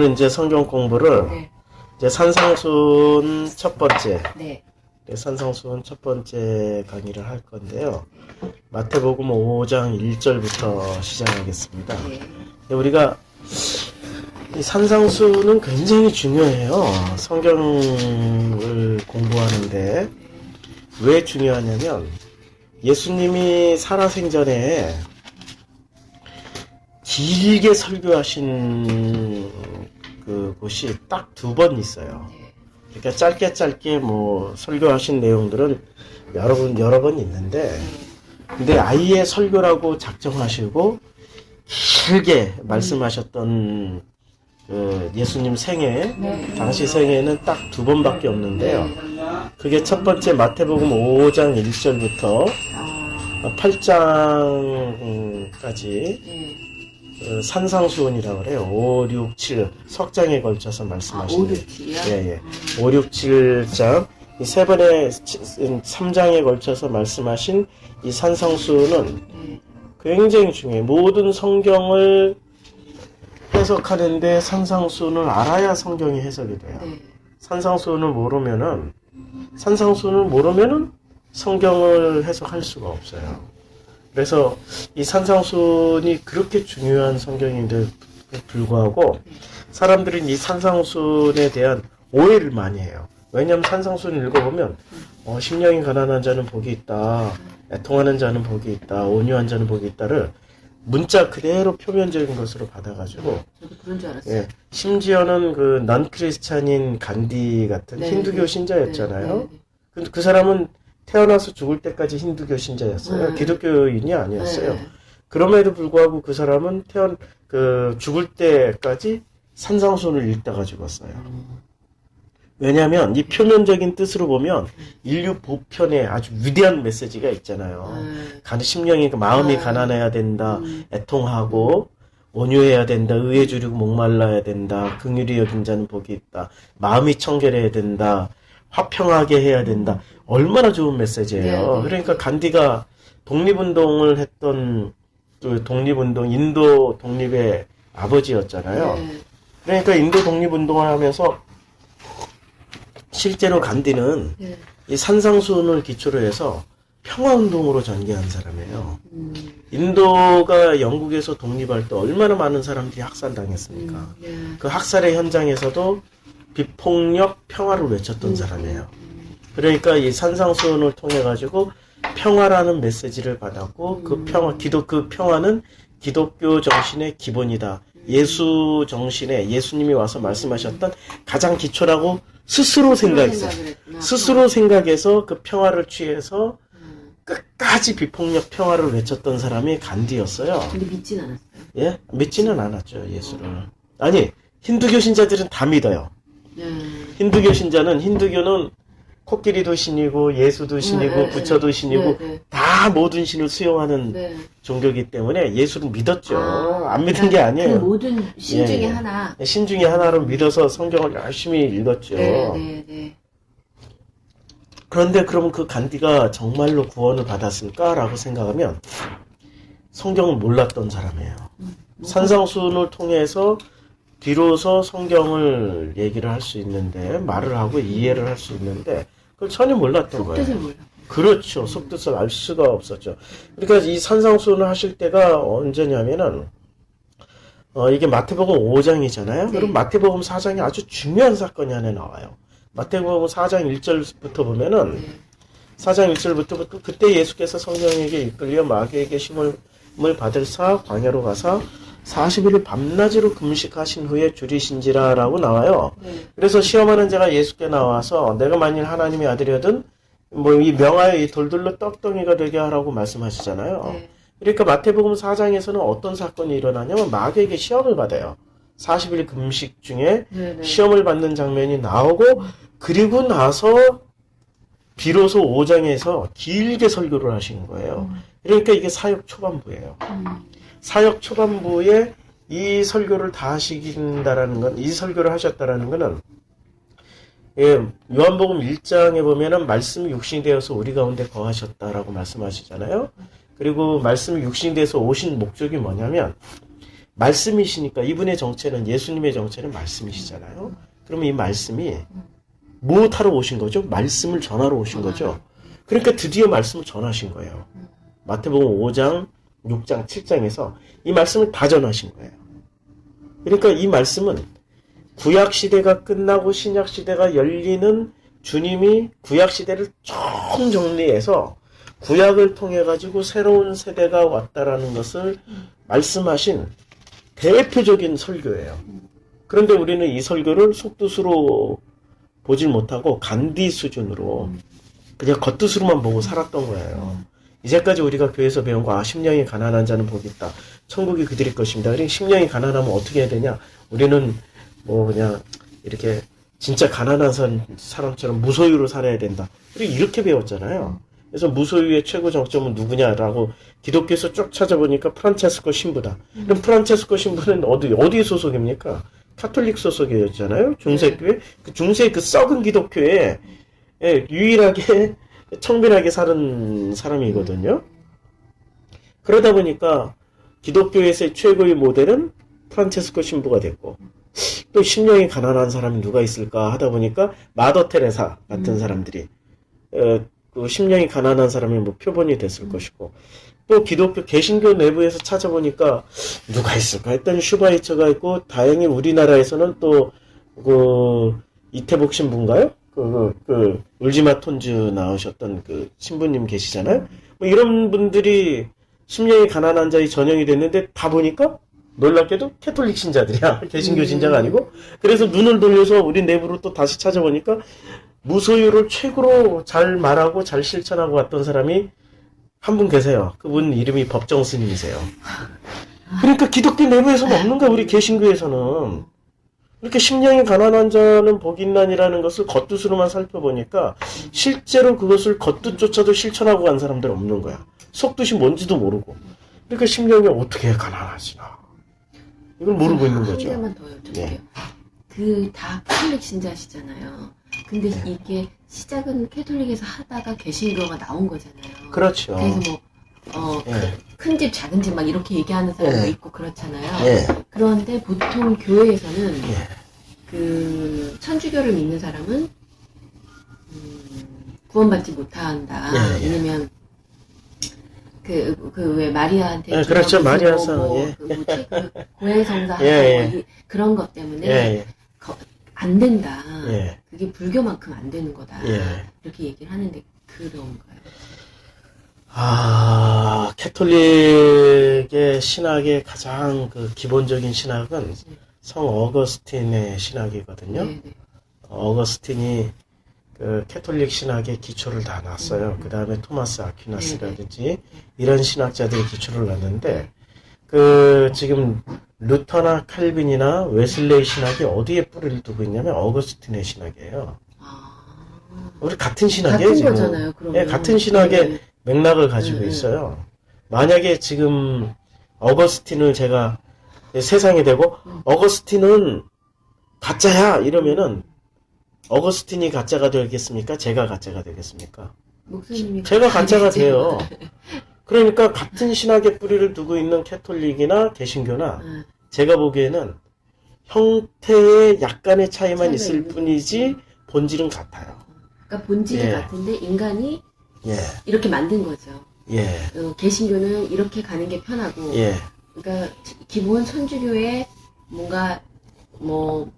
오늘은 이제 성경 공부를 네. 이제 산상수훈 첫 번째, 네. 산상수훈 첫 번째 강의를 할 건데요. 마태복음 5장 1절부터 시작하겠습니다. 네. 우리가 이 산상수훈은 굉장히 중요해요. 성경을 공부하는데 왜 중요하냐면 예수님이 살아생전에 길게 설교하신 그 곳이 딱 2번 있어요. 그러니까 짧게 뭐 설교하신 내용들은 여러 번 있는데, 근데 아예 설교라고 작정하시고 길게 말씀하셨던 그 예수님 생애, 당시 생애는 딱 2번밖에 없는데요. 그게 첫 번째 마태복음 5장 1절부터 8장까지 산상수훈이라고 그래요. 5, 6, 7 석장에 걸쳐서 말씀하시는 5, 6, 7이요? 예. 5, 6, 7장 이 세 번의 3장에 걸쳐서 말씀하신 이 산상수훈은 굉장히 중요해요. 모든 성경을 해석하는데 산상수훈을 알아야 성경이 해석이 돼요. 산상수훈을 모르면은 성경을 해석할 수가 없어요. 그래서 이 산상수훈이 그렇게 중요한 성경인데 불구하고 사람들은 이 산상수훈에 대한 오해를 많이 해요. 왜냐하면 산상수훈을 읽어보면 심령이 가난한 자는 복이 있다, 애통하는 자는 복이 있다, 온유한 자는 복이 있다를 문자 그대로 표면적인 것으로 받아가지고, 저도 그런 줄 알았어요. 예, 심지어는 그 넌 크리스찬인 간디 같은 힌두교 신자였잖아요. 근데 그 사람은 태어나서 죽을 때까지 힌두교 신자였어요. 기독교인이 아니었어요. 그럼에도 불구하고 그 사람은 죽을 때까지 산상수훈을 읽다가 죽었어요. 왜냐하면 이 표면적인 뜻으로 보면 인류 보편에 아주 위대한 메시지가 있잖아요. 심령이 마음이 가난해야 된다, 애통하고 온유해야 된다, 의에 주리고 목말라야 된다, 긍휼히 여긴 자는 복이 있다, 마음이 청결해야 된다, 화평하게 해야 된다. 얼마나 좋은 메시지예요. 그러니까 간디가 독립운동을 했던 인도 독립의 아버지였잖아요. 그러니까 인도 독립운동을 하면서 실제로 간디는 이 산상수훈을 기초로 해서 평화운동으로 전개한 사람이에요. 인도가 영국에서 독립할 때 얼마나 많은 사람들이 학살당했습니까? 그 학살의 현장에서도 비폭력 평화를 외쳤던 사람이에요. 그러니까 이 산상수훈을 통해 가지고 평화라는 메시지를 받았고, 그 평화는 기독교 정신의 기본이다. 예수 정신에 예수님이 와서 말씀하셨던 가장 기초라고 스스로 생각했어요. 스스로 생각해서 그 평화를 취해서 끝까지 비폭력 평화를 외쳤던 사람이 간디였어요. 근데 믿진 않았어요. 예? 믿지는 않았죠, 예수를. 아니, 힌두교 신자들은 다 믿어요. 힌두교는 코끼리도 신이고 예수도 신이고 부처도 신이고 다 모든 신을 수용하는 종교이기 때문에 예수를 믿었죠. 안 믿은 게 아니에요. 그 모든 신 중에 하나. 신 중에 하나로 믿어서 성경을 열심히 읽었죠. 그런데 그럼 그 간디가 정말로 구원을 받았을까라고 생각하면 성경을 몰랐던 사람이에요. 산상수훈을 통해서 비로소 성경을 얘기를 할 수 있는데, 말을 하고 이해를 할 수 있는데, 그걸 전혀 몰랐던 거예요. 속뜻을 몰라. 그렇죠. 속뜻을 알 수가 없었죠. 그러니까 이 산상수훈을 하실 때가 언제냐면은, 이게 마태복음 5장이잖아요. 그럼 마태복음 4장이 아주 중요한 사건이 하나 나와요. 마태복음 4장 1절부터 보면은, 4장 1절부터 그때 예수께서 성령에게 이끌려 마귀에게 시험을 받을사 광야로 가사 40일을 밤낮으로 금식하신 후에 줄이신지라 라고 나와요. 그래서 시험하는 자가 예수께 나와서 내가 만일 하나님의 아들이거든 이 명하여 이 돌들로 떡덩이가 되게 하라고 말씀하시잖아요. 그러니까 마태복음 4장에서는 어떤 사건이 일어나냐면 마귀에게 시험을 받아요. 40일 금식 중에 시험을 받는 장면이 나오고, 그리고 나서 비로소 5장에서 길게 설교를 하시는 거예요. 그러니까 이게 사역 초반부예요. 사역 초반부에 이 설교를 다 하신다라는 건, 이 설교를 하셨다라는 거는, 요한복음 1장에 보면은 말씀이 육신이 되어서 우리 가운데 거하셨다라고 말씀하시잖아요. 그리고 말씀이 육신이 되어서 오신 목적이 뭐냐면, 말씀이시니까 이분의 정체는 예수님의 정체는 말씀이시잖아요. 그러면 이 말씀이 무엇하러 오신 거죠? 말씀을 전하러 오신 거죠. 그러니까 드디어 말씀을 전하신 거예요. 마태복음 5장, 6장, 7장에서 이 말씀을 다 전하신 거예요. 그러니까 이 말씀은 구약 시대가 끝나고 신약 시대가 열리는 주님이 구약 시대를 총 정리해서 구약을 통해 가지고 새로운 세대가 왔다라는 것을 말씀하신 대표적인 설교예요. 그런데 우리는 이 설교를 속뜻으로 보질 못하고 간디 수준으로 그냥 겉뜻으로만 보고 살았던 거예요. 이제까지 우리가 교회에서 배운 거, 심령이 가난한 자는 복이 있다. 천국이 그들의 것입니다. 그러니까 심령이 가난하면 어떻게 해야 되냐? 우리는 뭐 그냥 이렇게 진짜 가난한 사람처럼 무소유로 살아야 된다. 그리고 이렇게 배웠잖아요. 그래서 무소유의 최고 정점은 누구냐라고 기독교에서 쭉 찾아보니까 프란체스코 신부다. 그럼 프란체스코 신부는 어디 소속입니까? 카톨릭 소속이었잖아요. 중세교회. 그 중세 그 썩은 기독교에 유일하게 청빈하게 사는 사람이거든요. 그러다 보니까 기독교에서의 최고의 모델은 프란체스코 신부가 됐고, 또 심령이 가난한 사람이 누가 있을까 하다 보니까 마더 테레사 같은 사람들이 그 심령이 가난한 사람이 뭐 표본이 됐을 것이고, 또 기독교 개신교 내부에서 찾아보니까 누가 있을까 했더니 슈바이처가 있고, 다행히 우리나라에서는 또 그 이태복 신부인가요? 그 울지마 톤즈 나오셨던 그 신부님 계시잖아요. 뭐 이런 분들이 심령이 가난한 자의 전형이 됐는데 다 보니까 놀랍게도 캐톨릭 신자들이야. 개신교 신자가 아니고. 그래서 눈을 돌려서 우리 내부로 또 다시 찾아보니까 무소유를 최고로 잘 말하고 잘 실천하고 왔던 사람이 한 분 계세요. 그분 이름이 법정 스님이세요. 그러니까 기독교 내부에서는 없는 거야. 우리 개신교에서는. 이렇게 심령이 가난한 자는 복이 있나니라는 것을 겉뜻으로만 살펴보니까 실제로 그것을 겉뜻조차도 실천하고 간 사람들은 없는 거야. 속뜻이 뭔지도 모르고. 그러니까 심령이 어떻게 가난하지나. 이걸 모르고 있는 거죠. 한 개만 더 여쭤볼게요. 예. 그 다 캐톨릭 신자시잖아요. 근데 이게 시작은 캐톨릭에서 하다가 개신교가 나온 거잖아요. 그렇죠. 그래서 뭐 예. 큰 집, 작은 집 막 이렇게 얘기하는 사람도 예. 있고 그렇잖아요. 예. 그런데 보통 교회에서는 예. 그 천주교를 믿는 사람은 구원받지 못한다. 예. 왜냐면 그 왜 마리아한테 예, 그렇죠. 마리아상, 그 뭐지? 그 고해성사 하고 예. 그런 것 때문에 예. 안 된다. 예. 그게 불교만큼 안 되는 거다. 예. 이렇게 얘기를 하는데 그런가요? 아, 캐톨릭의 신학의 가장 그 기본적인 신학은 성 어거스틴의 신학이거든요. 네, 네. 어거스틴이 그 캐톨릭 신학의 기초를 다 놨어요. 그 다음에 토마스 아퀴나스라든지 이런 신학자들이 기초를 놨는데, 그 지금 루터나 칼빈이나 웨슬레이 신학이 어디에 뿌리를 두고 있냐면 어거스틴의 신학이에요. 우리 같은 신학이에요. 같은 지금. 거잖아요. 그러면. 예, 같은 신학의 네. 맥락을 가지고 있어요. 만약에 지금 어거스틴을 제가 세상에 대고 어거스틴은 가짜야 이러면은 어거스틴이 가짜가 되겠습니까? 제가 가짜가 되겠습니까? 목사님이 제가 가짜가 가짜겠죠. 돼요. 그러니까 같은 신학의 뿌리를 두고 있는 캐톨릭이나 개신교나 제가 보기에는 형태의 약간의 차이만 있을 뿐이지 본질은 같아요. 그러니까 본질이 예. 같은데 인간이 예, 이렇게 만든 거죠. 예, 개신교는 이렇게 가는 게 편하고, 예, 그러니까 기본 천주교에 뭔가 뭐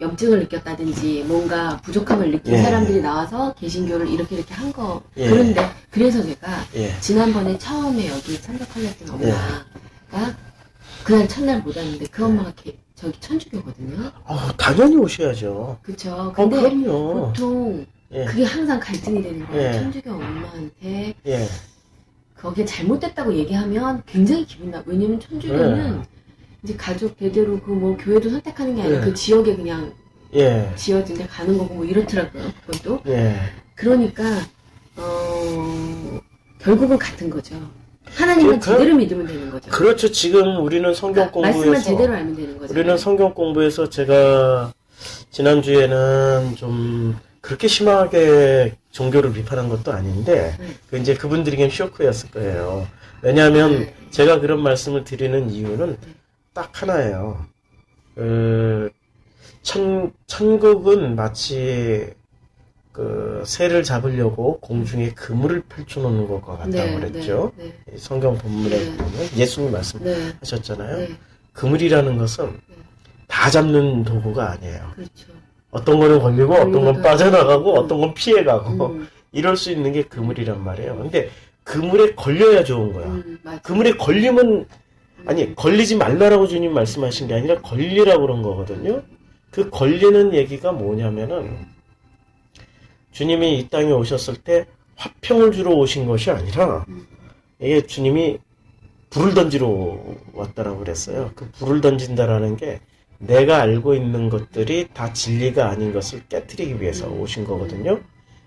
염증을 느꼈다든지 뭔가 부족함을 느낀 예. 사람들이 나와서 개신교를 이렇게 한 거. 예. 그런데 그래서 제가 예. 지난번에 처음에 여기 참석하려던 엄마가 그날 첫날 못 왔는데 그 엄마가 저기 천주교거든요. 당연히 오셔야죠. 그쵸. 근데 그럼요. 보통 예, 그게 항상 갈등이 되는 거예요. 예. 천주교 엄마한테 예, 거기에 잘못됐다고 얘기하면 굉장히 기분 나. 왜냐면 천주교는 이제 가족 대대로 그 뭐 교회도 선택하는 게 아니라 예. 그 지역에 그냥 예, 지어진 데 가는 거고 뭐 이렇더라고요. 그것도. 예. 그러니까 결국은 같은 거죠. 하나님만 그러니까- 제대로 믿으면 되는 거죠. 그렇죠. 지금 우리는 성경 말씀만 공부에서 제대로 알면 되는 거죠. 우리는 성경 공부에서 제가 지난주에는 좀 그렇게 심하게 종교를 비판한 것도 아닌데 그 이제 그분들에겐 쇼크였을 거예요. 왜냐하면 제가 그런 말씀을 드리는 이유는 딱 하나예요. 천국은 마치 새를 잡으려고 공중에 그물을 펼쳐놓는 것과 같다고 네, 그랬죠. 네, 성경 본문에 네. 보면 예수님 네. 말씀하셨잖아요. 네. 그물이라는 것은 네. 다 잡는 도구가 아니에요. 그렇죠. 어떤 거는 걸리고 어떤 건 빠져나가고 어떤 건 피해가고 음. 이럴 수 있는 게 그물이란 말이에요. 근데 그물에 걸려야 좋은 거야. 맞아. 그물에 걸리면 아니 걸리지 말라라고 주님 말씀하신 게 아니라 걸리라고 그런 거거든요. 그 걸리는 얘기가 뭐냐면은 주님이 이 땅에 오셨을 때 화평을 주러 오신 것이 아니라 이게 주님이 불을 던지러 왔다라고 그랬어요. 그 불을 던진다라는 게 내가 알고 있는 것들이 다 진리가 아닌 것을 깨트리기 위해서 오신 거거든요.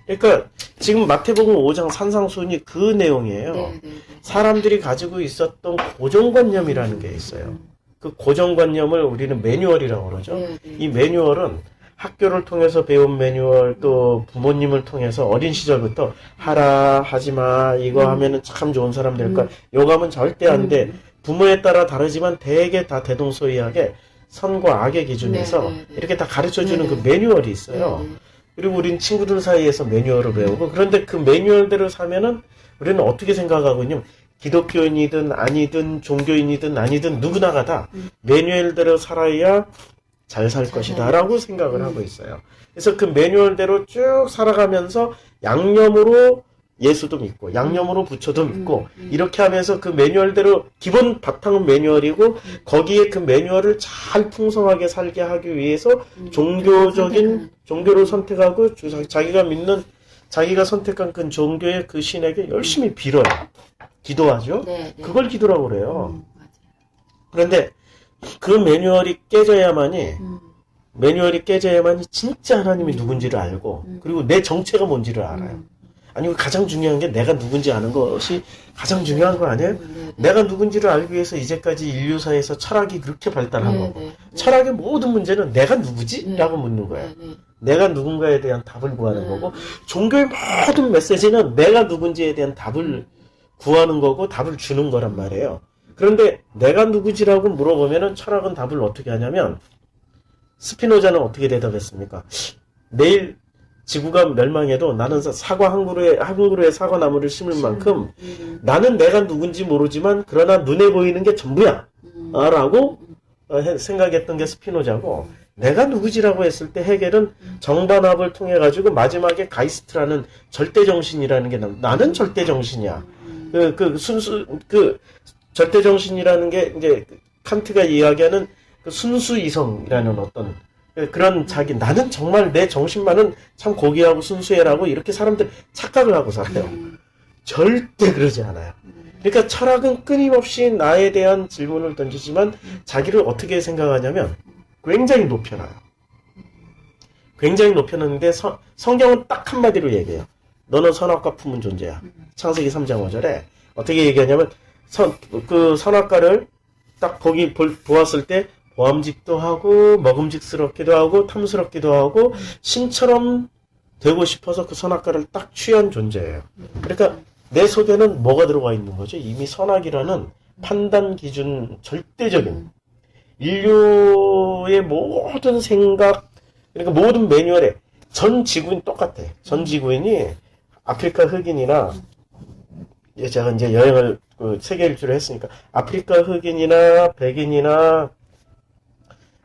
그러니까 지금 마태복음 5장 산상수훈이 그 내용이에요. 네. 사람들이 가지고 있었던 고정관념이라는 게 있어요. 그 고정관념을 우리는 매뉴얼이라고 그러죠. 네. 이 매뉴얼은 학교를 통해서 배운 매뉴얼, 또 부모님을 통해서 어린 시절부터 하라, 하지마, 이거 하면은 참 좋은 사람 될 거야. 요거 하면 절대 안 돼. 부모에 따라 다르지만 대개 다 대동소이하게 선과 악의 기준에서 이렇게 다 가르쳐주는 그 매뉴얼이 있어요. 그리고 우린 친구들 사이에서 매뉴얼을 배우고, 그런데 그 매뉴얼대로 사면은 우리는 어떻게 생각하고 있냐면 기독교인이든 아니든 종교인이든 아니든 누구나가 다 매뉴얼대로 살아야 잘 살 것이다 라고 생각을 하고 있어요. 그래서 그 매뉴얼대로 쭉 살아가면서 양념으로 예수도 믿고 양념으로 부처도 믿고 이렇게 하면서 그 매뉴얼대로 기본 바탕은 매뉴얼이고 거기에 그 매뉴얼을 잘 풍성하게 살게 하기 위해서 종교를 선택하고 자기가 믿는 자기가 선택한 그 종교의 그 신에게 열심히 빌어요. 기도하죠. 그걸 기도라고 그래요. 그런데 그 매뉴얼이 깨져야만이 진짜 하나님이 누군지를 알고 그리고 내 정체가 뭔지를 알아요. 아니고 가장 중요한 게 내가 누군지 아는 것이 가장 중요한 거 아니에요? 내가 누군지를 알기 위해서 이제까지 인류사에서 철학이 그렇게 발달한 거고 철학의 모든 문제는 내가 누구지? 라고 묻는 거예요. 내가 누군가에 대한 답을 구하는 거고 종교의 모든 메시지는 내가 누군지에 대한 답을 구하는 거고 답을 주는 거란 말이에요. 그런데 내가 누구지라고 물어보면은 철학은 답을 어떻게 하냐면 스피노자는 어떻게 대답했습니까? 내일 지구가 멸망해도 나는 사과 한 그루의 사과나무를 심을 만큼 나는 내가 누군지 모르지만 그러나 눈에 보이는 게 전부야 라고 생각했던 게 스피노자고 내가 누구지라고 했을 때 헤겔은 정반합을 통해 가지고 마지막에 가이스트라는 절대정신이라는 게 나는 절대정신이야. 절대정신이라는 게 이제 칸트가 이야기하는 그 순수이성이라는 어떤 그런 나는 정말 내 정신만은 참 고귀하고 순수해라고 이렇게 사람들 착각을 하고 살아요. 절대 그러지 않아요. 그러니까 철학은 끊임없이 나에 대한 질문을 던지지만 자기를 어떻게 생각하냐면 굉장히 높여놔요. 굉장히 높여놓는데 성경은 딱 한마디로 얘기해요. 너는 선악과 품은 존재야. 창세기 3장 5절에 어떻게 얘기하냐면 그 선악과를 딱 거기 보았을 때 보암직도 하고 먹음직스럽기도 하고 탐스럽기도 하고 신처럼 되고 싶어서 그 선악과를 딱 취한 존재예요. 그러니까 내 속에는 뭐가 들어가 있는 거죠? 이미 선악이라는 판단 기준 절대적인 인류의 모든 생각 그러니까 모든 매뉴얼에 전 지구인 똑같아. 전 지구인이 아프리카 흑인이나 제가 이제 여행을 세계 일주를 했으니까 아프리카 흑인이나 백인이나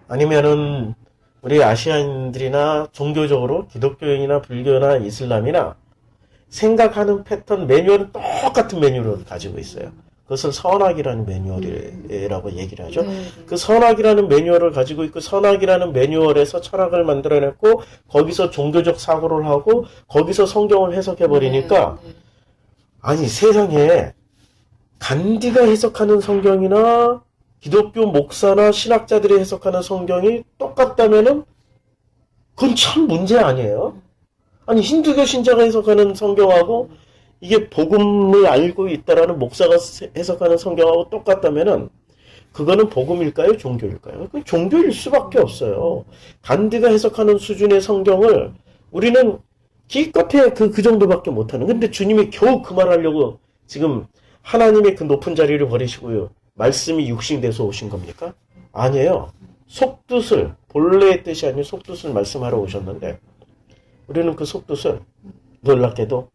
아니면은 우리 아시아인들이나 종교적으로 기독교인이나 불교나 이슬람이나 생각하는 패턴 매뉴얼은 똑같은 매뉴얼을 가지고 있어요. 그것을 선악이라는 매뉴얼이라고 얘기를 하죠. 그 선악이라는 매뉴얼을 가지고 있고 선악이라는 매뉴얼에서 철학을 만들어냈고 거기서 종교적 사고를 하고 거기서 성경을 해석해버리니까 아니 세상에 간디가 해석하는 성경이나 기독교 목사나 신학자들이 해석하는 성경이 똑같다면은 그건 참 문제 아니에요? 아니 힌두교 신자가 해석하는 성경하고 이게 복음을 알고 있다라는 목사가 해석하는 성경하고 똑같다면은 그거는 복음일까요? 종교일까요? 그건 종교일 수밖에 없어요. 간디가 해석하는 수준의 성경을 우리는 기껏해 그 정도밖에 못하는. 근데 주님이 겨우 그 말 하려고 지금 하나님의 그 높은 자리를 버리시고요. 말씀이 육신돼서 오신 겁니까? 아니에요. 속뜻을, 본래의 뜻이 아닌 속뜻을 말씀하러 오셨는데, 우리는 그 속뜻을 놀랍게도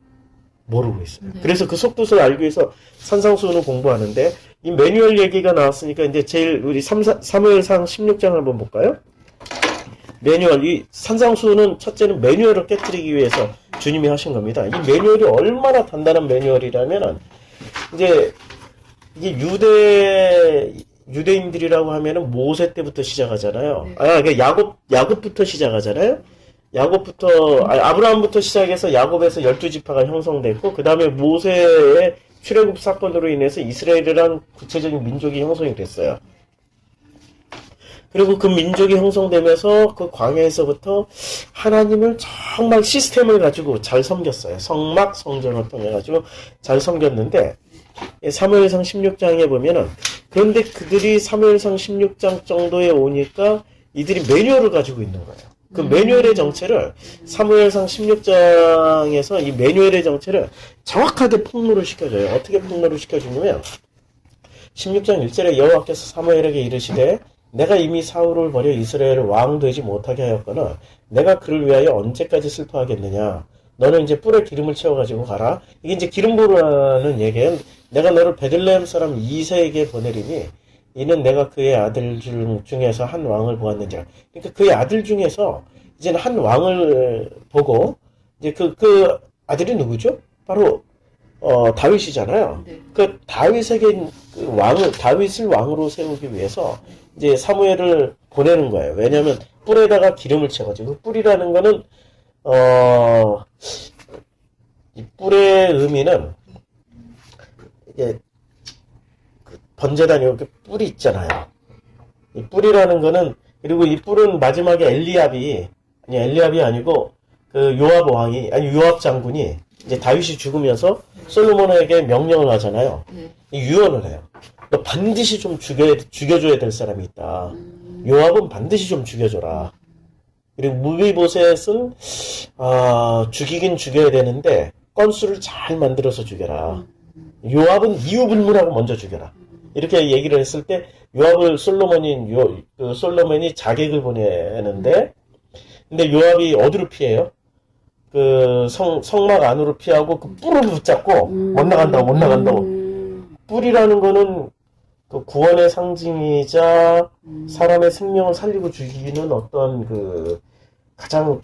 모르고 있어요. 네. 그래서 그 속뜻을 알기 위해서 산상수훈을 공부하는데, 이 매뉴얼 얘기가 나왔으니까, 이제 제일, 우리 사무엘상 16장 한번 볼까요? 매뉴얼, 이 산상수훈은 첫째는 매뉴얼을 깨뜨리기 위해서 주님이 하신 겁니다. 이 매뉴얼이 얼마나 단단한 매뉴얼이라면은, 이제, 이게 유대인들이라고 하면은 모세 때부터 시작하잖아요. 네. 그러니까 야곱부터 시작하잖아요. 아브라함부터 시작해서 야곱에서 12지파가 형성됐고, 그 다음에 모세의 출애굽 사건으로 인해서 이스라엘이란 구체적인 민족이 형성이 됐어요. 그리고 그 민족이 형성되면서 그 광야에서부터 하나님을 정말 시스템을 가지고 잘 섬겼어요. 성막, 성전을 통해가지고 잘 섬겼는데, 사무엘상 16장에 보면은, 그런데 그들이 사무엘상 16장 정도에 오니까 이들이 매뉴얼을 가지고 있는 거예요. 그 매뉴얼의 정체를 사무엘상 16장에서 이 매뉴얼의 정체를 정확하게 폭로를 시켜줘요. 어떻게 폭로를 시켜주냐면 16장 1절에 여호와께서 사무엘에게 이르시되 내가 이미 사울을 버려 이스라엘을 왕 되지 못하게 하였거늘 내가 그를 위하여 언제까지 슬퍼하겠느냐. 너는 이제 뿔에 기름을 채워가지고 가라. 이게 이제 기름 부으라는 얘기예요. 내가 너를 베들레헴 사람 이새에게 보내리니 이는 내가 그의 아들 중에서 한 왕을 보았느니라. 그러니까 그의 아들 중에서 이제는 한 왕을 보고 이제 그 아들이 누구죠? 바로 다윗이잖아요. 네. 그 다윗에게 다윗을 왕으로 세우기 위해서 이제 사무엘을 보내는 거예요. 왜냐하면 뿔에다가 기름을 채워가지고 뿔이라는 거는 이 뿔의 의미는 이게 번제단이 이렇게 뿔이 있잖아요. 이 뿔이라는 거는 그리고 이 뿔은 마지막에 엘리압이 아니고 그 요압 장군이 이제 다윗이 죽으면서 솔로몬에게 명령을 하잖아요. 네. 유언을 해요. 너 반드시 좀 죽여줘야 될 사람이 있다. 요압은 반드시 좀 죽여줘라. 그리고 무비보셋은 죽이긴 죽여야 되는데 건수를 잘 만들어서 죽여라. 요압은 이유불문하고 먼저 죽여라. 이렇게 얘기를 했을 때 요압을 솔로몬이 자객을 보내는데 근데 요압이 어디로 피해요? 그 성막 안으로 피하고 그 뿔을 붙잡고 못 나간다고. 뿔이라는 거는 그 구원의 상징이자 사람의 생명을 살리고 죽이는 어떤 그 가장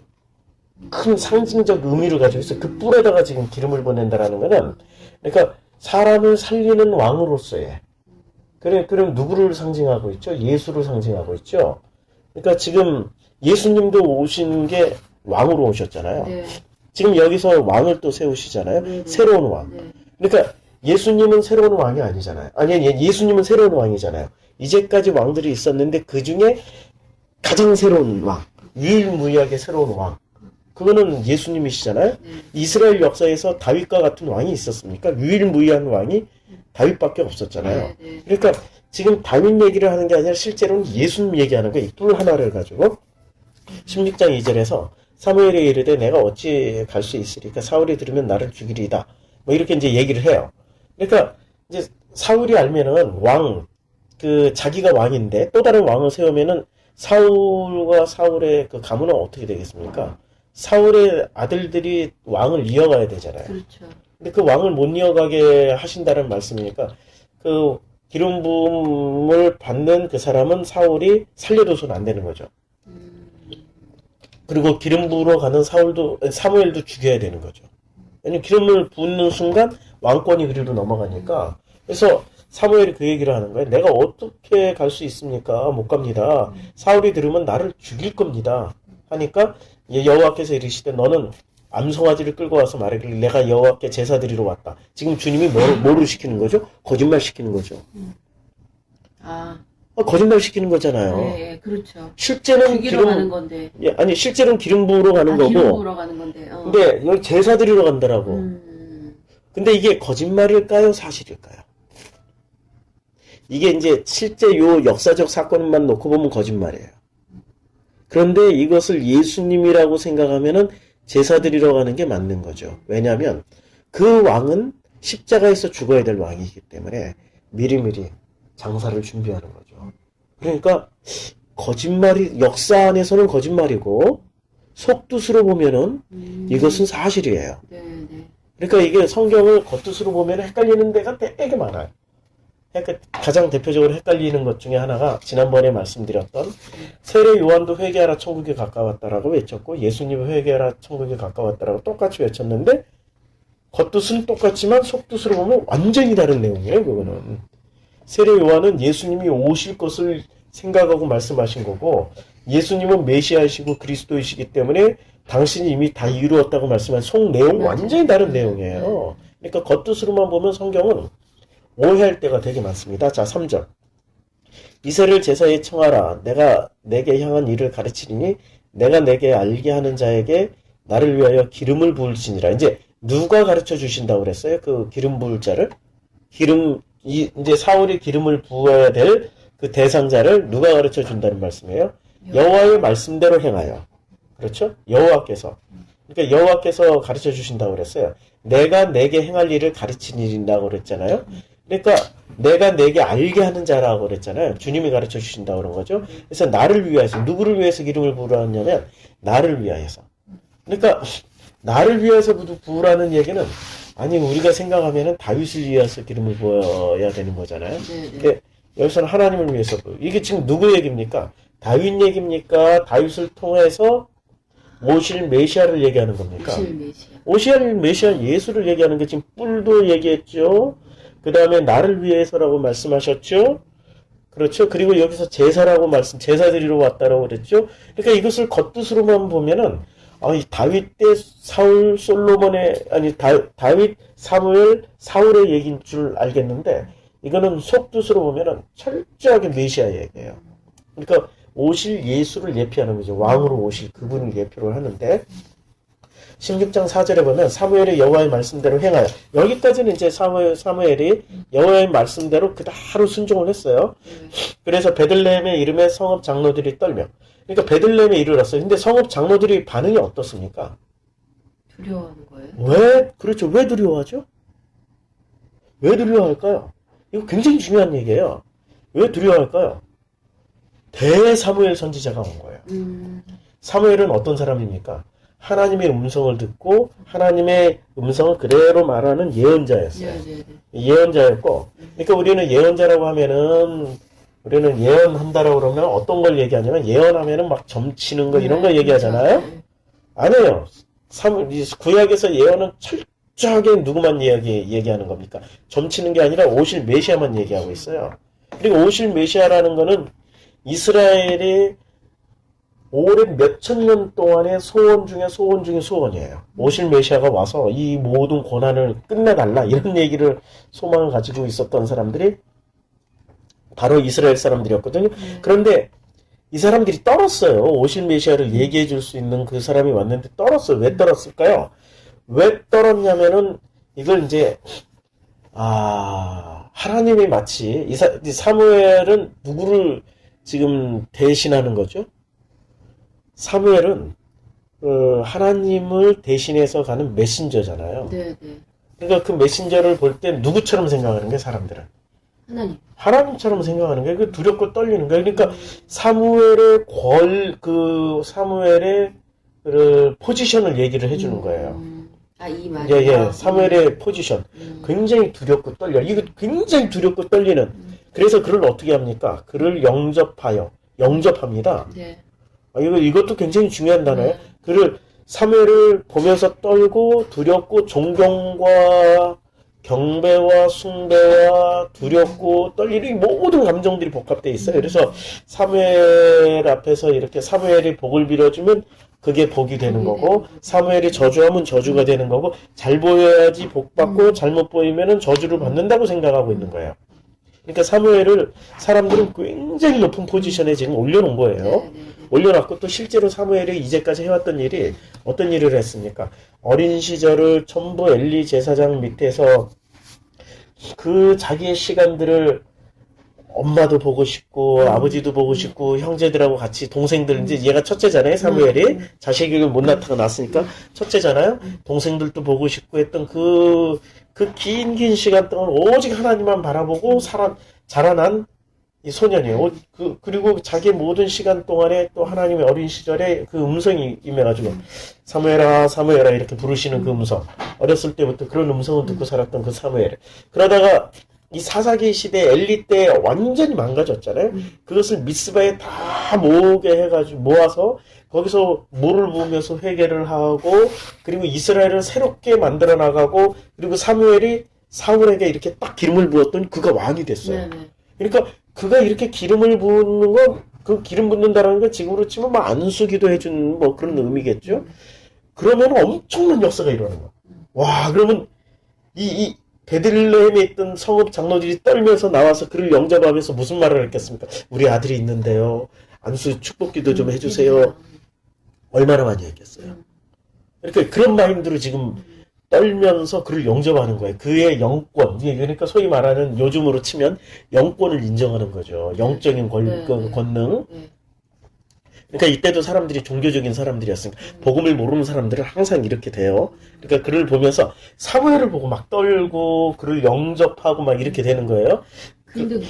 큰 상징적 의미를 가지고 있어요. 그 뿔에다가 지금 기름을 보낸다라는 거는 그러니까 사람을 살리는 왕으로서의 그럼 누구를 상징하고 있죠? 예수를 상징하고 있죠. 그러니까 지금 예수님도 오신 게 왕으로 오셨잖아요. 네. 지금 여기서 왕을 또 세우시잖아요. 네. 새로운 왕. 네. 그러니까 예수님은 새로운 왕이 아니잖아요. 예수님은 새로운 왕이잖아요. 이제까지 왕들이 있었는데 그 중에 가장 새로운 왕, 유일무이하게 새로운 왕. 그거는 예수님이시잖아요. 이스라엘 역사에서 다윗과 같은 왕이 있었습니까? 유일무이한 왕이 다윗밖에 없었잖아요. 네. 그러니까 지금 다윗 얘기를 하는 게 아니라 실제로는 예수님 얘기하는 거예요. 이 뿔 하나를 가지고 16장 2절에서 사무엘이 이르되 내가 어찌 갈 수 있으리까 사울이 들으면 나를 죽이리이다. 뭐 이렇게 이제 얘기를 해요. 그러니까 이제 사울이 알면은 자기가 왕인데 또 다른 왕을 세우면은 사울과 사울의 그 가문은 어떻게 되겠습니까? 사울의 아들들이 왕을 이어가야 되잖아요. 그렇죠. 근데 그 왕을 못 이어가게 하신다는 말씀이니까 그 기름 부음을 받는 그 사람은 사울이 살려둬서는 안 되는 거죠. 그리고 기름 부으러 가는 사무엘도 죽여야 되는 거죠. 왜냐면 기름을 붓는 순간 왕권이 그리로 넘어가니까. 그래서 사무엘이 그 얘기를 하는 거예요. 내가 어떻게 갈 수 있습니까? 못 갑니다. 사울이 들으면 나를 죽일 겁니다. 하니까 여호와께서 이르시되 너는 암송아지를 끌고 와서 말하기를 내가 여호와께 제사 드리러 왔다. 지금 주님이 뭐를 시키는 거죠? 거짓말 시키는 거죠. 거짓말 시키는 거잖아요. 네, 그렇죠. 실제는 죽이러 가는 건데. 실제는 기름 부으러 가는 거고. 기름 부으러 가는 건데. 근데 여기 제사 드리러 간다라고. 근데 이게 거짓말일까요? 사실일까요? 이게 이제 실제 요 역사적 사건만 놓고 보면 거짓말이에요. 그런데 이것을 예수님이라고 생각하면은 제사 드리러 가는 게 맞는 거죠. 왜냐하면 그 왕은 십자가에서 죽어야 될 왕이기 때문에 미리미리 장사를 준비하는 거죠. 그러니까 거짓말이 역사 안에서는 거짓말이고 속뜻으로 보면은 이것은 사실이에요. 네, 네. 그러니까 이게 성경을 겉뜻으로 보면 헷갈리는 데가 되게 많아요. 그러니까 가장 대표적으로 헷갈리는 것 중에 하나가 지난번에 말씀드렸던 세례 요한도 회개하라 천국에 가까웠다라고 외쳤고 예수님은 회개하라 천국에 가까웠다라고 똑같이 외쳤는데 겉뜻은 똑같지만 속뜻으로 보면 완전히 다른 내용이에요. 그거는 세례 요한은 예수님이 오실 것을 생각하고 말씀하신 거고 예수님은 메시아이시고 그리스도이시기 때문에 당신이 이미 다 이루었다고 말씀한 속 내용 완전히 다른 내용이에요. 그러니까 겉뜻으로만 보면 성경은 오해할 때가 되게 많습니다. 자, 3절. 이세를 제사에 청하라. 내가 내게 향한 일을 가르치리니 내가 내게 알게 하는 자에게 나를 위하여 기름을 부을지니라. 이제 누가 가르쳐 주신다고 그랬어요? 그 기름 부을 자를? 이제 사울이 기름을 부어야 될 그 대상자를 누가 가르쳐 준다는 말씀이에요? 여호와의 말씀대로 행하여. 그렇죠? 여호와께서. 그러니까 여호와께서 가르쳐 주신다고 그랬어요. 내가 내게 행할 일을 가르치린다고 그랬잖아요. 그러니까 내가 내게 알게 하는 자라고 그랬잖아요. 주님이 가르쳐 주신다고 그런 거죠. 그래서 나를 위하여서 누구를 위해서 기름을 부으라냐면 나를 위하여서. 그러니까 나를 위해서 부으라는 얘기는 아니 우리가 생각하면은 다윗을 위해서 기름을 부어야 되는 거잖아요. 근데 여기서는 하나님을 위해서 이게 지금 누구 얘기입니까? 다윗 얘기입니까? 다윗을 통해서 오실 메시아를 얘기하는 겁니까? 오실 메시아 예수를 얘기하는 게 지금 뿔도 얘기했죠. 그 다음에 나를 위해서라고 말씀하셨죠. 그렇죠. 그리고 여기서 제사라고 제사 드리러 왔다라고 그랬죠. 그러니까 이것을 겉뜻으로만 보면은 이 다윗 때 사울 솔로몬의 다윗 사무엘 사울의 얘기인 줄 알겠는데 이거는 속뜻으로 보면은 철저하게 메시아 얘기예요. 그러니까 오실 예수를 예표하는 거죠. 왕으로 오실 그분을 예표를 하는데 16장 4절에 보면 사무엘이 여호와의 말씀대로 행하여 여기까지는 이제 사무엘이 여호와의 말씀대로 그대로 순종을 했어요. 그래서 베들레헴에 이름에 성읍 장로들이 떨며 그러니까 베들레헴에 이르렀어요. 근데 성읍 장로들이 반응이 어떻습니까? 두려워하는 거예요? 왜? 그렇죠. 왜 두려워하죠? 왜 두려워할까요? 이거 굉장히 중요한 얘기예요. 왜 두려워할까요? 대사무엘 선지자가 온 거예요. 사무엘은 어떤 사람입니까? 하나님의 음성을 듣고 하나님의 음성을 그대로 말하는 예언자였어요. 예언자였고, 그러니까 우리는 예언자라고 하면은 우리는 예언한다라고 그러면 어떤 걸 얘기하냐면 예언하면은 막 점치는 거 이런 거 얘기하잖아요. 아니에요. 구약에서 예언은 철저하게 누구만 얘기하는 겁니까? 점치는 게 아니라 오실 메시아만 얘기하고 있어요. 그리고 오실 메시아라는 거는 이스라엘이 오랜 몇천 년 동안의 소원 중에 소원 중에 소원이에요. 오실 메시아가 와서 이 모든 고난을 끝내달라 이런 얘기를 소망을 가지고 있었던 사람들이 바로 이스라엘 사람들이었거든요. 그런데 이 사람들이 떨었어요. 오실 메시아를 얘기해 줄 수 있는 그 사람이 왔는데 떨었어요. 왜 떨었을까요? 왜 떨었냐면은 이걸 이제 하나님이 마치 사무엘은 누구를 지금 대신하는 거죠? 사무엘은 하나님을 대신해서 가는 메신저잖아요. 네. 그러니까 그 메신저를 볼 때 누구처럼 생각하는 게 사람들은? 하나님처럼 생각하는 게 그 두렵고 떨리는 거예요. 그러니까 사무엘의 사무엘의 그 포지션을 얘기를 해주는 거예요. 이 말이. 예. 사무엘의 포지션. 굉장히 두렵고 떨려. 이거 굉장히 두렵고 떨리는. 그래서 그를 어떻게 합니까? 그를 영접합니다. 네. 이것도 굉장히 중요한 단어예요. 그를 사무엘을 보면서 떨고 두렵고 존경과 경배와 숭배와 두렵고 떨리는 모든 감정들이 복합되어 있어요. 그래서 사무엘 앞에서 이렇게 사무엘이 복을 빌어주면 그게 복이 되는 거고 사무엘이 저주하면 저주가 되는 거고 잘 보여야지 복 받고 잘못 보이면은 저주를 받는다고 생각하고 있는 거예요. 그러니까 사무엘을 사람들은 굉장히 높은 포지션에 지금 올려놓은 거예요. 올려놨고 또 실제로 사무엘이 이제까지 해왔던 일이 어떤 일을 했습니까? 어린 시절을 전부 엘리 제사장 밑에서 그 자기의 시간들을 엄마도 보고 싶고 아버지도 보고 싶고 형제들하고 같이 동생들 이제 얘가 첫째잖아요. 사무엘이 자식을 못 낳았으니까 첫째잖아요. 동생들도 보고 싶고 했던 그 긴 시간 동안 오직 하나님만 바라보고 자라난 이 소년이 그리고 자기 모든 시간 동안에 또 하나님의 어린 시절에 그 음성이 임해가지고 사무엘아 사무엘아 이렇게 부르시는 그 음성, 어렸을 때부터 그런 음성을 듣고 살았던 그 사무엘. 그러다가 이 사사기 시대 엘리 때 완전히 망가졌잖아요. 그것을 미스바에 다 모으게 해가지고 모아서 거기서 물을 부으면서 회개를 하고, 그리고 이스라엘을 새롭게 만들어 나가고, 그리고 사무엘이 사울에게 이렇게 딱 기름을 부었더니 그가 왕이 됐어요. 네네. 그러니까 그가 이렇게 기름을 부는 건, 그 기름 붓는다는 건 지금으로 치면 뭐 안수기도 해준 뭐 그런 의미겠죠. 그러면 엄청난 역사가 일어나는 거야. 와, 그러면 이 베들레헴에 있던 성읍 장로들이 떨면서 나와서 그를 영접하면서 무슨 말을 했겠습니까? 우리 아들이 있는데요. 안수 축복기도 좀 해주세요. 얼마나 많이 했겠어요. 그러니까 그런 마인드로 지금 떨면서 그를 영접하는 거예요. 그의 영권, 그러니까 소위 말하는 요즘으로 치면 영권을 인정하는 거죠. 영적인 권능. 그러니까 이때도 사람들이 종교적인 사람들이었으니까 복음을 모르는 사람들은 항상 이렇게 돼요. 그러니까 그를 보면서 사무엘을 보고 막 떨고 그를 영접하고 막 이렇게 되는 거예요. 근데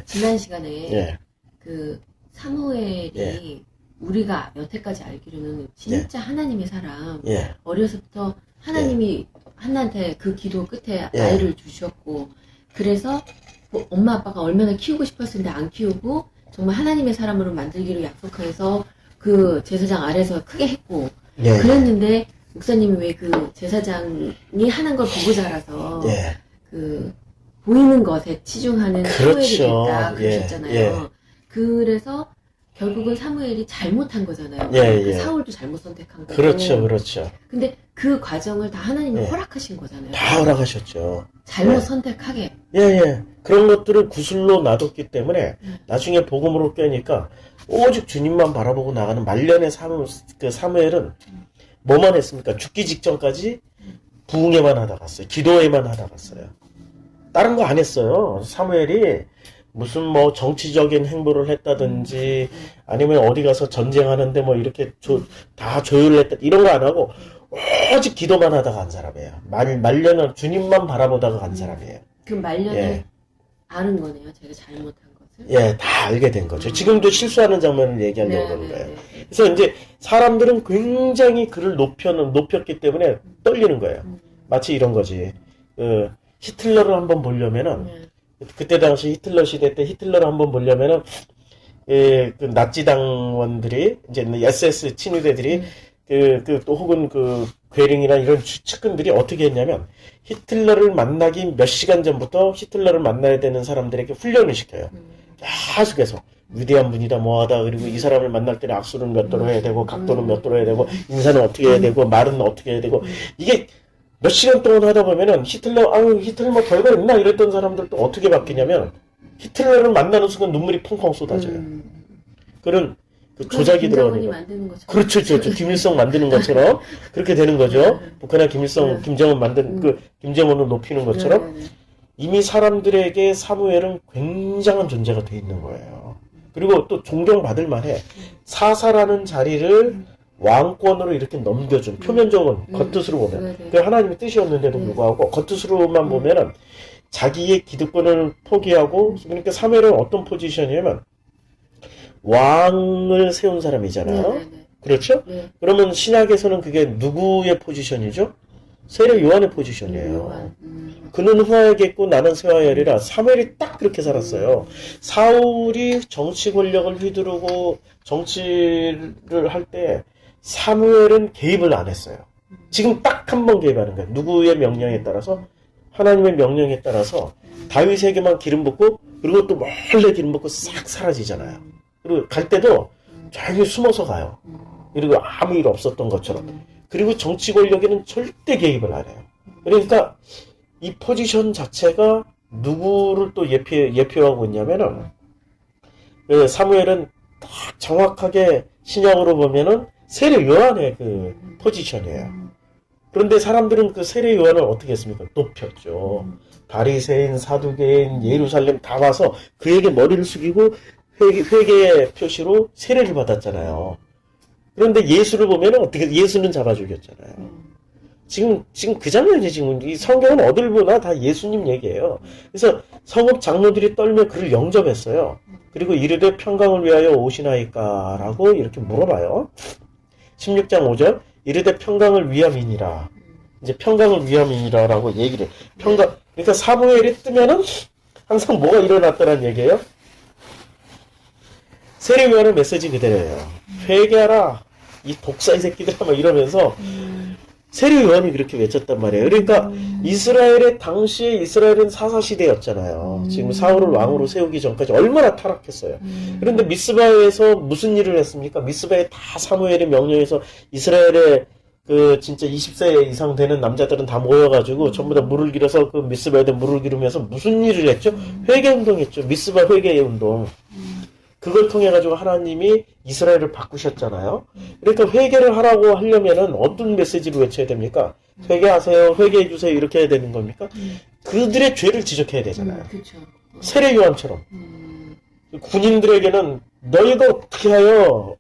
지난 시간에 그 사무엘이 우리가 여태까지 알기로는 진짜 하나님의 사람, 어려서부터 하나님이 한나한테 그 기도 끝에 아이를 주셨고, 그래서 뭐 엄마 아빠가 얼마나 키우고 싶었는데 안 키우고 정말 하나님의 사람으로 만들기로 약속해서 그 제사장 아래서 크게 했고, 그랬는데 목사님이 왜 그 제사장이 하는 걸 보고 자라서 그 보이는 것에 치중하는 사무엘이 됐다 그러셨잖아요. 그래서 결국은 사무엘이 잘못한 거잖아요. 그 사울도 잘못 선택한 거고. 그렇죠. 근데 그 과정을 다 하나님이 허락하신 거잖아요. 다 허락하셨죠. 잘못 선택하게. 그런 것들을 구슬로 놔뒀기 때문에 나중에 복음으로 껴니까 오직 주님만 바라보고 나가는 말년의 사무엘은 뭐만 했습니까? 죽기 직전까지 부흥에만 하다 갔어요. 기도에만 하다 갔어요. 다른 거 안 했어요. 사무엘이 무슨 뭐 정치적인 행보를 했다든지 아니면 어디 가서 전쟁하는데 뭐 이렇게 다 조율을 했다 이런 거 안 하고 오직 기도만 하다가 간 사람이에요. 말년은 주님만 바라보다가 간 사람이에요. 그 말년에 아는 거네요. 제가 잘못한 것을. 다 알게 된 거죠. 지금도 실수하는 장면을 얘기하려고 그러는 거예요. 그래서 이제 사람들은 굉장히 그를 높였기 때문에 떨리는 거예요. 마치 이런 거지. 히틀러를 한번 보려면은 그때 당시 히틀러 시대 때 히틀러를 한번 보려면은 그 나치 당원들이 이제 SS 친위대들이 또 혹은 그 괴링이나 이런 측근들이 어떻게 했냐면 히틀러를 만나기 몇 시간 전부터 히틀러를 만나야 되는 사람들에게 훈련을 시켜요. 계속해서 위대한 분이다 뭐하다, 그리고 이 사람을 만날 때는 악수는 몇 도로 해야 되고 각도는 몇 도로 해야 되고 인사는 어떻게 해야 되고 말은 어떻게 해야 되고, 이게 몇 시간 동안 하다 보면은 히틀러 뭐 별거 있나 이랬던 사람들도 어떻게 바뀌냐면 히틀러를 만나는 순간 눈물이 펑펑 쏟아져요. 그런 조작이 들어오니까. 그렇죠. 김일성 만드는 것처럼 그렇게 되는 거죠. 북한의 김정은 만든 김정은을 높이는 것처럼 이미 사람들에게 사무엘은 굉장한 존재가 돼 있는 거예요. 그리고 또 존경받을 만해. 사사라는 자리를 왕권으로 이렇게 넘겨준, 표면적으로 겉뜻으로 보면 그 하나님의 뜻이었는데도 불구하고 겉뜻으로만 보면은 자기의 기득권을 포기하고, 그러니까 사무엘은 어떤 포지션이냐면 왕을 세운 사람이잖아요. 그렇죠? 그러면 신약에서는 그게 누구의 포지션이죠? 세례 요한의 포지션이에요. 그는 후하겠고 나는 쇠하여리라. 사무엘이 딱 그렇게 살았어요. 사울이 정치 권력을 휘두르고 정치를 할 때 사무엘은 개입을 안 했어요. 지금 딱 한 번 개입하는 거예요. 누구의 명령에 따라서? 하나님의 명령에 따라서 다윗에게만 기름 붓고, 그리고 또 몰래 기름 붓고 싹 사라지잖아요. 그리고 갈 때도 조용히 숨어서 가요. 그리고 아무 일 없었던 것처럼. 그리고 정치 권력에는 절대 개입을 안 해요. 그러니까 이 포지션 자체가 누구를 또 예표하고 있냐면은, 사무엘은 딱 정확하게 신약으로 보면은 세례 요한의 그 포지션이에요. 그런데 사람들은 그 세례 요한을 어떻게 했습니까? 높였죠. 바리새인, 사두개인, 예루살렘 다 와서 그에게 머리를 숙이고 회개의 표시로 세례를 받았잖아요. 그런데 예수를 보면 어떻게, 예수는 잡아 죽였잖아요. 지금 그 장면이 지금 이 성경은 어딜 보나 다 예수님 얘기예요. 그래서 성읍 장로들이 떨며 그를 영접했어요. 그리고 이르되 평강을 위하여 오시나이까라고 이렇게 물어봐요. 16장 5절 이르되 평강을 위함이니라. 이제 평강을 위함이니라라고 얘기를 해요. 평강. 그러니까 사무엘이 뜨면은 항상 뭐가 일어났다는 얘기예요. 세례요한의 메시지 그대로예요. 회개하라. 이 독사의 새끼들아 막 이러면서 세례요한이 그렇게 외쳤단 말이에요. 그러니까 이스라엘의 당시에 이스라엘은 사사시대였잖아요. 지금 사울을 왕으로 세우기 전까지 얼마나 타락했어요. 그런데 미스바에서 무슨 일을 했습니까? 미스바에 다 사무엘의 명령에서 이스라엘의 그 진짜 20세 이상 되는 남자들은 다 모여가지고 전부 다 물을 길어서 그 미스바에다 물을 기르면서 무슨 일을 했죠? 회개 운동했죠. 미스바 회개 운동. 그걸 통해 가지고 하나님이 이스라엘을 바꾸셨잖아요. 그러니까 회개를 하라고 하려면은 어떤 메시지를 외쳐야 됩니까? 회개하세요, 회개해 주세요 이렇게 해야 되는 겁니까? 그들의 죄를 지적해야 되잖아요. 그렇죠. 세례 요한처럼 군인들에게는 너희가 어떻게 하여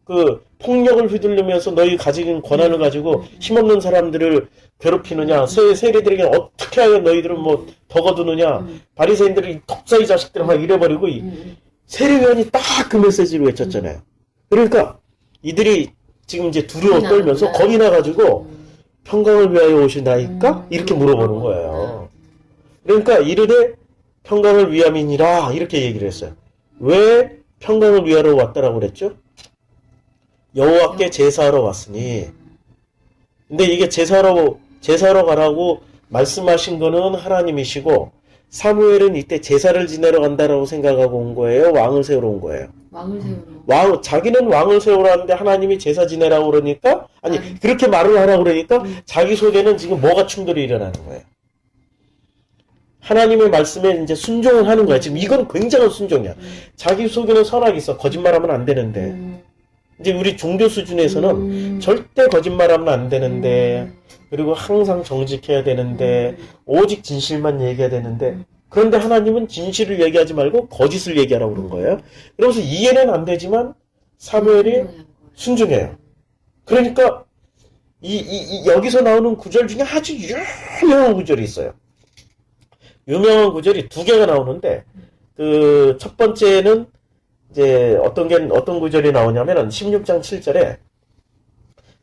그 폭력을 휘둘르면서 너희 가진 권한을 가지고 힘없는 사람들을 괴롭히느냐, 세리들에게 어떻게 하여 너희들은 뭐 더 거두느냐, 바리새인들이 독사의 자식들 막 이래버리고 세례요한이 딱 그 메시지를 외쳤잖아요. 그러니까 이들이 지금 이제 두려워 떨면서 겁이 나가지고 평강을 위하여 오신다니까? 이렇게 물어보는 거예요. 그러니까 이르되 평강을 위함이니라 이렇게 얘기를 했어요. 왜 평강을 위하러 왔다라고 그랬죠? 여호와께 제사하러 왔으니. 근데 이게 제사하러 가라고 말씀하신 거는 하나님이시고 사무엘은 이때 제사를 지내러 간다라고 생각하고 온 거예요? 왕을 세우러 온 거예요? 왕을 세우러. 자기는 왕을 세우러 하는데 하나님이 제사 지내라고 그러니까? 아니, 그렇게 말을 하라고 그러니까 자기 속에는 지금 뭐가 충돌이 일어나는 거예요? 하나님의 말씀에 이제 순종을 하는 거야. 지금 이건 굉장한 순종이야. 자기 속에는 선악이 있어. 거짓말하면 안 되는데. 이제 우리 종교 수준에서는 절대 거짓말하면 안 되는데, 그리고 항상 정직해야 되는데, 오직 진실만 얘기해야 되는데, 그런데 하나님은 진실을 얘기하지 말고 거짓을 얘기하라고 그런 거예요. 그러면서 이해는 안 되지만 사무엘이 순종해요. 그러니까 여기서 나오는 구절 중에 아주 유명한 구절이 있어요. 유명한 구절이 두 개가 나오는데, 그 첫 번째는 이제 어떤 구절이 나오냐면은 16장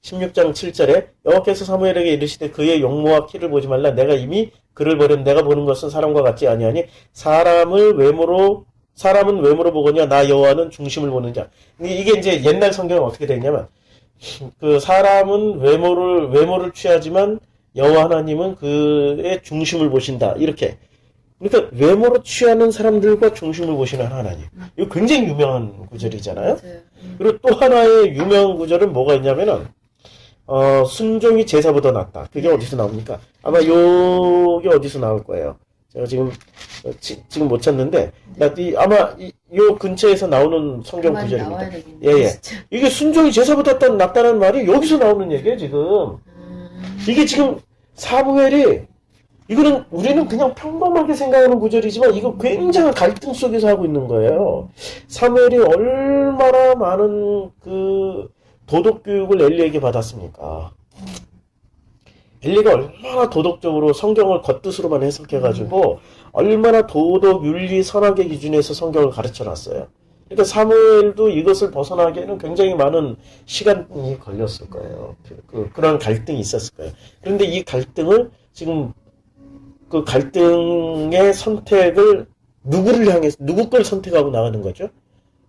7절에 여호와께서 사무엘에게 이르시되 그의 용모와 키를 보지 말라. 내가 이미 그를 버린 내가 보는 것은 사람과 같지 아니하니 사람은 외모로 보거니와 나 여호와는 중심을 보느냐. 이게 이제 옛날 성경은 어떻게 돼 있냐면 그 사람은 외모를 취하지만 여호와 하나님은 그의 중심을 보신다. 이렇게. 그러니까 외모로 취하는 사람들과 중심을 보시는 하나님. 이거 굉장히 유명한 구절이잖아요. 그리고 또 하나의 유명한 구절은 뭐가 있냐면은 순종이 제사보다 낫다. 그게 어디서 나옵니까? 아마 요게 어디서 나올 거예요. 제가 지금 못 찾는데 아마 요 근처에서 나오는 성경 구절입니다. 예. 이게 순종이 제사보다 낫다는 말이 여기서 나오는 얘기예요, 지금. 이게 지금 사무엘이 이거는 우리는 그냥 평범하게 생각하는 구절이지만 이거 굉장한 갈등 속에서 하고 있는 거예요. 사무엘이 얼마나 많은 그 도덕 교육을 엘리에게 받았습니까? 엘리가 얼마나 도덕적으로 성경을 겉뜻으로만 해석해가지고 얼마나 도덕, 윤리, 선악의 기준에서 성경을 가르쳐놨어요. 그러니까 사무엘도 이것을 벗어나기에는 굉장히 많은 시간이 걸렸을 거예요. 그런 갈등이 있었을 거예요. 그런데 이 갈등을 지금 그 갈등의 선택을 누구 걸 선택하고 나가는 거죠?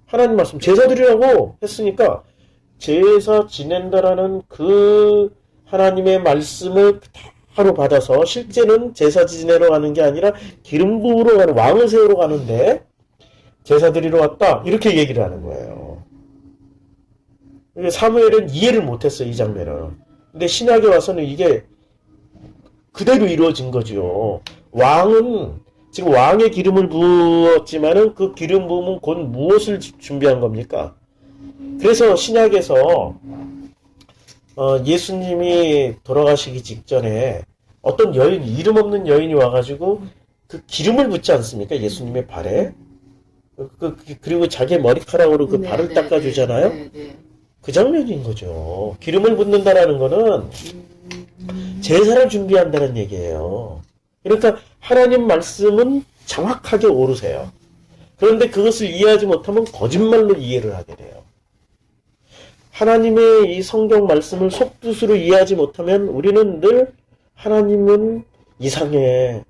하나님 말씀, 제사 드리라고 했으니까 제사 지낸다라는 그 하나님의 말씀을 바로 받아서 실제는 제사 지내러 가는 게 아니라 기름 부으러 가는, 왕을 세우러 가는데 제사 드리러 왔다. 이렇게 얘기를 하는 거예요. 사무엘은 이해를 못했어요, 이 장면을. 근데 신약에 와서는 이게 그대로 이루어진 거죠. 지금 왕의 기름을 부었지만은 그 기름 부음은 곧 무엇을 준비한 겁니까? 그래서 신약에서 예수님이 돌아가시기 직전에 어떤 여인, 이름 없는 여인이 와가지고 그 기름을 붓지 않습니까? 예수님의 발에. 그리고 자기의 머리카락으로 그 발을 닦아주잖아요? 그 장면인 거죠. 기름을 붓는다라는 거는 제사를 준비한다는 얘기예요. 그러니까 하나님 말씀은 정확하게 오르세요. 그런데 그것을 이해하지 못하면 거짓말로 이해를 하게 돼요. 하나님의 이 성경 말씀을 속뜻으로 이해하지 못하면 우리는 늘 하나님은 이상해.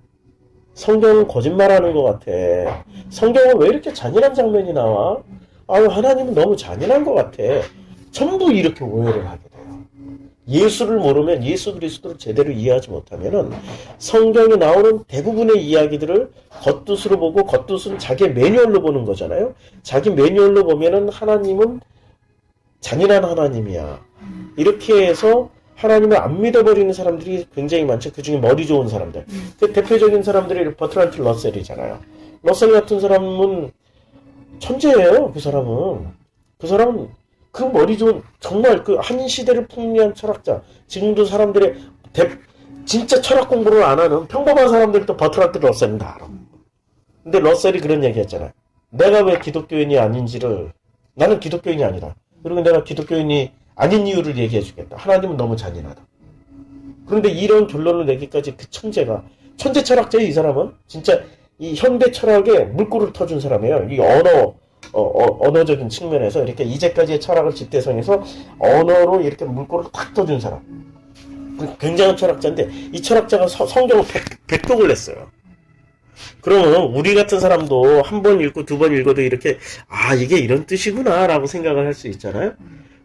성경은 거짓말하는 것 같아. 성경은 왜 이렇게 잔인한 장면이 나와? 아유, 하나님은 너무 잔인한 것 같아. 전부 이렇게 오해를 하게 돼요. 예수를 모르면 예수 그리스도를 제대로 이해하지 못하면은 성경에 나오는 대부분의 이야기들을 겉뜻으로 보고 겉뜻은 자기 매뉴얼로 보는 거잖아요. 자기 매뉴얼로 보면은 하나님은 잔인한 하나님이야. 이렇게 해서 하나님을 안 믿어버리는 사람들이 굉장히 많죠. 그 중에 머리 좋은 사람들. 그 대표적인 사람들이 버트란트 러셀이잖아요. 러셀 같은 사람은 천재예요. 그 사람은 그 머리 좋은 정말 그 한 시대를 풍미한 철학자. 지금도 사람들의 진짜 철학 공부를 안 하는 평범한 사람들도 버트란트 러셀은 다 알아. 근데 러셀이 그런 얘기했잖아요. 내가 왜 기독교인이 아닌지를 나는 기독교인이 아니다. 그리고 내가 기독교인이 아닌 이유를 얘기해 주겠다. 하나님은 너무 잔인하다. 그런데 이런 결론을 내기까지 그 천재 철학자예요. 이 사람은 진짜 이 현대 철학에 물꼬를 터준 사람이에요. 이 언어적인 측면에서 이렇게 이제까지의 철학을 집대성해서 언어로 이렇게 물꼬를 탁 터준 사람. 굉장한 철학자인데 이 철학자가 성경을 백독을 냈어요. 그러면 우리 같은 사람도 한 번 읽고 두 번 읽어도 이렇게 이게 이런 뜻이구나 라고 생각을 할 수 있잖아요.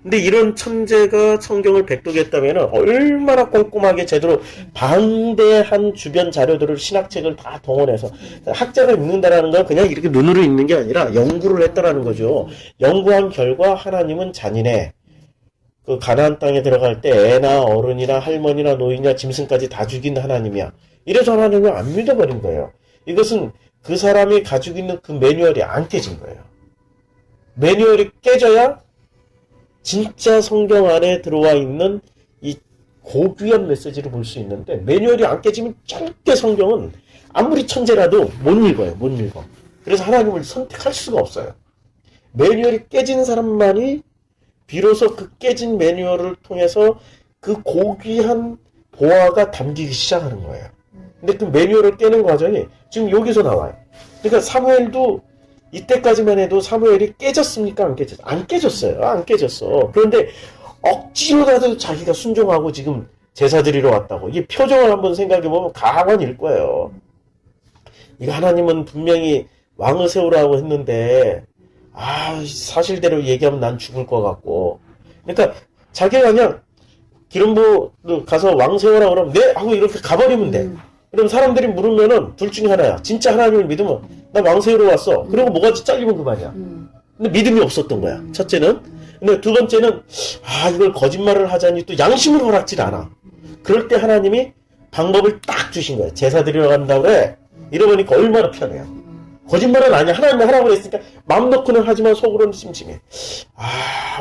근데 이런 천재가 성경을 백독했다면 얼마나 꼼꼼하게 제대로 방대한 주변 자료들을 신학책을 다 동원해서 학자가 읽는다라는 건 그냥 이렇게 눈으로 읽는 게 아니라 연구를 했다라는 거죠. 연구한 결과 하나님은 잔인해. 그 가나안 땅에 들어갈 때 애나 어른이나 할머니나 노인이나 짐승까지 다 죽인 하나님이야. 이래서 하나님을 안 믿어버린 거예요. 이것은 그 사람이 가지고 있는 그 매뉴얼이 안 깨진 거예요. 매뉴얼이 깨져야 진짜 성경 안에 들어와 있는 이 고귀한 메시지를 볼 수 있는데 매뉴얼이 안 깨지면 절대 성경은 아무리 천재라도 못 읽어요. 못 읽어. 그래서 하나님을 선택할 수가 없어요. 매뉴얼이 깨진 사람만이 비로소 그 깨진 매뉴얼을 통해서 그 고귀한 보화가 담기기 시작하는 거예요. 근데 그 매뉴얼을 깨는 과정이 지금 여기서 나와요. 그러니까 사무엘도 이때까지만 해도 사무엘이 깨졌습니까? 안 깨졌어요? 안 깨졌어요. 안 깨졌어. 그런데 억지로라도 자기가 순종하고 지금 제사 드리러 왔다고. 이 표정을 한번 생각해보면 가관일 거예요. 이거 하나님은 분명히 왕을 세우라고 했는데 사실대로 얘기하면 난 죽을 것 같고. 그러니까 자기가 그냥 기름부 가서 왕 세우라 그러면 네! 하고 이렇게 가버리면 돼. 그럼 사람들이 물으면은 둘 중에 하나야. 진짜 하나님을 믿으면 나 왕 세우러 왔어. 그리고 뭐가지 잘리면 그만이야. 근데 믿음이 없었던 거야. 첫째는. 근데 두 번째는 이걸 거짓말을 하자니 또 양심을 허락질 않아. 그럴 때 하나님이 방법을 딱 주신 거야. 제사 드리러 간다고 그래. 이러보니까 얼마나 편해요. 거짓말은 아니야. 하나님이 하라고 그랬으니까 마음 놓고는 하지만 속으로는 찜찜해.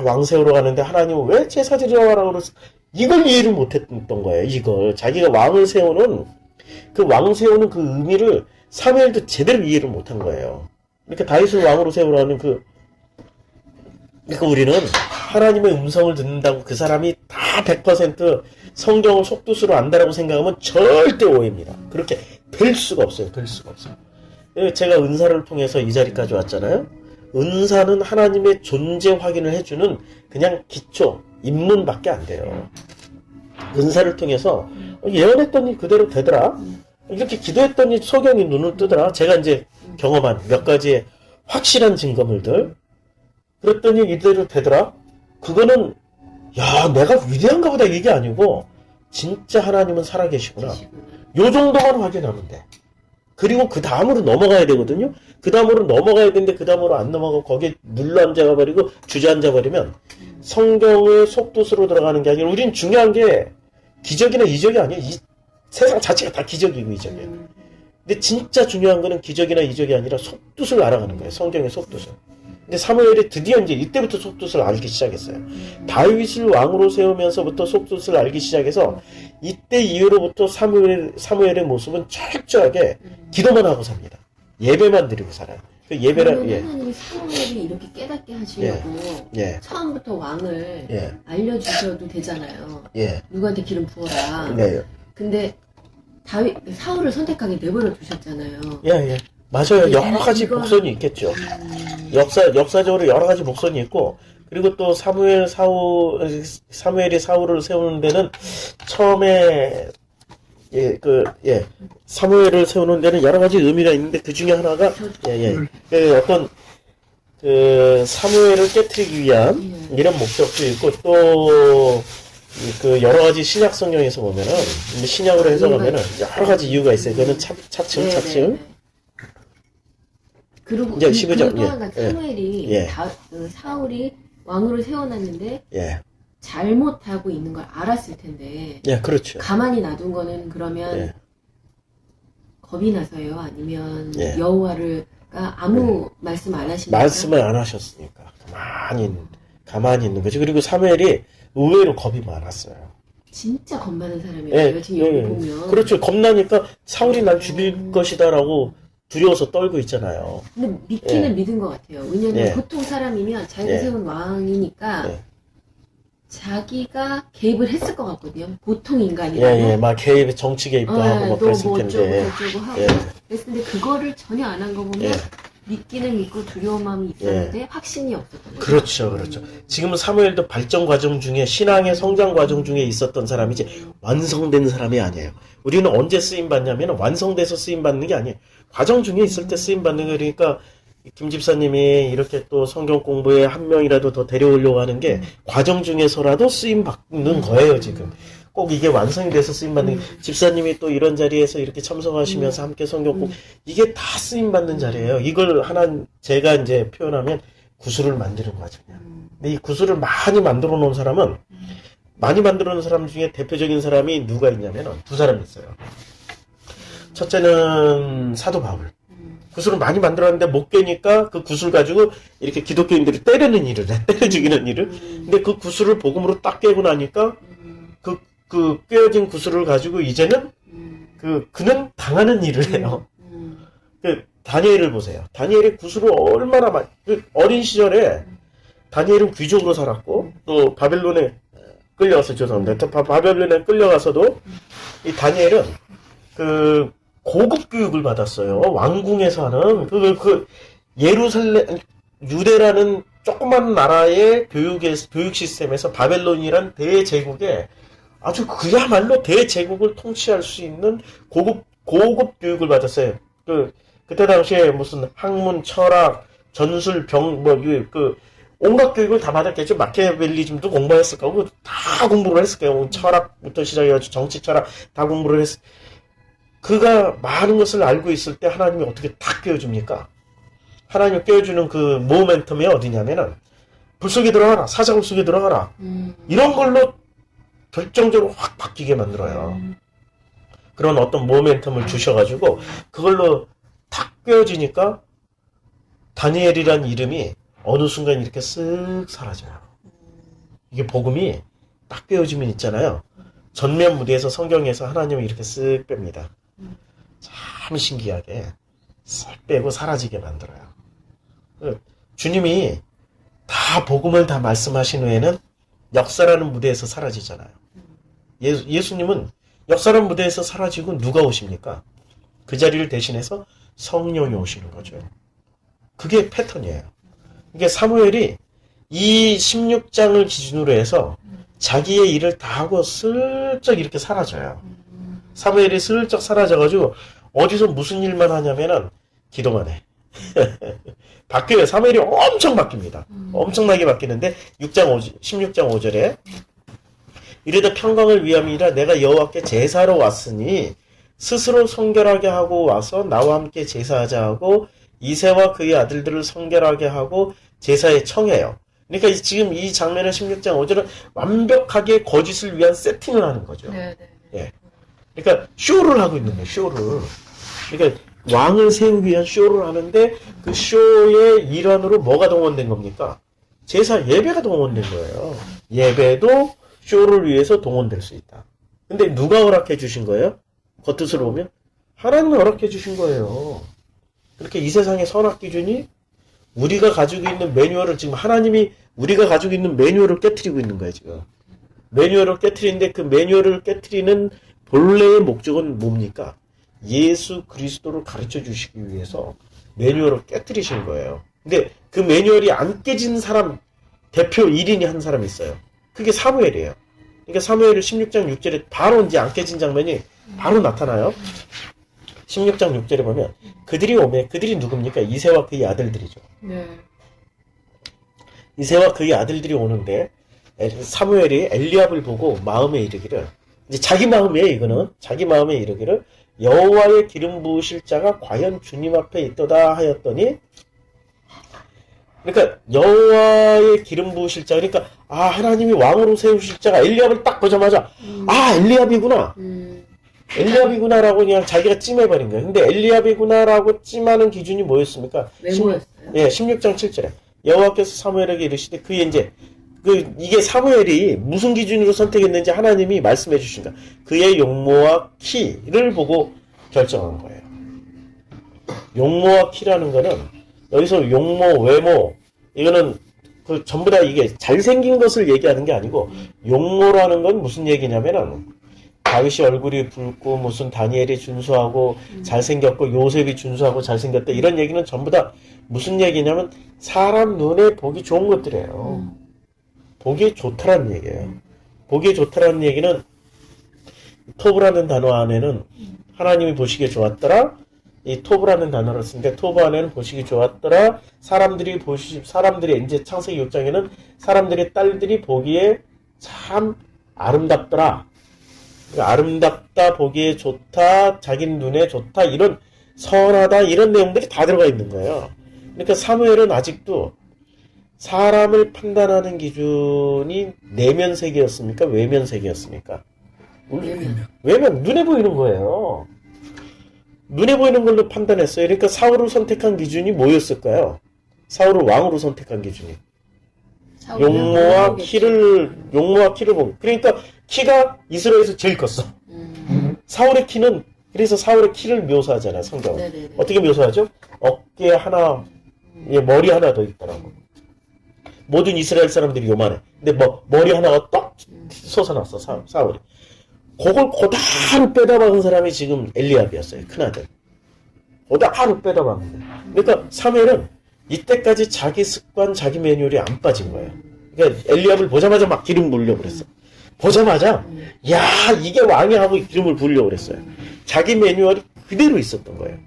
왕 세우러 가는데 하나님은 왜 제사 드리러 가라고 그랬어? 이걸 이해를 못했던 거예요. 이걸. 자기가 왕을 세우는 그 왕 세우는 그 의미를 사무엘도 제대로 이해를 못한 거예요. 그러니까 다윗을 왕으로 세우라는 그러니까 우리는 하나님의 음성을 듣는다고 그 사람이 다 100% 성경을 속뜻으로 안다라고 생각하면 절대 오해입니다. 그렇게 될 수가 없어요. 될 수가 없어요. 제가 은사를 통해서 이 자리까지 왔잖아요. 은사는 하나님의 존재 확인을 해주는 그냥 기초, 입문밖에 안 돼요. 은사를 통해서 예언했더니 그대로 되더라. 이렇게 기도했더니 소경이 눈을 뜨더라. 제가 이제 경험한 몇 가지의 확실한 증거물들. 그랬더니 이대로 되더라. 그거는 내가 위대한가 보다 이게 아니고 진짜 하나님은 살아계시구나. 요 정도만 확인하면 돼. 그리고 그 다음으로 넘어가야 되거든요. 그 다음으로 넘어가야 되는데 그 다음으로 안 넘어가고 거기에 눌러앉아 버리고 주저앉아 버리면 성경의 속뜻으로 들어가는 게 아니라 우린 중요한 게 기적이나 이적이 아니에요. 이 세상 자체가 다 기적이고 이적이에요. 근데 진짜 중요한 거는 기적이나 이적이 아니라 속뜻을 알아가는 거예요. 성경의 속뜻을. 근데 사무엘이 드디어 이제 이때부터 속뜻을 알기 시작했어요. 다윗을 왕으로 세우면서부터 속뜻을 알기 시작해서 이때 이후로부터 사무엘의 모습은 철저하게 기도만 하고 삽니다. 예배만 드리고 살아요. 그 예배를 하나님이 사무엘이 이렇게 깨닫게 하시려고 처음부터 왕을 알려주셔도 되잖아요. 누구한테 기름 부어라. 근데 사울을 선택하게 내버려 두셨잖아요. 예. 맞아요. 여러 가지 목선이 있겠죠. 역사적으로 여러 가지 목선이 있고, 그리고 또 사무엘이 사울을 세우는 데는 처음에 사무엘을 세우는 데는 여러 가지 의미가 있는데 그 중에 하나가 어떤 사무엘을 깨트리기 위한 이런 목적도 있고 또 그 여러 가지 신약 성경에서 보면은 신약으로 해석하면은 여러 가지 이유가 있어요. 그거는 차츰. 그리고 이제 15절. 또 하나 사무엘이 사울이 왕으로 세워놨는데 잘못하고 있는 걸 알았을 텐데. 그렇죠. 가만히 놔둔 거는 그러면 겁이 나서요? 아니면 여호와가 아무 말씀 안 하시니까? 말씀을 안 하셨으니까 가만히 있는 거지. 그리고 사무엘이 의외로 겁이 많았어요. 진짜 겁 많은 사람이에요. 지금 여기 보면. 그렇죠. 겁나니까 사울이 날 죽일 것이다라고 두려워서 떨고 있잖아요. 근데 믿기는 믿은 것 같아요. 왜냐면 보통 사람이면 자기가 세운 왕이니까 자기가 개입을 했을 것 같거든요. 보통 인간이라면. 막 정치 개입도 하고 뭐 그랬을 텐데. 어쩌고 하고. 그랬는데 그거를 전혀 안 한 거 보면 믿기는 믿고 두려운 마음이 있었는데 확신이 없었던 거죠. 그렇죠. 지금은 사무엘도 발전 과정 중에 신앙의 성장 과정 중에 있었던 사람이지 완성된 사람이 아니에요. 우리는 언제 쓰임 받냐면 완성돼서 쓰임 받는 게 아니에요. 과정 중에 있을 때 쓰임 받는 거니까 김 집사님이 이렇게 또 성경 공부에 한 명이라도 더 데려오려고 하는 게 과정 중에서라도 쓰임 받는 거예요, 지금. 꼭 이게 완성이 돼서 쓰임 받는 집사님이 또 이런 자리에서 이렇게 참석하시면서 함께 성경 공부 이게 다 쓰임 받는 자리예요. 이걸 제가 이제 표현하면 구슬을 만드는 과정이야. 근데 이 구슬을 많이 만들어 놓은 사람은 많이 만들어 놓은 사람 중에 대표적인 사람이 누가 있냐면 두 사람이 있어요. 첫째는 사도 바울. 구슬을 많이 만들었는데 못 깨니까 그 구슬 가지고 이렇게 기독교인들이 때리는 일을 해. 때려 죽이는 일을. 근데 그 구슬을 복음으로 딱 깨고 나니까 그 꿰어진 구슬을 가지고 이제는 그는 당하는 일을 해요. 다니엘을 보세요. 다니엘이 구슬을 얼마나 어린 시절에 다니엘은 귀족으로 살았고 또 바벨론에 끌려가서 죄송합니다. 바벨론에 끌려가서도 이 다니엘은 고급 교육을 받았어요. 왕궁에서 하는 예루살렘 유대라는 조그만 나라의 교육 시스템에서 바벨론이란 대제국에 아주 그야말로 대제국을 통치할 수 있는 고급 교육을 받았어요. 그때 당시에 무슨 학문, 철학, 전술, 온갖 교육을 다 받았겠죠. 마키아벨리즘도 공부했을 거고, 다 공부를 했을 거예요. 철학부터 시작해가지고 정치 철학 다 공부를 했을 그가 많은 것을 알고 있을 때 하나님이 어떻게 다 깨워줍니까? 하나님이 깨워주는 그 모멘텀이 어디냐면은, 불 속에 들어가라, 사자굴 속에 들어가라. 이런 걸로 결정적으로 확 바뀌게 만들어요. 그런 어떤 모멘텀을 주셔가지고 그걸로 탁 꿰어지니까 다니엘이란 이름이 어느 순간 이렇게 쓱 사라져요. 이게 복음이 딱 꿰어지면 있잖아요. 전면 무대에서 성경에서 하나님이 이렇게 쓱 뺍니다. 참 신기하게 쓱 빼고 사라지게 만들어요. 주님이 다 복음을 다 말씀하신 후에는 역사라는 무대에서 사라지잖아요. 예수님은 역사라는 무대에서 사라지고 누가 오십니까? 그 자리를 대신해서 성령이 오시는 거죠. 그게 패턴이에요. 이게 사무엘이 이 16장을 기준으로 해서 자기의 일을 다 하고 슬쩍 이렇게 사라져요. 사무엘이 슬쩍 사라져가지고 어디서 무슨 일만 하냐면은 기도만 해. 바뀌어요. 사무엘이 엄청 바뀝니다. 엄청나게 바뀌는데 16장 5절에 이르되 평강을 위함이라 내가 여호와께 제사로 왔으니 스스로 성결하게 하고 와서 나와 함께 제사하자 하고 이새와 그의 아들들을 성결하게 하고 제사에 청해요. 그러니까 지금 이 장면의 16장 5절은 완벽하게 거짓을 위한 세팅을 하는 거죠. 예. 그러니까 쇼를 하고 있는 거예요. 쇼를. 그러니까 왕을 세우기 위한 쇼를 하는데 그 쇼의 일환으로 뭐가 동원된 겁니까? 제사 예배가 동원된 거예요. 예배도 쇼를 위해서 동원될 수 있다. 근데 누가 허락해 주신 거예요? 겉뜻으로 보면 하나님이 허락해 주신 거예요. 그렇게 이 세상의 선악 기준이 우리가 가지고 있는 매뉴얼을 지금 하나님이 우리가 가지고 있는 매뉴얼을 깨트리고 있는 거예요, 지금. 매뉴얼을 깨트리는데 그 매뉴얼을 깨트리는 본래의 목적은 뭡니까? 예수 그리스도를 가르쳐 주시기 위해서 매뉴얼을 깨뜨리신 거예요. 근데 그 매뉴얼이 안 깨진 사람 대표 1인이 한 사람이 있어요. 그게 사무엘이에요. 그러니까 사무엘 16장 6절에 바로 이제 안 깨진 장면이 바로 나타나요. 16장 6절에 보면 그들이 오매 그들이 누굽니까? 이새와 그의 아들들이죠. 네. 이새와 그의 아들들이 오는데 사무엘이 엘리압을 보고 마음에 이르기를 이제 자기 마음이에요. 이거는 자기 마음에 이르기를 여호와의 기름 부으실 자가 과연 주님 앞에 있도다 하였더니 그러니까 여호와의 기름 부으실 자 그러니까 하나님이 왕으로 세우실 자가 엘리압을 딱 보자마자 엘리압이구나. 엘리압이구나라고 그냥 자기가 찜해버린 거예요. 근데 엘리압이구나라고 찜하는 기준이 뭐였습니까? 외모였어요. 16장 7절에 여호와께서 사무엘에게 이르시되 그의 이제 이게 사무엘이 무슨 기준으로 선택했는지 하나님이 말씀해 주신다. 그의 용모와 키를 보고 결정한 거예요. 용모와 키라는 거는 여기서 용모, 외모 이거는 전부 다 이게 잘생긴 것을 얘기하는 게 아니고 용모라는 건 무슨 얘기냐면은 다윗이 얼굴이 붉고 무슨 다니엘이 준수하고 잘생겼고 요셉이 준수하고 잘생겼다 이런 얘기는 전부 다 무슨 얘기냐면 사람 눈에 보기 좋은 것들이에요. 보기 좋다라는 얘기예요. 보기 좋다라는 얘기는 토브라는 단어 안에는 하나님이 보시기에 좋았더라. 이 토브라는 단어를 쓰는데 토브 안에는 보시기 좋았더라. 사람들이 이제 창세기 6장에는 사람들의 딸들이 보기에 참 아름답더라. 그러니까 아름답다, 보기에 좋다, 자기 눈에 좋다, 이런 선하다 이런 내용들이 다 들어가 있는 거예요. 그러니까 사무엘은 아직도 사람을 판단하는 기준이 내면 세계였습니까? 외면 세계였습니까? 외면, 눈에 보이는 거예요. 눈에 보이는 걸로 판단했어요. 그러니까 사울을 선택한 기준이 뭐였을까요? 사울을 왕으로 선택한 기준이. 용모와 키를 보고. 그러니까 키가 이스라엘에서 제일 컸어. 사울의 키는, 그래서 사울의 키를 묘사하잖아요, 성경은. 네네네. 어떻게 묘사하죠? 어깨 하나, 머리 하나 더 있더라고. 모든 이스라엘 사람들이 요만해. 근데 머리 하나가 떡 솟아났어, 사울이. 그걸 고다로 빼다 박은 사람이 지금 엘리압이었어요. 큰아들. 고다로 빼다 박은 거예요. 그러니까 사무엘은 이때까지 자기 습관, 자기 매뉴얼이 안 빠진 거예요. 그러니까 엘리압을 보자마자 막 기름 부으려고 그랬어. 보자마자 야 이게 왕이 하고 기름을 부으려고 그랬어요. 자기 매뉴얼이 그대로 있었던 거예요.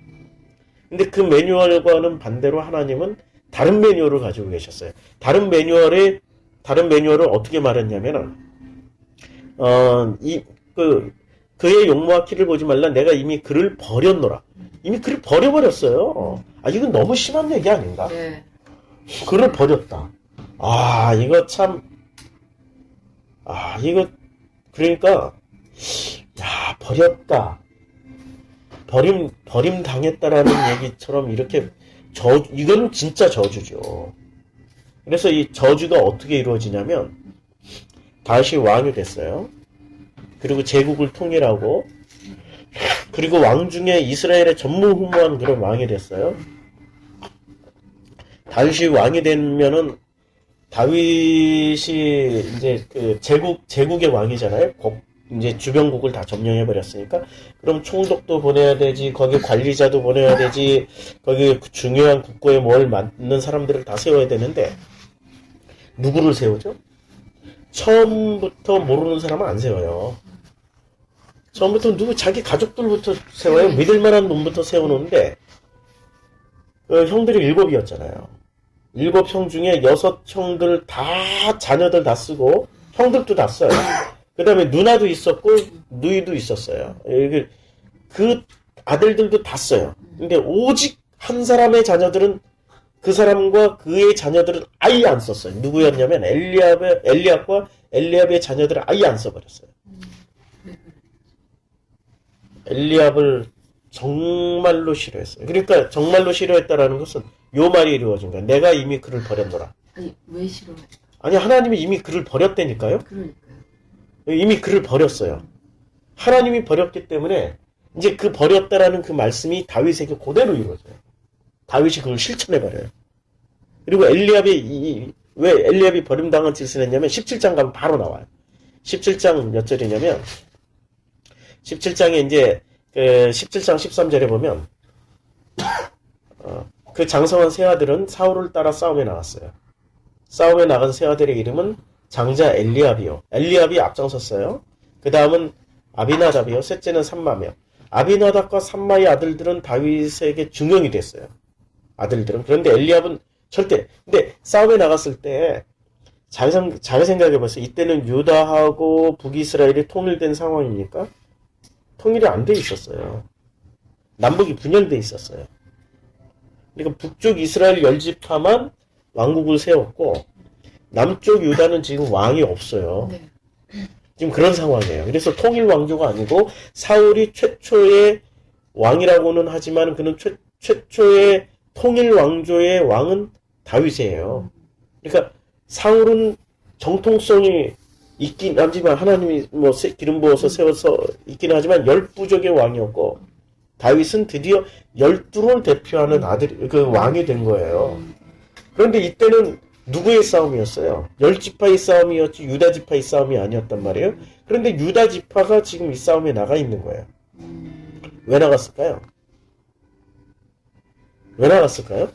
근데 그 매뉴얼과는 반대로 하나님은 다른 매뉴얼을 가지고 계셨어요. 다른 매뉴얼을 어떻게 말했냐면은 그의 용모와 키를 보지 말라. 내가 이미 그를 버렸노라. 이미 그를 버려버렸어요. 이건 너무 심한 얘기 아닌가? 네. 그를 버렸다. 이거 참, 이거, 그러니까, 버렸다. 버림 당했다라는 얘기처럼 이렇게 이거는 진짜 저주죠. 그래서 이 저주가 어떻게 이루어지냐면, 다시 왕이 됐어요. 그리고 제국을 통일하고 그리고 왕 중에 이스라엘의 전무후무한 그런 왕이 됐어요. 다윗이 왕이 되면은 다윗이 이제 그 제국의 왕이잖아요. 이제 주변국을 다 점령해 버렸으니까 그럼 총독도 보내야 되지, 거기 관리자도 보내야 되지, 거기 중요한 국고에 뭘 맡는 사람들을 다 세워야 되는데 누구를 세우죠? 처음부터 모르는 사람은 안 세워요. 처음부터 자기 가족들부터 세워요. 믿을 만한 놈부터 세워놓는데, 형들이 7이었잖아요. 7형 중에 6형들 자녀들 다 쓰고, 형들도 다 써요. 그 다음에 누나도 있었고, 누이도 있었어요. 그 아들들도 다 써요. 근데 오직 한 사람의 자녀들은, 그 사람과 그의 자녀들은 아예 안 썼어요. 누구였냐면, 엘리압과 엘리압의 자녀들은 아예 안 써버렸어요. 엘리압을 정말로 싫어했어요. 그러니까 정말로 싫어했다라는 것은 요 말이 이루어진 거야. 내가 이미 그를 버렸노라. 왜 싫어해? 하나님이 이미 그를 버렸다니까요. 그러니까요. 이미 그를 버렸어요. 하나님이 버렸기 때문에 이제 그 버렸다라는 그 말씀이 다윗에게 그대로 이루어져요. 다윗이 그걸 실천해버려요. 그리고 왜 엘리압이 버림당한 짓을 했냐면 17장 가면 바로 나와요. 17장 몇 절이냐면 17장에 이제 그 17장 13절에 보면 그 장성한 세 아들은 사울을 따라 싸움에 나갔어요. 싸움에 나간 세 아들의 이름은 장자 엘리압이요. 엘리압이 앞장섰어요. 그 다음은 아비나답이요. 셋째는 삼마며. 아비나답과 삼마의 아들들은 다윗에게 중용이 됐어요. 아들들은. 그런데 엘리압은 절대. 근데 싸움에 나갔을 때 잘 생각해보세요. 이때는 유다하고 북이스라엘이 통일된 상황이니까 통일이 안 돼 있었어요. 남북이 분열돼 있었어요. 그러니까 북쪽 이스라엘 10지파만 왕국을 세웠고 남쪽 유다는 지금 왕이 없어요. 네. 지금 그런 상황이에요. 그래서 통일 왕조가 아니고 사울이 최초의 왕이라고는 하지만 그는 최초의 통일 왕조의 왕은 다윗이에요. 그러니까 사울은 정통성이 있긴 하지만 하나님이 뭐 기름 부어서 세워서 있긴 하지만 10부족의 왕이었고 다윗은 드디어 12를 대표하는 그 왕이 된 거예요. 그런데 이때는 누구의 싸움이었어요? 10지파의 싸움이었지 유다 지파의 싸움이 아니었단 말이에요. 그런데 유다 지파가 지금 이 싸움에 나가 있는 거예요. 왜 나갔을까요? 왜 나갔을까요?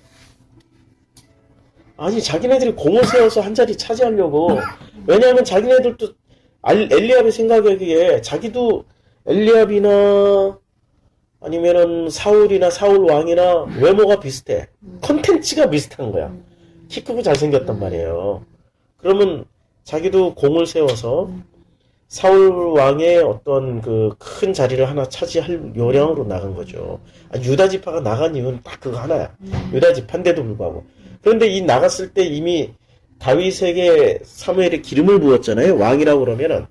아니 자기네들이 공을 세워서 한 자리 차지하려고. 왜냐하면 자기네들도 엘리압의 생각하기에 자기도 엘리압이나 아니면은 사울이나 사울 왕이나 외모가 비슷해. 컨텐츠가 비슷한 거야. 키 크고 잘생겼단 말이에요. 그러면 자기도 공을 세워서 사울 왕의 어떤 그 큰 자리를 하나 차지할 요량으로 나간 거죠. 유다 지파가 나간 이유는 딱 그거 하나야. 유다 지파인데도 불구하고. 그런데 이 나갔을 때 이미 다윗에게 사무엘의 기름을 부었잖아요. 왕이라고 그러면은.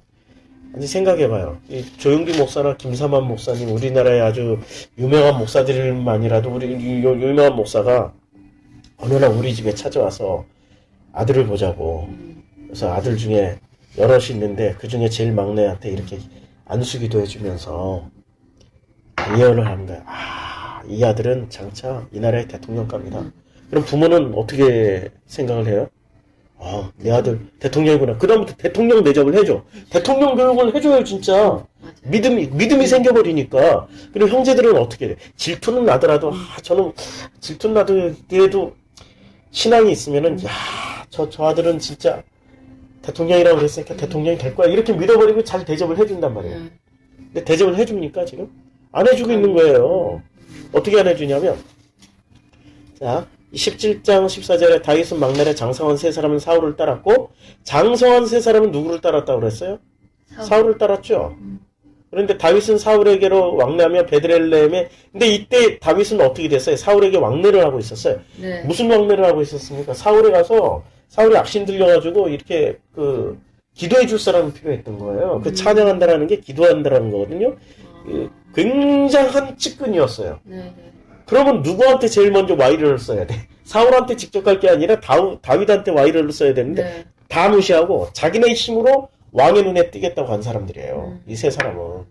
아니 생각해봐요. 이 조용기 목사나 김사만 목사님, 우리나라의 아주 유명한 목사들만이라도 우리 유명한 목사가 어느 날 우리 집에 찾아와서 아들을 보자고. 그래서 아들 중에 여럿이 있는데 그 중에 제일 막내한테 이렇게 안수기도 해주면서 예언을 하는 거야. 아, 이 아들은 장차 이 나라의 대통령감이다. 그럼 부모는 어떻게 생각을 해요? 아, 내 아들 대통령이구나. 그다음부터 대통령 대접을 해줘. 대통령 교육을 해줘요, 진짜. 믿음이 생겨버리니까. 그리고 형제들은 어떻게 돼? 질투는 나더라도, 저는 질투는 나더라도 신앙이 있으면은, 저 아들은 진짜 대통령이라고 그랬으니까 대통령이 될 거야. 이렇게 믿어버리고 잘 대접을 해준단 말이에요. 근데 대접을 해줍니까, 지금? 안 해주고 있는 거예요. 어떻게 안 해주냐면, 자, 17장 14절에 다윗은 막날에 장성한 세 사람은 사울을 따랐고 장성한 세 사람은 누구를 따랐다고 그랬어요? 사울을 따랐죠. 그런데 다윗은 사울에게로 왕래하며 베들레헴에 근데 이때 다윗은 어떻게 됐어요? 사울에게 왕래를 하고 있었어요. 네. 무슨 왕래를 하고 있었습니까? 사울에 가서 사울이 악신 들려가지고 이렇게 그 기도해 줄 사람이 필요했던 거예요. 그 찬양한다라는 게 기도한다라는 거거든요. 굉장한 측근이었어요. 네. 그러면 누구한테 제일 먼저 와이를 써야 돼? 사울한테 직접 갈 게 아니라 다윗한테 와이를 써야 되는데 네. 다 무시하고 자기네 힘으로 왕의 눈에 띄겠다고 한 사람들이에요. 이 세 사람은.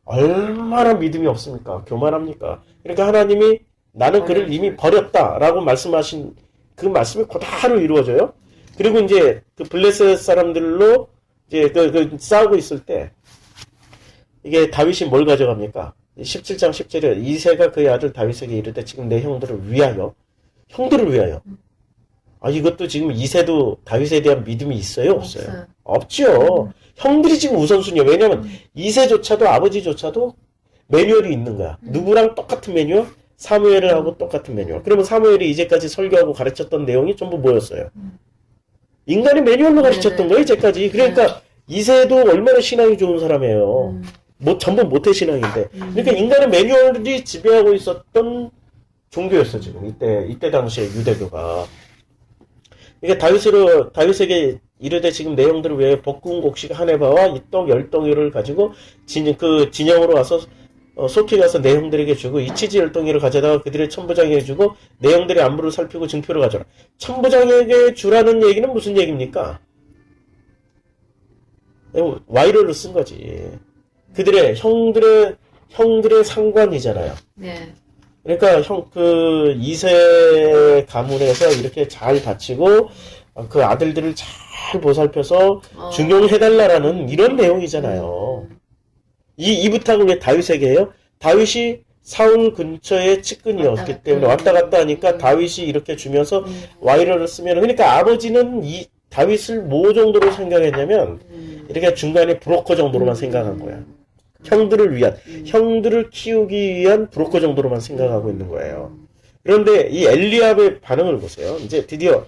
얼마나 믿음이 없습니까? 교만합니까? 그러니까 하나님이 나는 그를 이미 버렸다라고 말씀하신 그 말씀이 그대로 이루어져요. 그리고 이제 그 블레셋 사람들로 이제 싸우고 있을 때 이게 다윗이 뭘 가져갑니까? 17장 10절에 이새가 그의 아들 다윗에게 이르되 지금 내 형들을 위하여 이것도 지금 이새도 다윗에 대한 믿음이 있어요? 없어요? 없죠. 형들이 지금 우선순위야. 왜냐면 이새조차도 아버지조차도 매뉴얼이 있는 거야. 누구랑 똑같은 매뉴얼? 사무엘을 하고 똑같은 매뉴얼. 그러면 사무엘이 이제까지 설교하고 가르쳤던 내용이 전부 뭐였어요? 인간의 매뉴얼로 가르쳤던 거예요, 이제까지. 그러니까 이새도 얼마나 신앙이 좋은 사람이에요. 전부 모태 신앙인데. 그러니까 인간의 매뉴얼이 지배하고 있었던 종교였어, 지금. 이때 당시에 유대교가. 그러니까 다윗에게 이르되 지금 내 형들을 위해 볶은 곡식 한 해바와 이 떡 10덩이를 가지고 진영으로 와서 속히 가서 내 형들에게 주고 이 치즈 10덩이를 가져다가 그들의 천부장에게 주고 내 형들의 안부를 살피고 증표를 가져라. 천부장에게 주라는 얘기는 무슨 얘기입니까? 와이로를 쓴 거지. 그들의 형들의 상관이잖아요. 네. 그러니까 이세 가문에서 이렇게 잘 바치고 그 아들들을 잘 보살펴서 중용해달라라는 이런 내용이잖아요. 이 부탁을 왜 다윗에게 해요? 다윗이 사울 근처에 측근이었기 때문에 왔다 갔다 하니까 다윗이 이렇게 주면서 와이러를 쓰면, 그러니까 아버지는 이 다윗을 뭐 정도로 생각했냐면 이렇게 중간에 브로커 정도로만 생각한 거야. 형들을 위한, 형들을 키우기 위한 브로커 정도로만 생각하고 있는 거예요. 그런데 이 엘리압의 반응을 보세요. 이제 드디어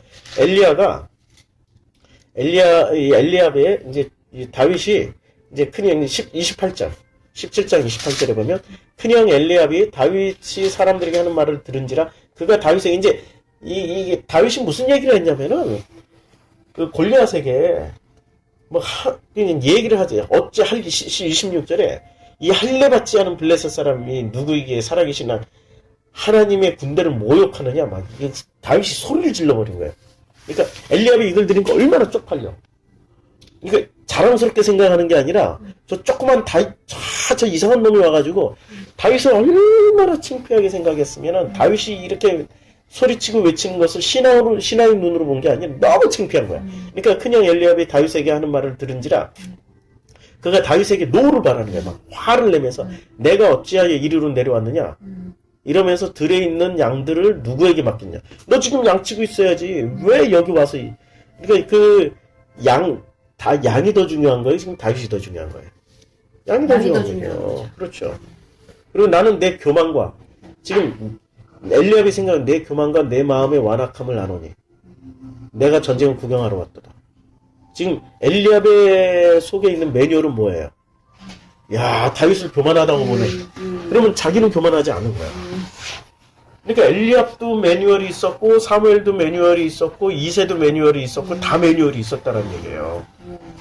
엘리압의 이제 이 다윗이 이제 큰형 28장, 17장 28절에 보면 큰형 엘리압이 다윗이 사람들에게 하는 말을 들은지라 그가 다윗에게 이제 이 다윗이 무슨 얘기를 했냐면은 그 골리앗에게 뭐 그냥 얘기를 하지. 어찌 26절에 이 할례 받지 않은 블레셋 사람이 누구에게 살아계신 하나님의 군대를 모욕하느냐 막 이게 다윗이 소리를 질러버린 거예요. 그러니까 엘리압이 이걸 들으니까 얼마나 쪽팔려. 그러니까 자랑스럽게 생각하는 게 아니라 저 조그만 저 이상한 놈이 와가지고 다윗을 얼마나 창피하게 생각했으면은 다윗이 이렇게 소리치고 외치는 것을 신하의 눈으로 본 게 아니라 너무 창피한 거야. 그러니까 큰형 엘리압이 다윗에게 하는 말을 들은지라 그가 다윗에게 노를 바라는 거야. 막 화를 내면서 내가 어찌하여 이리로 내려왔느냐 이러면서 들에 있는 양들을 누구에게 맡겼냐. 너 지금 양 치고 있어야지 왜 여기 와서 그러니까 그 양이 더 중요한 거예요? 지금 다윗이 더 중요한 거예요? 양이 더 중요한 거예요. 그렇죠. 그리고 나는 내 교만과 지금 엘리압이 생각하는 내 교만과 내 마음의 완악함을 나누니 내가 전쟁을 구경하러 왔도다. 지금 엘리압의 속에 있는 매뉴얼은 뭐예요? 야, 다윗을 교만하다고 보네. 그러면 자기는 교만하지 않은 거야. 그러니까 엘리압도 매뉴얼이 있었고 사무엘도 매뉴얼이 있었고 이새도 매뉴얼이 있었고 다 매뉴얼이 있었다는 얘기예요.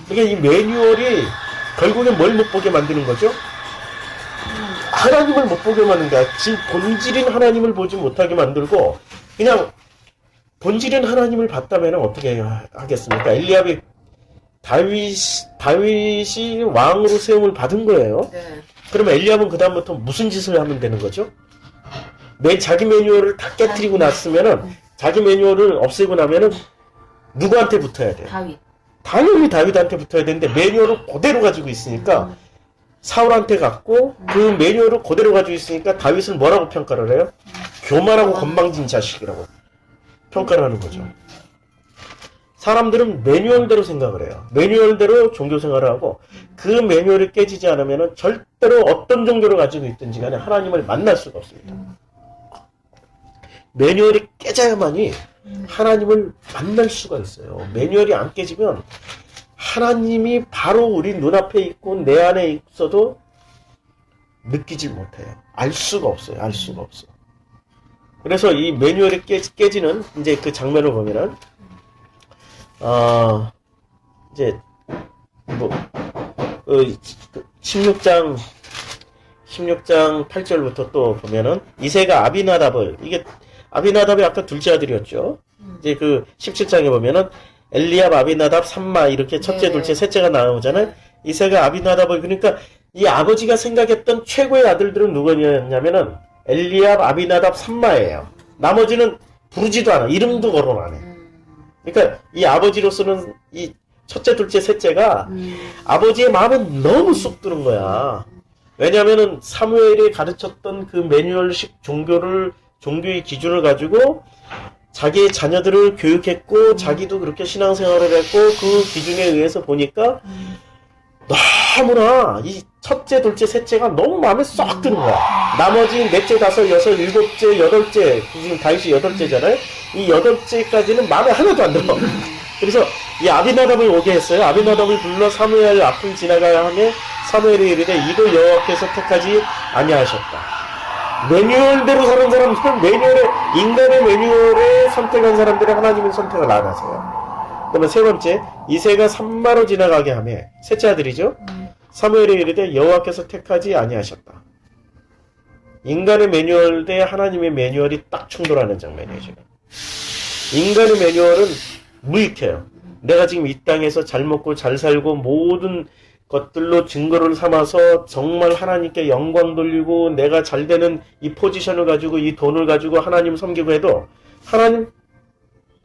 그러니까 이 매뉴얼이 결국엔 뭘 못 보게 만드는 거죠? 하나님을 못 보게 만든 거야. 지금 본질인 하나님을 보지 못하게 만들고 그냥 본질인 하나님을 봤다면 어떻게 하겠습니까? 엘리압이 다윗이 왕으로 세움을 받은 거예요. 네. 그러면 엘리압은 그 다음부터 무슨 짓을 하면 되는 거죠? 자기 매뉴얼을 다 깨트리고 났으면은 자기 매뉴얼을 없애고 나면은 누구한테 붙어야 돼요? 당연히 다윗한테 붙어야 되는데 매뉴얼을 그대로 가지고 있으니까 사울한테 갔고 그 매뉴얼을 그대로 가지고 있으니까 다윗을 뭐라고 평가를 해요? 교만하고 건방진 자식이라고 평가를 하는 거죠. 사람들은 매뉴얼대로 생각을 해요. 매뉴얼대로 종교생활을 하고 그 매뉴얼이 깨지지 않으면 절대로 어떤 종교를 가지고 있든지 간에 하나님을 만날 수가 없습니다. 매뉴얼이 깨져야만이 하나님을 만날 수가 있어요. 매뉴얼이 안 깨지면 하나님이 바로 우리 눈앞에 있고 내 안에 있어도 느끼질 못해요. 알 수가 없어요. 알 수가 없어. 그래서 이 매뉴얼이 깨지는 이제 그 장면을 보면은 이제 뭐 16장 8절부터 또 보면은 이새가 아비나답을 아비나답이 아까 둘째 아들이었죠. 이제 그 17장에 보면은 엘리압, 아비나답, 삼마 이렇게 첫째, 둘째, 셋째가 나오잖아요. 이새가 아비나답을 그러니까 이 아버지가 생각했던 최고의 아들들은 누구냐면은 엘리압, 아비나답, 삼마예요. 나머지는 부르지도 않아. 이름도 거론 안 해. 그러니까 이 아버지로서는 이 첫째, 둘째, 셋째가 아버지의 마음에 너무 쏙 드는 거야. 왜냐면은 사무엘이 가르쳤던 그 매뉴얼식 종교의 기준을 가지고 자기의 자녀들을 교육했고 자기도 그렇게 신앙생활을 했고 그 기준에 의해서 보니까 너무나 이 첫째, 둘째, 셋째가 너무 마음에 쏙 드는 거야. 나머지 넷째, 다섯, 여섯, 일곱째, 여덟째, 지금 다윗이 여덟째잖아요. 이 여덟째까지는 마음에 하나도 안 들어. 그래서 이 아비나답을 오게 했어요. 아비나답을 불러 사무엘 앞을 지나가야 하며 사무엘이 이르되 이도 여호와께서 택하지 아니하셨다. 매뉴얼대로 사는 사람들은 인간의 매뉴얼에 선택한 사람들은 하나님의 선택을 안 하세요. 그러면 세 번째, 이새가 삼마로 지나가게 하며 셋째 아들이죠. 사무엘이 이르되 여호와께서 택하지 아니하셨다. 인간의 매뉴얼 대 하나님의 매뉴얼이 딱 충돌하는 장면이에요. 지금 인간의 매뉴얼은 무익해요. 내가 지금 이 땅에서 잘 먹고 잘 살고 모든 것들로 증거를 삼아서 정말 하나님께 영광 돌리고 내가 잘 되는 이 포지션을 가지고 이 돈을 가지고 하나님 섬기고 해도 하나님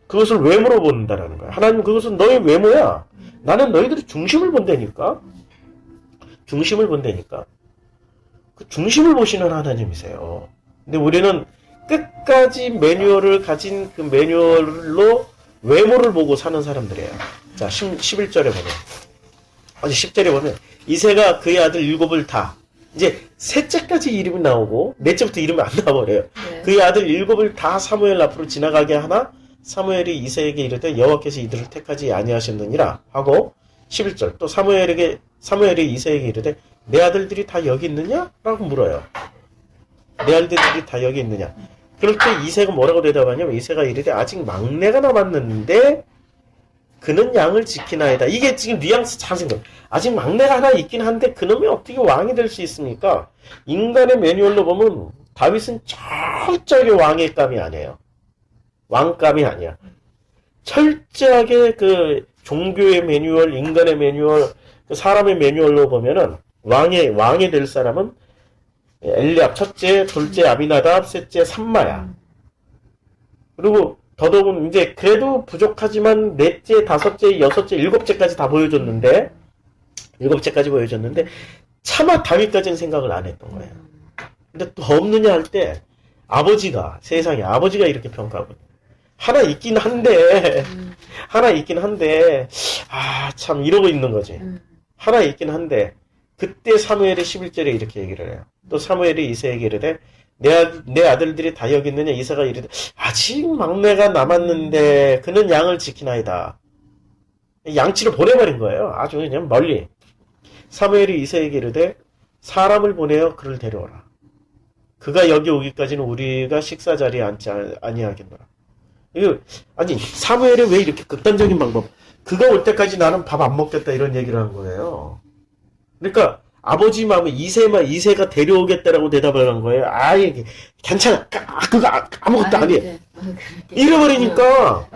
그것을 외모로 본다라는 거야. 하나님 그것은 너의 외모야. 나는 너희들이 중심을 본다니까. 중심을 본다니까. 그 중심을 보시는 하나님이세요. 근데 우리는 끝까지 매뉴얼을 가진 그 매뉴얼로 외모를 보고 사는 사람들이에요. 자, 11절에 보면, 아니 10절에 보면, 이새가 그의 아들 7을 다, 이제 셋째까지 이름이 나오고 넷째부터 이름이 안 나와버려요. 네. 그의 아들 7을 다 사무엘 앞으로 지나가게 하나 사무엘이 이새에게 이르되 여호와께서 이들을 택하지 아니하셨느니라 하고 11절 또 사무엘이 이새에게 이르되 내 아들들이 다 여기 있느냐? 라고 물어요. 내 아들들이 다 여기 있느냐? 그럴 때 이새가 뭐라고 대답하냐면 이새가 이르되 아직 막내가 남았는데 그는 양을 지키나이다. 이게 지금 뉘앙스 잘 생각. 아직 막내가 하나 있긴 한데 그놈이 어떻게 왕이 될 수 있습니까? 인간의 매뉴얼로 보면 다윗은 철저하게 왕의 감이 아니에요. 왕감이 아니야. 철저하게 그 종교의 매뉴얼, 인간의 매뉴얼, 사람의 매뉴얼로 보면은 왕이 될 사람은 엘리압 첫째, 둘째 아비나답, 셋째 삼마야. 그리고 더더군 이제 그래도 부족하지만 넷째, 다섯째, 여섯째, 일곱째까지 다 보여줬는데 차마 다윗까지는 생각을 안 했던 거예요. 근데 또 없느냐 할 때 아버지가 세상에 아버지가 이렇게 평가하거든요. 하나 있긴 한데 아 참 이러고 있는 거지. 하나 있긴 한데 그때 사무엘이 11절에 이렇게 얘기를 해요. 또 사무엘이 이새에게 이르되 내 아들들이 다 여기 있느냐? 이새가 이르되 아직 막내가 남았는데 그는 양을 지키나이다. 양치를 보내버린 거예요. 아주 그냥 멀리. 사무엘이 이새에게 이르되 사람을 보내어 그를 데려오라. 그가 여기 오기까지는 우리가 식사 자리에 앉지 아니하겠노라. 이거 아니 사무엘이 왜 이렇게 극단적인 방법? 그가 올 때까지 나는 밥 안 먹겠다 이런 얘기를 한 거예요. 그러니까 아버지 마음에 이새가 데려오겠다라고 대답을 한 거예요. 아예 괜찮아. 그거 아무것도 아니에요. 잃어버리니까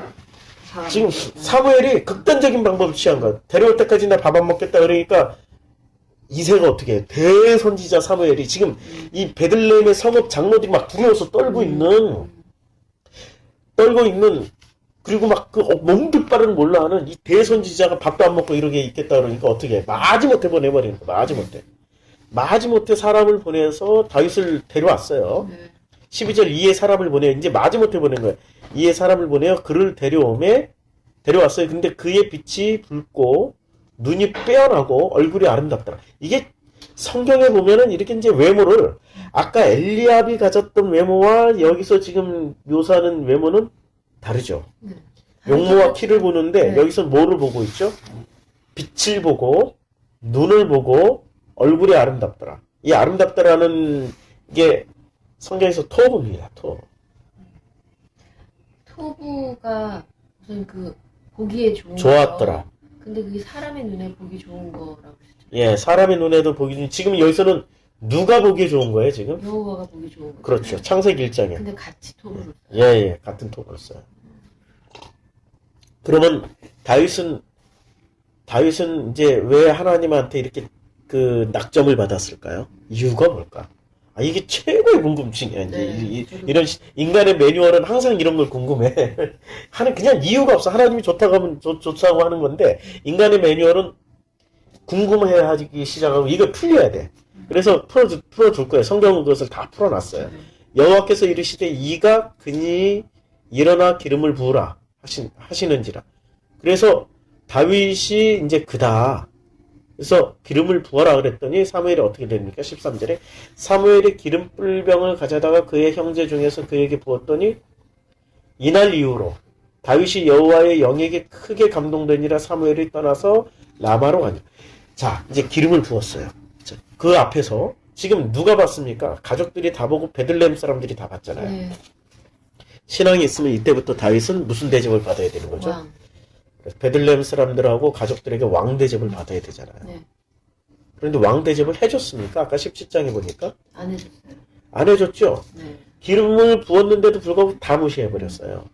지금 사무엘이 극단적인 방법을 취한 거야. 데려올 때까지 나 밥 안 먹겠다 그러니까 이새가 어떻게 해? 대선지자 사무엘이 지금 이 베들레헴의 성읍 장로들이 막 두려워서 떨고 있는 그리고 막 그 몸둘바를 몰라 하는 이 대선지자가 밥도 안 먹고 이러게 있겠다 그러니까 어떻게 해? 마지못해 보내버리는 거야. 마지못해 사람을 보내서 다윗을 데려왔어요. 12절 이에 사람을 보내 이제 마지못해 보낸 거예요. 이에 사람을 보내어 그를 데려왔어요. 근데 그의 빛이 붉고 눈이 빼어나고 얼굴이 아름답더라. 이게 성경에 보면은 이렇게 이제 외모를 아까 엘리압이 가졌던 외모와 여기서 지금 묘사하는 외모는 다르죠. 용모와 키를 보는데 여기서 뭐를 보고 있죠? 빛을 보고 눈을 보고 얼굴이 아름답더라. 이 아름답더라는 게 성경에서 토부입니다. 토부가 무슨 그 보기에 좋았더라. 근데 그게 사람의 눈에 보기 좋은 거라고 그랬죠. 예, 사람의 눈에도 보기 좋은. 지금 여기서는 누가 보기에 좋은 거예요, 지금? 여호와가 보기 좋은 거. 그렇죠. 창세기 1장에. 근데 같이 토부를 써요. 예, 같은 토부를 써요. 그러면 다윗은 이제 왜 하나님한테 이렇게 그 낙점을 받았을까요? 이유가 뭘까? 이게 최고의 궁금증이야. 이제 이런 인간의 매뉴얼은 항상 이런 걸 궁금해. 하는 그냥 이유가 없어. 하나님이 좋다고 하면 좋다고 하는 건데 인간의 매뉴얼은 궁금해하기 시작하고 이거 풀려야 돼. 그래서 풀어줄 거예요. 성경은 그것을 다 풀어놨어요. 여호와께서 이르시되 이가 그니 일어나 기름을 부으라 하시는지라. 그래서 다윗이 이제 그다. 그래서 기름을 부어라 그랬더니 사무엘이 어떻게 됩니까? 13절에 사무엘이 기름 뿔병을 가져다가 그의 형제 중에서 그에게 부었더니 이날 이후로 다윗이 여호와의 영에게 크게 감동되니라 사무엘이 떠나서 라마로 가니. 자, 이제 기름을 부었어요. 자, 그 앞에서 지금 누가 봤습니까? 가족들이 다 보고 베들레헴 사람들이 다 봤잖아요. 신앙이 있으면 이때부터 다윗은 무슨 대접을 받아야 되는 거죠? 베들레헴 사람들하고 가족들에게 왕 대접을 받아야 되잖아요. 그런데 왕 대접을 해줬습니까? 아까 17장에 보니까 안 해줬어요. 안 해줬죠. 기름을 부었는데도 불구하고 다 무시해버렸어요.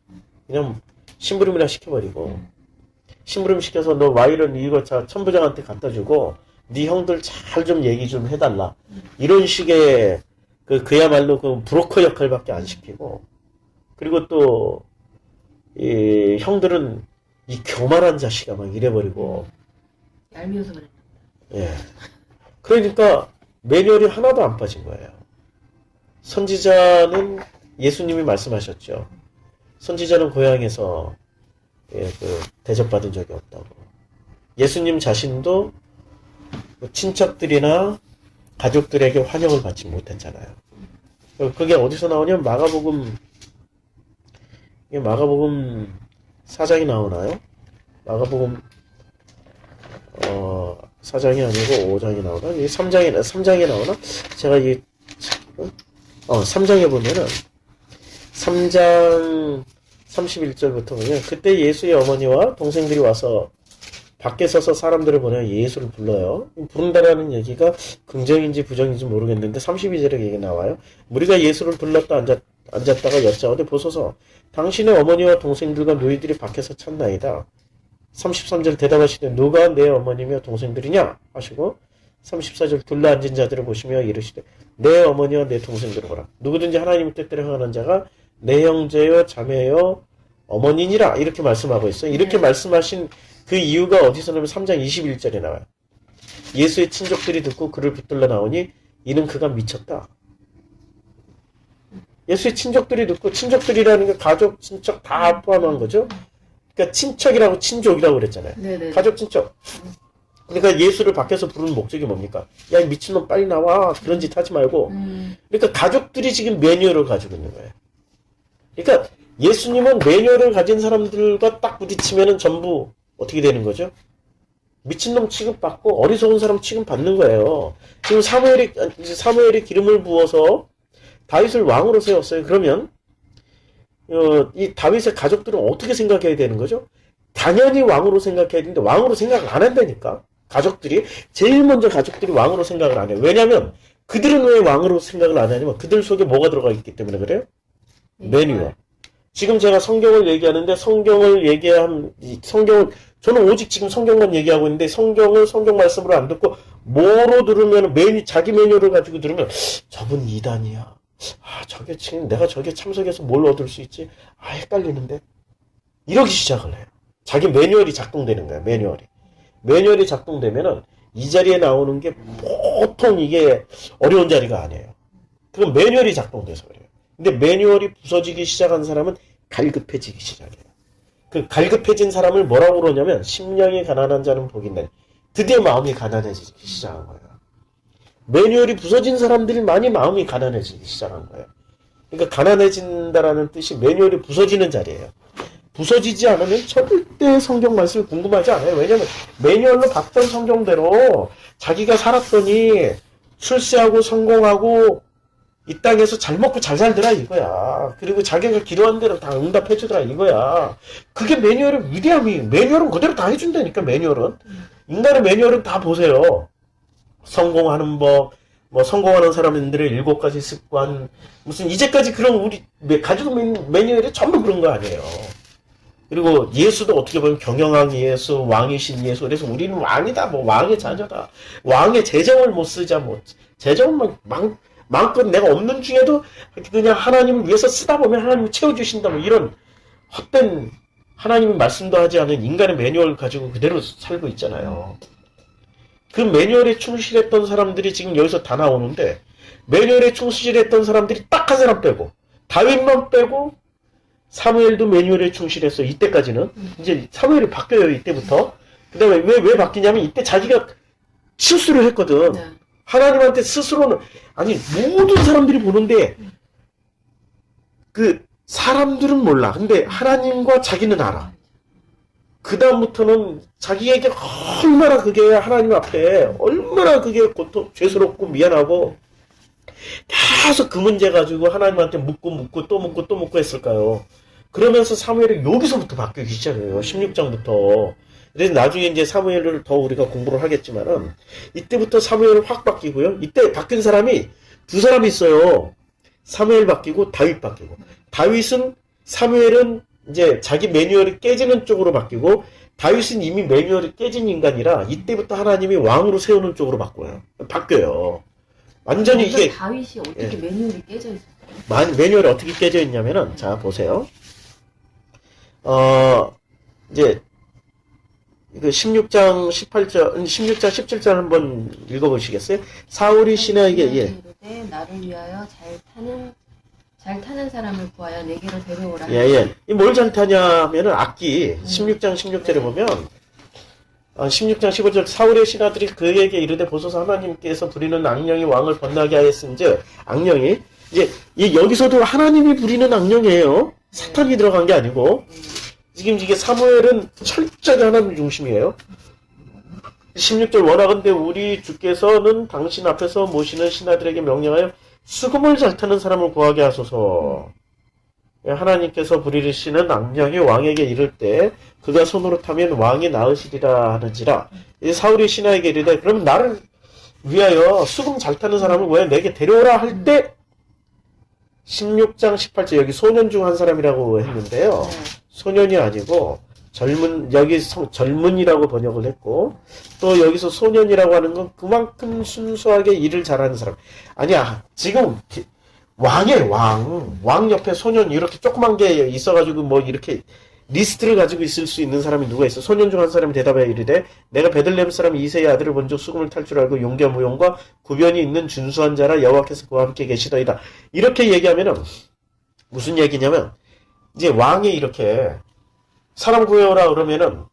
그냥 심부름이나 시켜버리고 심부름 시켜서 너 와인은 이거 천부장한테 갖다 주고 네 형들 잘 좀 얘기 좀 해달라. 이런 식의 그야말로 그 브로커 역할밖에 안 시키고 그리고 또 이 형들은 이 교만한 자식아 막 이래버리고 얄미워서 그랬나. 예. 그러니까 매뉴얼이 하나도 안 빠진 거예요. 선지자는 예수님이 말씀하셨죠. 선지자는 고향에서 대접받은 적이 없다고. 예수님 자신도 친척들이나 가족들에게 환영을 받지 못했잖아요. 그게 어디서 나오냐면 마가복음 4장이 나오나요? 마가복음 4장이 아니고 5장이 나오나? 3장에 나오나? 제가 3장에 보면은 3장 31절부터 보면 그때 예수의 어머니와 동생들이 와서 밖에 서서 사람들을 보내 예수를 불러요. 부른다라는 얘기가 긍정인지 부정인지 모르겠는데 32절에 얘기 나와요. 우리가 예수를 불렀다 앉았다가 여짜오되 보소서 당신의 어머니와 동생들과 너희들이 밖에서 찾나이다. 33절 대답하시되 누가 내 어머니며 동생들이냐 하시고 34절 둘러앉은 자들을 보시며 이르시되 내 어머니와 내 동생들을 보라. 누구든지 하나님의 뜻대로 행하는 자가 내 형제요 자매요 어머니니라 이렇게 말씀하고 있어요. 이렇게 말씀하신 그 이유가 어디서 나오면 3장 21절에 나와요. 예수의 친족들이 듣고 그를 붙들러 나오니 이는 그가 미쳤다. 예수의 친족들이 듣고 친족들이라는 게 가족, 친척 다 포함한 거죠. 그러니까 친척이라고 친족이라고 그랬잖아요. 네네. 가족, 친척. 그러니까 예수를 밖에서 부르는 목적이 뭡니까? 야, 이 미친놈 빨리 나와. 그런 짓 하지 말고. 그러니까 가족들이 지금 매뉴얼을 가지고 있는 거예요. 그러니까 예수님은 매뉴얼을 가진 사람들과 딱 부딪히면은 전부 어떻게 되는 거죠? 미친놈 취급받고 어리석은 사람 취급받는 거예요. 지금 사무엘이 기름을 부어서 다윗을 왕으로 세웠어요. 그러면 이 다윗의 가족들은 어떻게 생각해야 되는 거죠? 당연히 왕으로 생각해야 되는데 왕으로 생각을 안 한다니까. 가족들이 제일 먼저 가족들이 왕으로 생각을 안 해요. 왜냐하면 그들은 왜 왕으로 생각을 안 하냐면 그들 속에 뭐가 들어가 있기 때문에 그래요? 매뉴얼. 지금 제가 성경을 얘기하는데 저는 오직 지금 성경만 얘기하고 있는데 성경 말씀으로 안 듣고 뭐로 들으면 자기 매뉴얼을 가지고 들으면 저분 이단이야. 저게 지금 내가 저게 참석해서 뭘 얻을 수 있지? 헷갈리는데. 이러기 시작을 해요. 자기 매뉴얼이 작동되는 거예요. 매뉴얼이 작동되면은 이 자리에 나오는 게 보통 이게 어려운 자리가 아니에요. 그건 매뉴얼이 작동돼서 그래요. 근데 매뉴얼이 부서지기 시작한 사람은 갈급해지기 시작해요. 그 갈급해진 사람을 뭐라고 그러냐면 심령이 가난한 자는 복이 있나니 드디어 마음이 가난해지기 시작한 거예요. 매뉴얼이 부서진 사람들이 많이 마음이 가난해지기 시작한 거예요. 그러니까 가난해진다라는 뜻이 매뉴얼이 부서지는 자리예요. 부서지지 않으면 절대 성경 말씀이 궁금하지 않아요. 왜냐하면 매뉴얼로 봤던 성경대로 자기가 살았더니 출세하고 성공하고 이 땅에서 잘 먹고 잘 살더라 이거야. 그리고 자기가 기도한 대로 다 응답해주더라 이거야. 그게 매뉴얼의 위대함이. 매뉴얼은 그대로 다 해준다니까. 매뉴얼은. 인간의 매뉴얼은 다 보세요. 성공하는 법, 성공하는 사람들의 7가지 습관, 무슨 이제까지 그런 우리 가지고 매뉴얼이 전부 그런 거 아니에요. 그리고 예수도 어떻게 보면 경영왕 예수, 왕이신 예수. 그래서 우리는 왕이다, 왕의 자녀다. 왕의 재정을 못 쓰자, 재정만 마음껏 내가 없는 중에도 그냥 하나님을 위해서 쓰다 보면 하나님이 채워주신다, 이런 헛된 하나님의 말씀도 하지 않은 인간의 매뉴얼 가지고 그대로 살고 있잖아요. 그 매뉴얼에 충실했던 사람들이 지금 여기서 다 나오는데, 매뉴얼에 충실했던 사람들이 딱 한 사람 빼고, 다윗만 빼고, 사무엘도 매뉴얼에 충실했어. 이때까지는. 이제 사무엘이 바뀌어요, 이때부터. 그 다음에 왜 바뀌냐면, 이때 자기가 실수를 했거든. 네. 하나님한테 스스로는, 아니, 모든 사람들이 보는데, 사람들은 몰라. 근데 하나님과 자기는 알아. 그다음부터는 자기에게 얼마나 그게 하나님 앞에, 얼마나 그게 죄스럽고 미안하고, 계속 그 문제 가지고 하나님한테 묻고 또 묻고 했을까요? 그러면서 사무엘이 여기서부터 바뀌기 시작해요. 16장부터. 그래서 나중에 이제 사무엘을 더 우리가 공부를 하겠지만은, 이때부터 사무엘은 확 바뀌고요. 이때 바뀐 사람이 두 사람이 있어요. 사무엘 바뀌고 다윗 바뀌고. 사무엘은 이제 자기 매뉴얼이 깨지는 쪽으로 바뀌고, 다윗은 이미 매뉴얼이 깨진 인간이라 이때부터 하나님이 왕으로 세우는 쪽으로 바뀌어요. 완전히 이게. 다윗이 어떻게 매뉴얼이 깨져 있었어요? 매뉴얼이 어떻게 깨져 있냐면은, 자, 보세요. 이제, 이거 16장 18절, 16장 17절 한번 읽어보시겠어요? 사울이 신하에게, 예. 나를 위하여 잘 타는 사람을 구하여 내게로 데려오라. 예. 이 뭘 잘 타냐면은 악기, 16장 16절에 보면, 16장 15절 사울의 신하들이 그에게 이르되 보소서 하나님께서 부리는 악령이 왕을 번나게 하였은즉 악령이 이제 여기서도 하나님이 부리는 악령이에요. 사탄이 들어간 게 아니고 지금 이게 사무엘은 철저히 하나님 중심이에요. 16절 원하건대 우리 주께서는 당신 앞에서 모시는 신하들에게 명령하여 수금을 잘 타는 사람을 구하게 하소서. 하나님께서 부리시는 악령이 왕에게 이를 때 그가 손으로 타면 왕이 나으시리라 하는지라. 사울이 신하에게 이르되 그럼 나를 위하여 수금 잘 타는 사람을 왜 내게 데려오라 할 때 16장 18절 여기 소년 중 한 사람이라고 했는데요. 소년이 아니고 여기 젊은이라고 번역을 했고 또 여기서 소년이라고 하는 건 그만큼 순수하게 일을 잘하는 사람. 아니야. 지금 왕 옆에 소년 이렇게 조그만 게 있어가지고 뭐 이렇게 리스트를 가지고 있을 수 있는 사람이 누가 있어? 소년 중 한 사람이 대답하여 이르되 내가 베들레헴 사람 이새의 아들을 먼저 수금을 탈 줄 알고 용기와 무용과 구변이 있는 준수한 자라 여호와께서 그와 함께 계시더이다. 이렇게 얘기하면은 무슨 얘기냐면 이제 왕이 이렇게 사람 구해오라 그러면은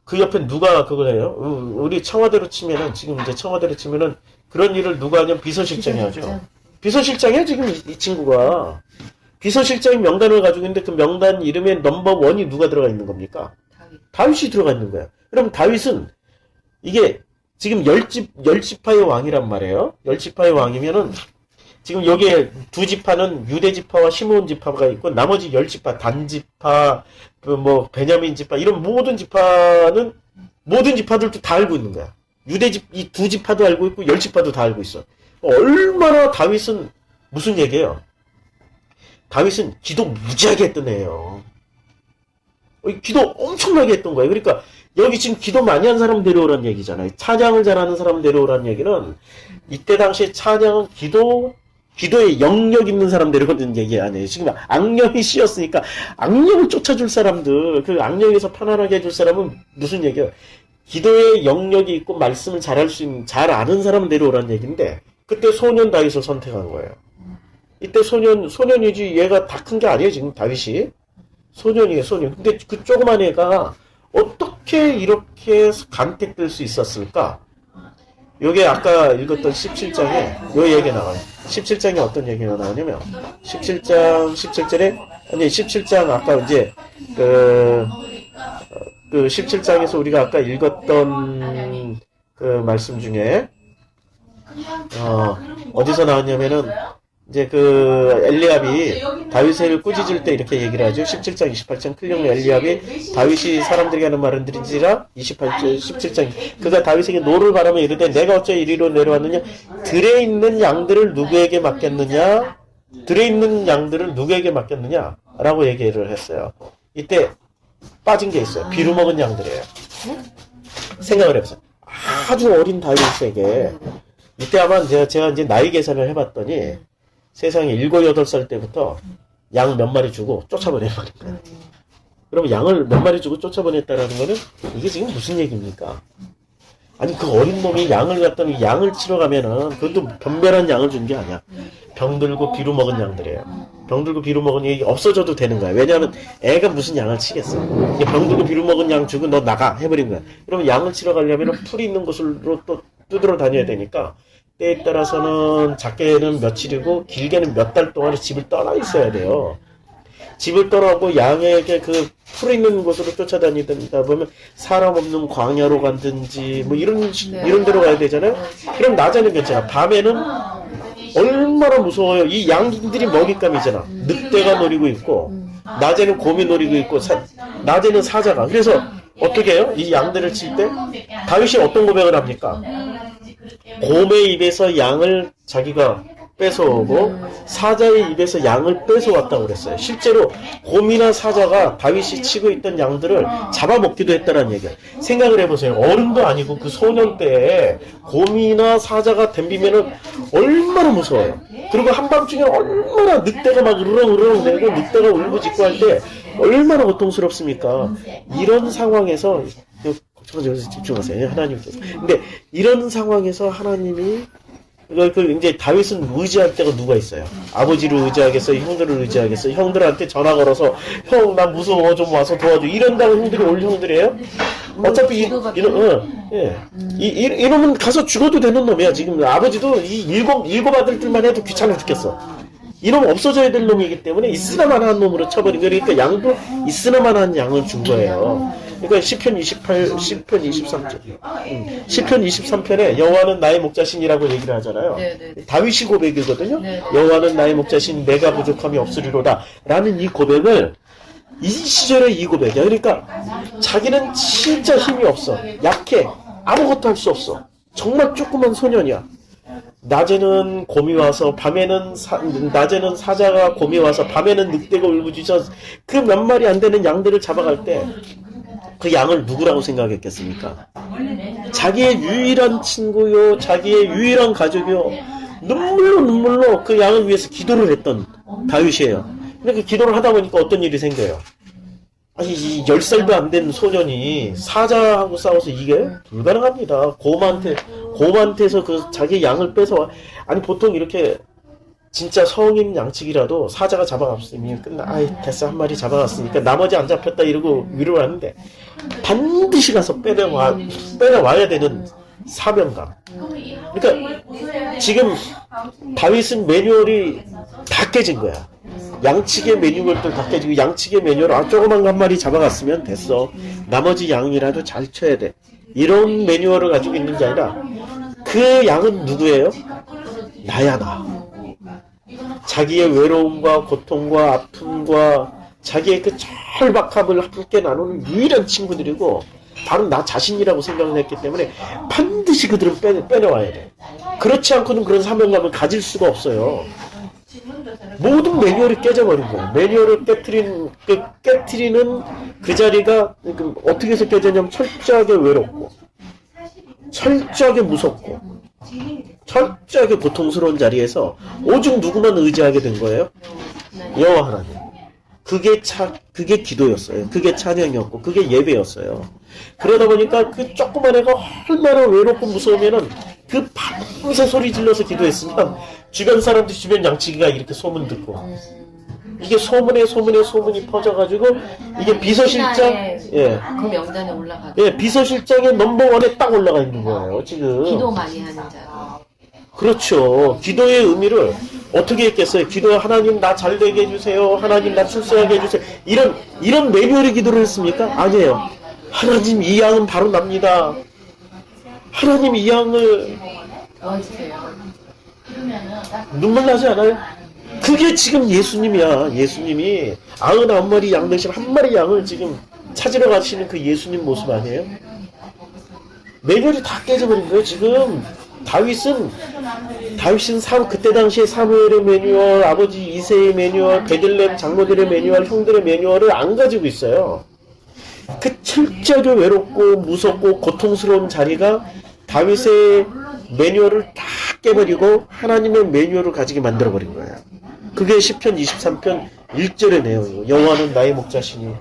그 옆에 누가 그걸 해요? 우리 청와대로 치면은 지금 이제 청와대로 치면은 그런 일을 누가 하냐면 비서실장이 하죠. 비서실장이야 지금 이 친구가. 비서실장이 명단을 가지고 있는데 그 명단 이름에 넘버 원이 누가 들어가 있는 겁니까? 다윗이 들어가 있는 거야. 그럼 다윗은 이게 지금 열지파의 왕이란 말이에요. 열지파의 왕이면은 지금 여기에 두 지파는 유대 지파와 시므온 지파가 있고 나머지 10지파 단지파 뭐 베냐민 지파 이런 모든 지파는 모든 지파들도 다 알고 있는 거야. 이 두 지파도 알고 있고 10지파도 다 알고 있어. 얼마나 다윗은 무슨 얘기예요? 다윗은 기도 무지하게 했던 애예요. 기도 엄청나게 했던 거예요. 그러니까 여기 지금 기도 많이 한 사람 데려오라는 얘기잖아요. 찬양을 잘하는 사람 데려오라는 얘기는 이때 당시에 찬양은 기도에 영역 있는 사람 데려오는 얘기 아니에요. 지금 악령이 씌었으니까 악령을 쫓아줄 사람들, 그 악령에서 편안하게 해줄 사람은 무슨 얘기예요? 기도에 영역이 있고 말씀을 잘할 수 있는, 잘 아는 사람 데려오라는 얘기인데 그때 소년 다윗을 선택한 거예요. 이때 소년이지 얘가 다 큰 게 아니에요. 지금 다윗이. 소년이에요, 소년. 근데 그 조그만 애가 어떻게 이렇게 간택될 수 있었을까? 요게 아까 읽었던 17장에 요 얘기 나와요. 17장에 어떤 얘기가 나오냐면 17장 17절에 아니 17장 아까 이제 그 17장에서 우리가 아까 읽었던 그 말씀 중에 어디서 나왔냐면은 이제 그 엘리압이 다윗을 꾸짖을 때 이렇게 얘기를 하죠. 17장 28장 클령 엘리압이 다윗이 사람들에게 하는 말은 들은지라 28절 17장 그가 다윗에게 노를 바라며 이르되 내가 어째 이리로 내려왔느냐 들에 있는 양들을 누구에게 맡겼느냐 들에 있는 양들을 누구에게 맡겼느냐 라고 얘기를 했어요. 이때 빠진 게 있어요. 비루 먹은 양들이에요. 생각을 해보세요. 아주 어린 다윗에게 이때 아마 제가 이제 나이 계산을 해봤더니 세상에 7, 8살 때부터 양 몇 마리 주고 쫓아보내버린 거예요. 그러면 양을 몇 마리 주고 쫓아보냈다라는 거는 이게 지금 무슨 얘기입니까? 아니 그 어린 놈이 양을 갖다가 양을 치러 가면은 그것도 변별한 양을 준 게 아니야. 병들고 비루 먹은 양들이에요. 병들고 비루 먹은 양이 없어져도 되는 거야. 왜냐하면 애가 무슨 양을 치겠어. 병들고 비루 먹은 양 주고 너 나가 해버린 거야. 그러면 양을 치러 가려면 풀이 있는 곳으로 또 뜯으러 다녀야 되니까 때에 따라서는 작게는 며칠이고 길게는 몇 달 동안 집을 떠나 있어야 돼요. 집을 떠나고 양에게 그 풀 있는 곳으로 쫓아다니다 보면 사람 없는 광야로 간든지 뭐 이런 데로 가야 되잖아요. 그럼 낮에는 괜찮아. 밤에는 얼마나 무서워요. 이 양들이 먹잇감이잖아. 늑대가 노리고 있고 낮에는 곰이 노리고 있고 낮에는 사자가. 그래서 어떻게 해요? 이 양들을 칠 때 다윗이 어떤 고백을 합니까? 곰의 입에서 양을 자기가 뺏어오고 사자의 입에서 양을 뺏어왔다고 그랬어요. 실제로 곰이나 사자가 다윗이 치고 있던 양들을 잡아먹기도 했다는 얘기야. 생각을 해보세요. 어른도 아니고 그 소년 때에 곰이나 사자가 덤비면은 얼마나 무서워요. 그리고 한밤중에 얼마나 늑대가 막 으르렁으르렁 대고 늑대가 울부짖고 할 때 얼마나 고통스럽습니까? 이런 상황에서 걱정하지 마세요. 집중하세요. 하나님께서. 근데 이런 상황에서 하나님이 그 이제 다윗은 의지할 때가 누가 있어요? 아버지를 의지하겠어요? 형들을 의지하겠어요? 형들한테 전화 걸어서 형 나 무서워 좀 와서 도와줘 이런다고 형들이 올 형들이에요? 어차피 이러면 가서 죽어도 되는 놈이야. 지금 아버지도 이 일곱 아들들만 해도 귀찮아 죽겠어. 이러면 없어져야 될 놈이기 때문에 있으나마나한 놈으로 쳐버린 거예요. 그러니까 양도 있으나마나한 양을 준 거예요. 그러니까 시편 23편에 여호와는 나의 목자신이라고 얘기를 하잖아요. 네네. 다윗이 고백이거든요. 네네. 여호와는 나의 목자신 내가 부족함이 없으리로다 라는 이 고백을 이 시절에 이 고백이야. 그러니까 자기는 진짜 힘이 없어. 약해. 아무것도 할 수 없어. 정말 조그만 소년이야. 낮에는 곰이 와서 낮에는 사자가 곰이 와서 밤에는 늑대가 울부짖어 그 몇 마리 안 되는 양들을 잡아갈 때 그 양을 누구라고 생각했겠습니까? 자기의 유일한 친구요, 자기의 유일한 가족이요, 눈물로 그 양을 위해서 기도를 했던 다윗이에요. 근데 그 기도를 하다 보니까 어떤 일이 생겨요? 아니, 이 10살도 안 된 소년이 사자하고 싸워서 이게 불가능합니다. 곰한테서 그 자기 양을 뺏어, 아니, 보통 이렇게 진짜 성인 양측이라도 사자가 잡아갔으면 아이, 됐어. 한 마리 잡아갔으니까 나머지 안 잡혔다 이러고 위로를 하는데 반드시 가서 빼내와야 되는 사명감. 그러니까 지금 다윗은 매뉴얼이 다 깨진 거야. 양측의 매뉴얼들 다 깨지고 양측의 매뉴얼 조그만 한 마리 잡아갔으면 됐어. 나머지 양이라도 잘 쳐야 돼. 이런 매뉴얼을 가지고 있는 게 아니라 그 양은 누구예요? 나야 나. 자기의 외로움과 고통과 아픔과 자기의 그 절박함을 함께 나누는 유일한 친구들이고 바로 나 자신이라고 생각을 했기 때문에 반드시 그들은 빼내와야 돼. 그렇지 않고는 그런 사명감을 가질 수가 없어요. 모든 매뉴얼이 깨져버린 거예요. 매뉴얼을 깨트리는 그 자리가 어떻게 해서 깨졌냐면 철저하게 외롭고 철저하게 무섭고 철저하게 고통스러운 자리에서 오직 누구만 의지하게 된 거예요? 여호와 하나님. 그게 기도였어요. 그게 찬양이었고 그게 예배였어요. 그러다 보니까 그 조그만 애가 얼마나 외롭고 무서우면은 그 밤새 소리 질러서 기도했으면 주변 사람들 주변 양치기가 이렇게 소문 듣고 이게 소문이 퍼져가지고 이게 비서실장 그 명단에 올라가고 비서실장의 넘버원에 딱 올라가 있는 거예요. 지금 기도 많이 하는 자. 그렇죠. 기도의 의미를 어떻게 했겠어요? 기도 하나님 나 잘되게 해주세요. 하나님 나 출세하게 해주세요. 이런 매뉴얼의 기도를 했습니까? 아니에요. 하나님 이 양은 바로 납니다. 하나님 이 양을 도와주세요. 눈물 나지 않아요? 그게 지금 예수님이야. 예수님이 99마리 양 대신 한 마리 양을 지금 찾으러 가시는 그 예수님 모습 아니에요? 매뉴얼이 다 깨져버린 거예요. 지금 다윗은 그때 당시에 사무엘의 매뉴얼, 아버지 이새의 매뉴얼, 베들레헴 장로들의 매뉴얼, 형들의 매뉴얼을 안 가지고 있어요. 그 철저하게 외롭고 무섭고 고통스러운 자리가 다윗의 매뉴얼을 다 깨버리고 하나님의 매뉴얼을 가지게 만들어버린 거예요. 그게 시편 23편 1절의 내용이에요. 여호와는 나의 목자시니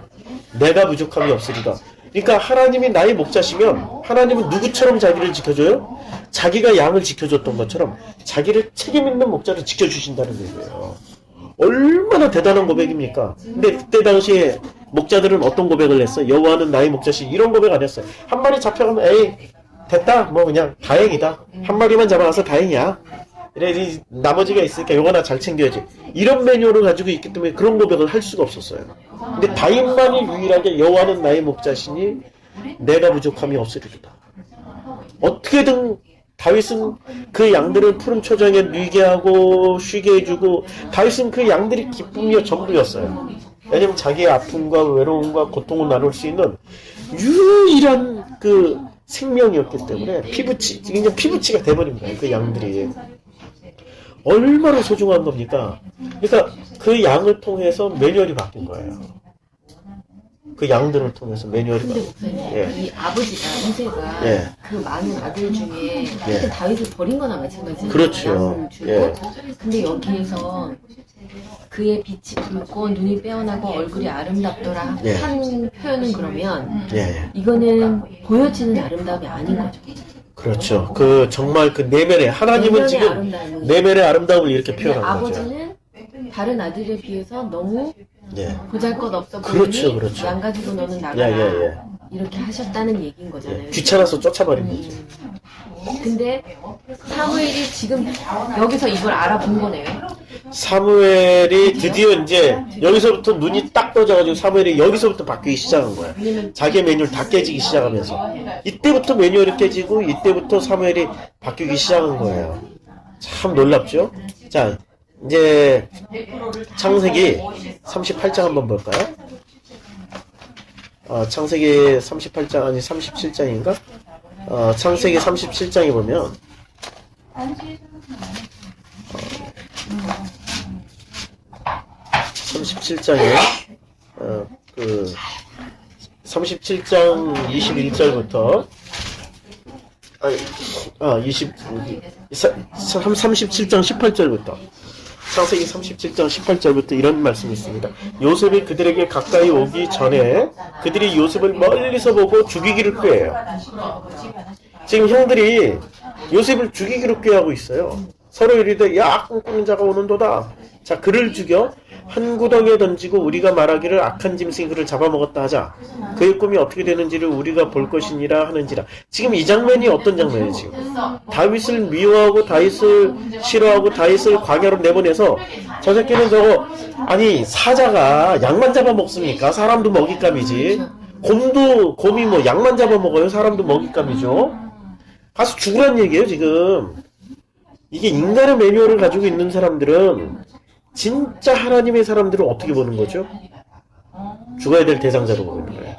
내가 부족함이 없으리라. 그러니까 하나님이 나의 목자시면 하나님은 누구처럼 자기를 지켜줘요? 자기가 양을 지켜줬던 것처럼 자기를 책임 있는 목자를 지켜주신다는 거예요. 얼마나 대단한 고백입니까? 근데 그때 당시에 목자들은 어떤 고백을 했어? 여호와는 나의 목자시 이런 고백 안 했어요. 한 마리 잡혀가면 에이 됐다 뭐 그냥 다행이다. 한 마리만 잡아가서 다행이야. 그래 나머지가 있으니까 요거나 잘 챙겨야지. 이런 매뉴얼을 가지고 있기 때문에 그런 고백을 할 수가 없었어요. 근데 다윗만이 유일하게 여호와는 나의 목자시니 내가 부족함이 없으리로다. 어떻게든 다윗은 그 양들을 푸른 초장에 누이게 하고 쉬게 해주고 다윗은 그 양들이 기쁨이요 전부였어요. 왜냐면 자기의 아픔과 외로움과 고통을 나눌 수 있는 유일한 그 생명이었기 때문에 그냥 피부치가 돼버린 거예요. 그 양들이. 얼마나 소중한 겁니까? 그러니까 그 양을 통해서 매뉴얼이 바뀐 거예요. 그 양들을 통해서 매뉴얼이 근데 목사님, 이 아버지가 모세가 그 많은 아들 중에 그때 다윗을 버린 거나 마찬가지예요. 그렇죠. 근데 여기에서 그의 빛이 붉고 눈이 빼어나고 얼굴이 아름답더라 한 표현은 그러면 이거는 보여지는 아름다움이 아닌 거죠. 그렇죠. 그 정말 그 내면의 하나님은 지금 내면의 아름다움을 이렇게 표현한 거죠. 아버지는 다른 아들에 비해서 너무 보잘것없어 보이니 그렇죠, 그렇죠. 양 가지고 너는 나가라 이렇게 하셨다는 얘기인 거잖아요. 귀찮아서 쫓아버린 거죠. 근데 사무엘이 지금 여기서 이걸 알아본 거네요. 사무엘이 드디어 이제 여기서부터 눈이 딱 떠져가지고 사무엘이 여기서부터 바뀌기 시작한 거야. 자기의 매뉴얼 다 깨지기 시작하면서 이때부터 매뉴얼이 깨지고 이때부터 사무엘이 바뀌기 시작한 거예요. 참 놀랍죠? 자, 이제 창세기 38장 한번 볼까요? 창세기 38장 아니 37장인가? 창세기 37장에 보면 37장에 그 37장 21절부터 37장 18절부터 창세기 37장 18절부터 이런 말씀이 있습니다. 요셉이 그들에게 가까이 오기 전에 그들이 요셉을 멀리서 보고 죽이기를 꾀해요. 지금 형들이 요셉을 죽이기로 꾀하고 있어요. 서로 이르되 야 꿈꾸는 자가 오는도다. 자 그를 죽여 한 구덩이에 던지고 우리가 말하기를 악한 짐승이 그를 잡아먹었다 하자. 그의 꿈이 어떻게 되는지를 우리가 볼 것이니라 하는지라. 지금 이 장면이 어떤 장면이에요 지금? 다윗을 미워하고 다윗을 싫어하고 다윗을 광야로 내보내서 저 새끼는 저거 아니 사자가 양만 잡아먹습니까? 사람도 먹잇감이지. 곰이 뭐 양만 잡아먹어요? 사람도 먹잇감이죠. 가서 죽으란 얘기예요 지금. 이게 인간의 매뉴얼을 가지고 있는 사람들은 진짜 하나님의 사람들을 어떻게 보는 거죠? 죽어야 될 대상자로 보는 거예요.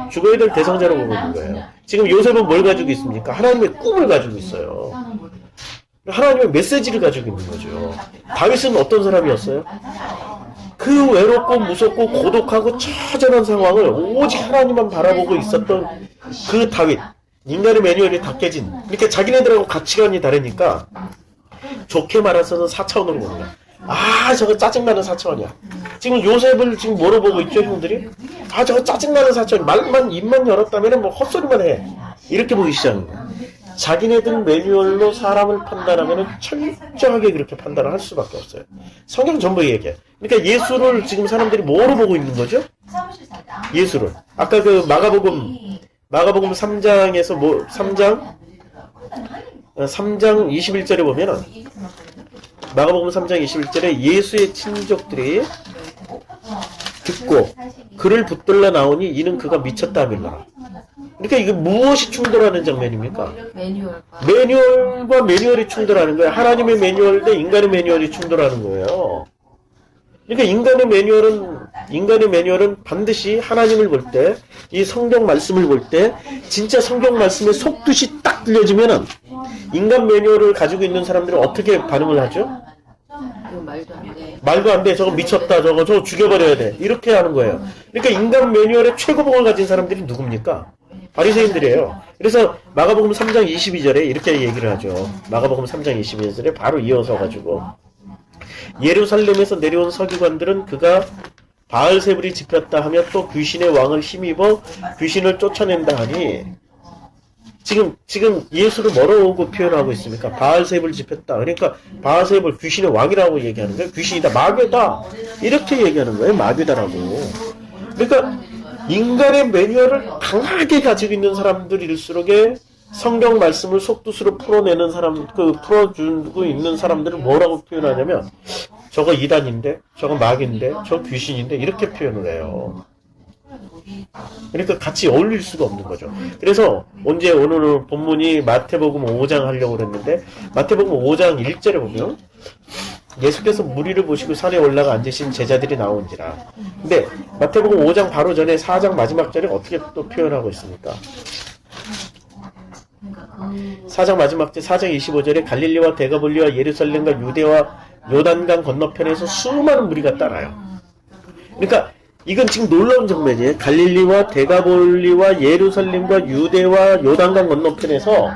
죽어야 될 대상자로 보는 거예요. 지금 요셉은 뭘 가지고 있습니까? 하나님의 꿈을 가지고 있어요. 하나님의 메시지를 가지고 있는 거죠. 다윗은 어떤 사람이었어요? 그 외롭고 무섭고 고독하고 처절한 상황을 오직 하나님만 바라보고 있었던 그 다윗. 인간의 매뉴얼이 다 깨진. 이렇게 자기네들하고 가치관이 다르니까 좋게 말해서는 4차원으로 보는 거야. 아 저거 짜증나는 4차원이야. 지금 요셉을 지금 뭐로 보고 있죠 형들이? 아 저거 짜증나는 4차원. 말만 입만 열었다면 뭐 헛소리만 해. 이렇게 보기 시작하는 거야. 자기네들 매뉴얼로 사람을 판단하면 철저하게 그렇게 판단을 할 수밖에 없어요. 성경 전부 얘기해. 그러니까 예수를 지금 사람들이 뭐로 보고 있는 거죠? 예수를. 아까 그 마가복음 3장에서 3장 21절에 보면은 마가복음 3장 21절에 예수의 친족들이 듣고 그를 붙들러 나오니 이는 그가 미쳤다 하밀라. 그러니까 이게 무엇이 충돌하는 장면입니까? 매뉴얼과 매뉴얼이 충돌하는 거예요. 하나님의 매뉴얼 대 인간의 매뉴얼이 충돌하는 거예요. 그러니까 인간의 매뉴얼은 반드시 하나님을 볼 때, 이 성경 말씀을 볼 때, 진짜 성경 말씀에 속뜻이 딱 들려지면은, 인간 매뉴얼을 가지고 있는 사람들은 어떻게 반응을 하죠? 말도 안 돼. 저거 미쳤다. 저거 죽여버려야 돼. 이렇게 하는 거예요. 그러니까 인간 매뉴얼의 최고봉을 가진 사람들이 누굽니까? 바리새인들이에요. 그래서 마가복음 3장 22절에 이렇게 얘기를 하죠. 마가복음 3장 22절에 바로 이어서 가지고, 예루살렘에서 내려온 서기관들은 그가 바알세불이 집혔다 하며 또 귀신의 왕을 힘입어 귀신을 쫓아낸다 하니 지금 예수를 뭐라고 표현하고 있습니까? 바알세불 집혔다. 그러니까 바알세불 귀신의 왕이라고 얘기하는 거예요. 귀신이다. 마귀다. 이렇게 얘기하는 거예요. 마귀다라고. 그러니까 인간의 매뉴얼을 강하게 가지고 있는 사람들일수록에 성경 말씀을 속뜻으로 풀어내는 사람, 풀어주고 있는 사람들을 뭐라고 표현하냐면, 저거 이단인데, 저거 마귀인데, 저 귀신인데, 이렇게 표현을 해요. 그러니까 같이 어울릴 수가 없는 거죠. 그래서, 오늘 본문이 마태복음 5장 하려고 그랬는데, 마태복음 5장 1절에 보면, 예수께서 무리를 보시고 산에 올라가 앉으신 제자들이 나온지라. 근데, 마태복음 5장 바로 전에 4장 마지막 절에 어떻게 또 표현하고 있습니까? 4장 마지막 절 4장 25절에 갈릴리와 데가볼리와 예루살렘과 유대와 요단강 건너편에서 수많은 무리가 따라요. 그러니까 이건 지금 놀라운 장면이에요. 갈릴리와 데가볼리와 예루살렘과 유대와 요단강 건너편에서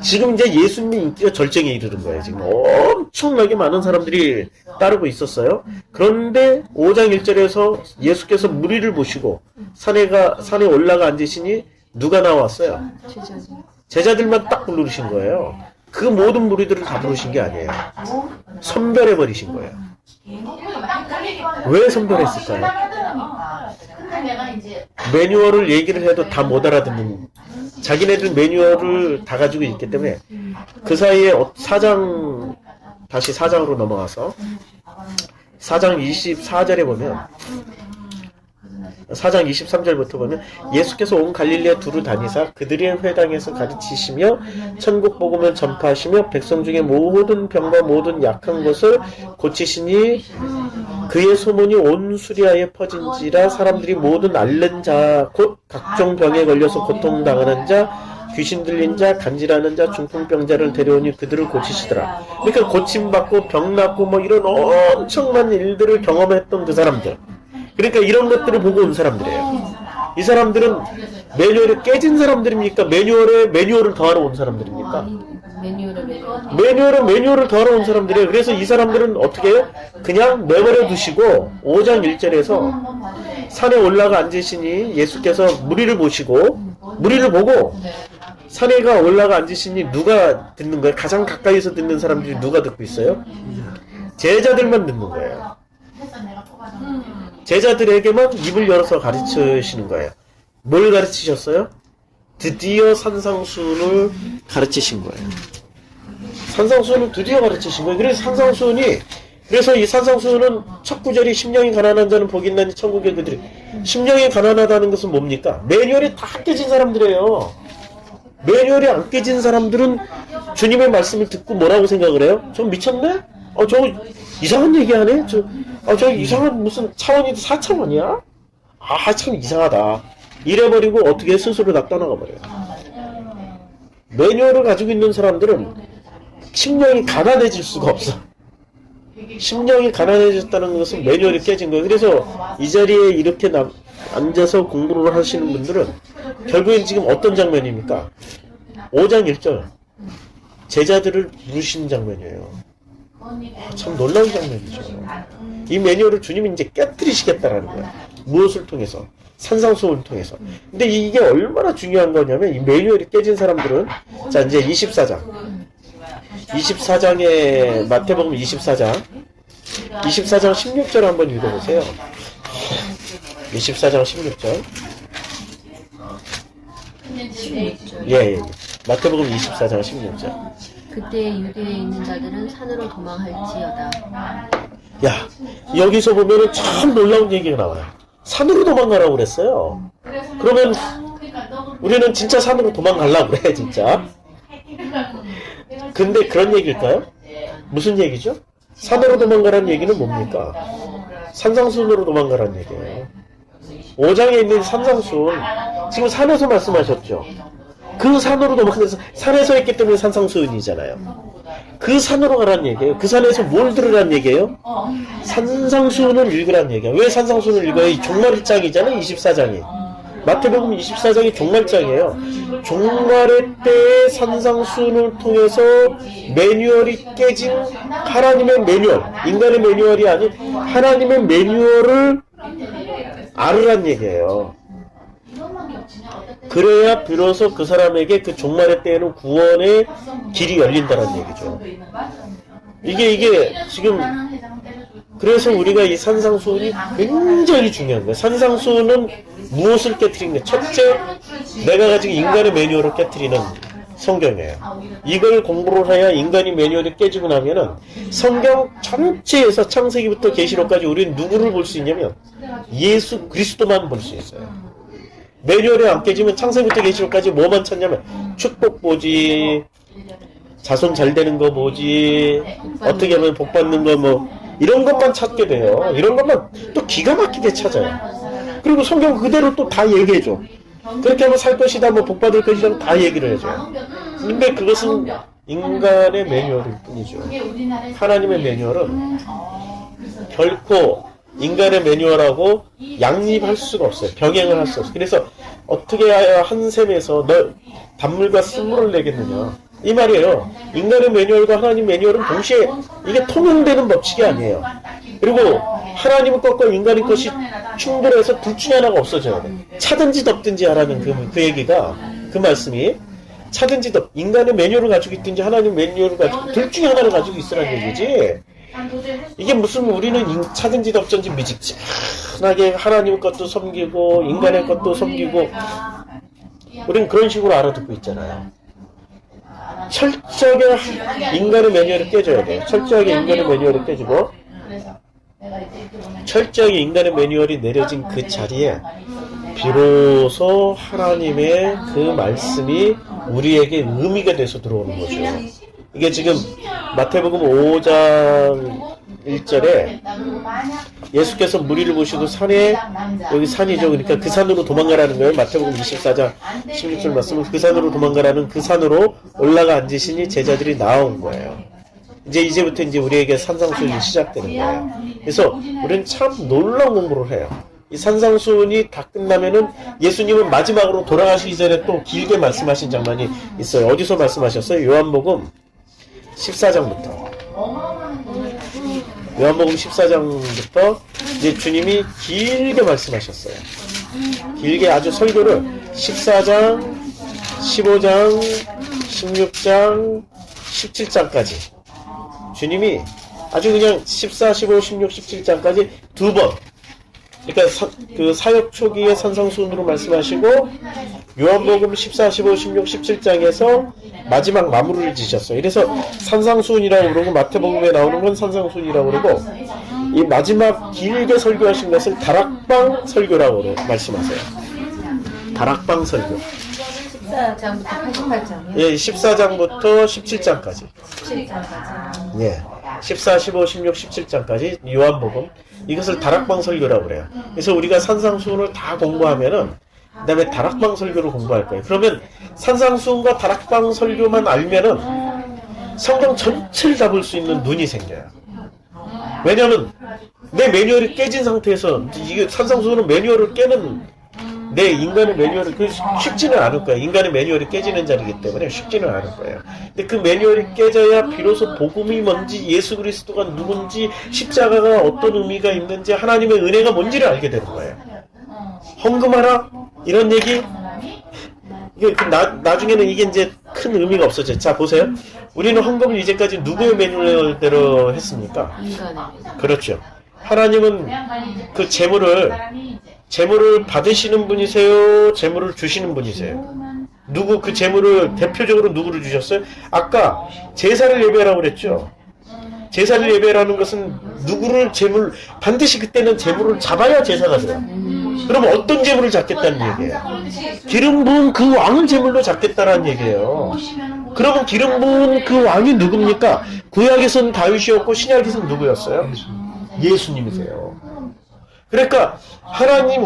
지금 이제 예수님 인기가 절정에 이르는 거예요. 지금 엄청나게 많은 사람들이 따르고 있었어요. 그런데 5장 1절에서 예수께서 무리를 모시고 산에 올라가 앉으시니 누가 나왔어요? 제자들만 딱 부르신 거예요. 그 모든 무리들을 다 부르신 게 아니에요. 선별해버리신 거예요. 왜 선별했을까요? 매뉴얼을 얘기를 해도 다 못 알아듣는, 자기네들 매뉴얼을 다 가지고 있기 때문에 그 사이에 다시 4장으로 넘어가서 4장 24절에 보면 4장 23절부터 보면 예수께서 온 갈릴리아 두루 다니사 그들의 회당에서 가르치시며 천국 복음을 전파하시며 백성 중에 모든 병과 모든 약한 것을 고치시니 그의 소문이 온 수리아에 퍼진지라 사람들이 모든 앓는 자 곧 각종 병에 걸려서 고통당하는 자 귀신 들린 자 간질하는 자 중풍병자를 데려오니 그들을 고치시더라. 그러니까 고침받고 병 낫고 뭐 이런 엄청난 일들을 경험했던 그 사람들, 그러니까 이런 것들을 보고 온 사람들이에요. 이 사람들은 매뉴얼이 깨진 사람들입니까? 매뉴얼을 더하러 온 사람들입니까? 매뉴얼을 더하러 온 사람들이에요. 그래서 이 사람들은 어떻게 해요? 그냥 내버려 두시고 5장 1절에서 산에 올라가 앉으시니 예수께서 무리를 보고 산에 올라가 앉으시니 누가 듣는 거예요? 가장 가까이서 듣는 사람들이 누가 듣고 있어요? 제자들만 듣는 거예요. 제자들에게만 입을 열어서 가르치시는 거예요. 뭘 가르치셨어요? 드디어 산상수훈을 가르치신 거예요. 산상수훈을 드디어 가르치신 거예요. 그래서 이 산상수훈은 첫 구절이 심령이 가난한 자는 복이 있나니 천국에 그들이, 심령이 가난하다는 것은 뭡니까? 매뉴얼이 다 깨진 사람들이에요. 매뉴얼이 안 깨진 사람들은 주님의 말씀을 듣고 뭐라고 생각을 해요? 저 미쳤네? 저 이상한 얘기하네? 저 이상한 무슨 차원이도 4차원이야? 참 이상하다. 이래버리고 어떻게 스스로 다 떠나가 버려요. 매뉴얼을 가지고 있는 사람들은 심령이 가난해질 수가 없어. 심령이 가난해졌다는 것은 매뉴얼이 깨진 거예요. 그래서 이 자리에 이렇게 앉아서 공부를 하시는 분들은 결국엔 지금 어떤 장면입니까? 5장 1절 제자들을 부르신 장면이에요. 참 놀라운 장면이죠. 이 매뉴얼을 주님이 이제 깨뜨리시겠다라는 거예요. 무엇을 통해서? 산상수훈을 통해서. 근데 이게 얼마나 중요한 거냐면 이 매뉴얼이 깨진 사람들은, 자 이제 24장에 마태복음 24장 16절 한번 읽어보세요. 24장 16절. 예. 마태복음 24장 16절. 그때 유대에 있는 자들은 산으로 도망할지어다. 야, 여기서 보면은 참 놀라운 얘기가 나와요. 산으로 도망가라고 그랬어요. 그러면 우리는 진짜 산으로 도망가려고 그래, 진짜. 근데 그런 얘기일까요? 무슨 얘기죠? 산으로 도망가라는 얘기는 뭡니까? 산상수훈으로 도망가라는 얘기예요. 5장에 있는 산상수훈, 지금 산에서 말씀하셨죠? 그 산으로 도망가서 산에서 했기 때문에 산상수훈이잖아요. 그 산으로 가라는 얘기예요. 그 산에서 뭘 들으라는 얘기예요? 산상수훈을 읽으라는 얘기예요. 왜 산상수훈을 읽어요? 이 종말장이잖아요. 24장이. 마태복음 24장이 종말장이에요. 종말의 때의 산상수훈을 통해서 매뉴얼이 깨진 하나님의 매뉴얼, 인간의 매뉴얼이 아닌 하나님의 매뉴얼을 알으란 얘기예요. 그래야 비로소 그 사람에게 그 종말의 때에는 구원의 길이 열린다는 얘기죠. 이게 지금, 그래서 우리가 이 산상수훈이 굉장히 중요한 거예요. 산상수훈은 무엇을 깨트리는 거예요? 첫째, 내가 가지고 인간의 매뉴얼을 깨트리는 성경이에요. 이걸 공부를 해야 인간이 매뉴얼이 깨지고 나면은 성경 전체에서 창세기부터 계시록까지 우리는 누구를 볼 수 있냐면 예수 그리스도만 볼 수 있어요. 매뉴얼이 안 깨지면 창세기부터 계시록까지 뭐만 찾냐면 축복 보지, 자손 잘 되는 거 보지, 어떻게 하면 복 받는 거 뭐 이런 것만 찾게 돼요. 이런 것만 또 기가 막히게 찾아요. 그리고 성경 그대로 또 다 얘기해줘. 그렇게 하면 살 것이다, 뭐 복 받을 것이다, 다 얘기를 해줘요. 근데 그것은 인간의 매뉴얼일 뿐이죠. 하나님의 매뉴얼은 결코 인간의 매뉴얼하고 양립할 수가 없어요. 병행을 할 수 없어요. 그래서 어떻게 해야 한 셈에서 너 단물과 쓴물을 내겠느냐. 이 말이에요. 인간의 매뉴얼과 하나님 매뉴얼은 동시에 이게 통용되는 법칙이 아니에요. 그리고 하나님의 것과 인간의 것이 충돌해서 둘 중에 하나가 없어져야 돼. 차든지 덮든지 하라는 그 얘기가, 그 말씀이 차든지 덮, 인간의 매뉴얼을 가지고 있든지 하나님 매뉴얼을 가지고 둘 중에 하나를 가지고 있으라는 얘기지. 이게 무슨 우리는 차든지 덮든지 미직진하게 하나님 것도 섬기고 인간의 것도 섬기고 우리는 그런 식으로 알아듣고 있잖아요. 철저하게 인간의 매뉴얼을 깨줘야 돼요. 철저하게 인간의 매뉴얼을 깨주고 철저하게 인간의 매뉴얼이 내려진 그 자리에 비로소 하나님의 그 말씀이 우리에게 의미가 돼서 들어오는 거죠. 이게 지금 마태복음 5장 1절에 예수께서 무리를 보시고 산에, 여기 산이죠. 그러니까 그 산으로 도망가라는 거예요. 마태복음 24장 16절 말씀은 그 산으로 도망가라는 그 산으로 올라가 앉으시니 제자들이 나온 거예요. 이제부터 우리에게 산상수훈이 시작되는 거예요. 그래서 우리는 참 놀라운 공부를 해요. 이 산상수훈이 다 끝나면은 예수님은 마지막으로 돌아가시기 전에 또 길게 말씀하신 장면이 있어요. 어디서 말씀하셨어요? 요한복음 14장부터. 요한복음 14장부터 이제 주님이 길게 말씀하셨어요. 길게 아주 설교를 14장, 15장, 16장, 17장까지 주님이 아주 그냥 14, 15, 16, 17장까지 두 번, 그러니까 그 사역 초기의 산상수훈으로 말씀하시고 요한복음 14, 15, 16, 17장에서 마지막 마무리를 지셨어요. 그래서 산상수훈이라고 그러고 마태복음에 나오는 건 산상수훈이라고 그러고 이 마지막 길게 설교하신 것을 다락방 설교라고 말씀하세요. 다락방 설교. 14장부터 88장이요? 예, 14장부터 17장까지. 17장까지. 예. 14, 15, 16, 17장까지 요한복음. 이것을 다락방 설교라고 그래요. 그래서 우리가 산상수훈을 다 공부하면은 그 다음에 다락방 설교를 공부할 거예요. 그러면 산상수훈과 다락방 설교만 알면은 성경 전체를 잡을 수 있는 눈이 생겨요. 왜냐면 내 매뉴얼이 깨진 상태에서 이게 산상수훈은 매뉴얼을 깨는 내 인간의 매뉴얼을 쉽지는 않을 거예요. 인간의 매뉴얼이 깨지는 자리이기 때문에 쉽지는 않을 거예요. 근데 그 매뉴얼이 깨져야 비로소 복음이 뭔지, 예수 그리스도가 누군지, 십자가가 어떤 의미가 있는지, 하나님의 은혜가 뭔지를 알게 되는 거예요. 헌금하라 이런 얘기 이게 나중에는 이게 이제 큰 의미가 없어져요. 자 보세요. 우리는 헌금을 이제까지 누구의 매뉴얼대로 했습니까? 그렇죠. 하나님은 그 재물을 받으시는 분이세요? 재물을 주시는 분이세요? 누구 그 재물을 대표적으로 누구를 주셨어요? 아까 제사를 예배하라고 그랬죠. 제사를 예배라는 것은 누구를 반드시 그때는 재물을 잡아야 제사가 돼요. 그러면 어떤 재물을 잡겠다는 얘기예요? 기름 부은 그 왕을 재물로 잡겠다는 얘기예요. 그러면 기름 부은 그 왕이 누굽니까? 구약에서는 다윗이었고 신약에서는 누구였어요? 예수님이세요. 그러니까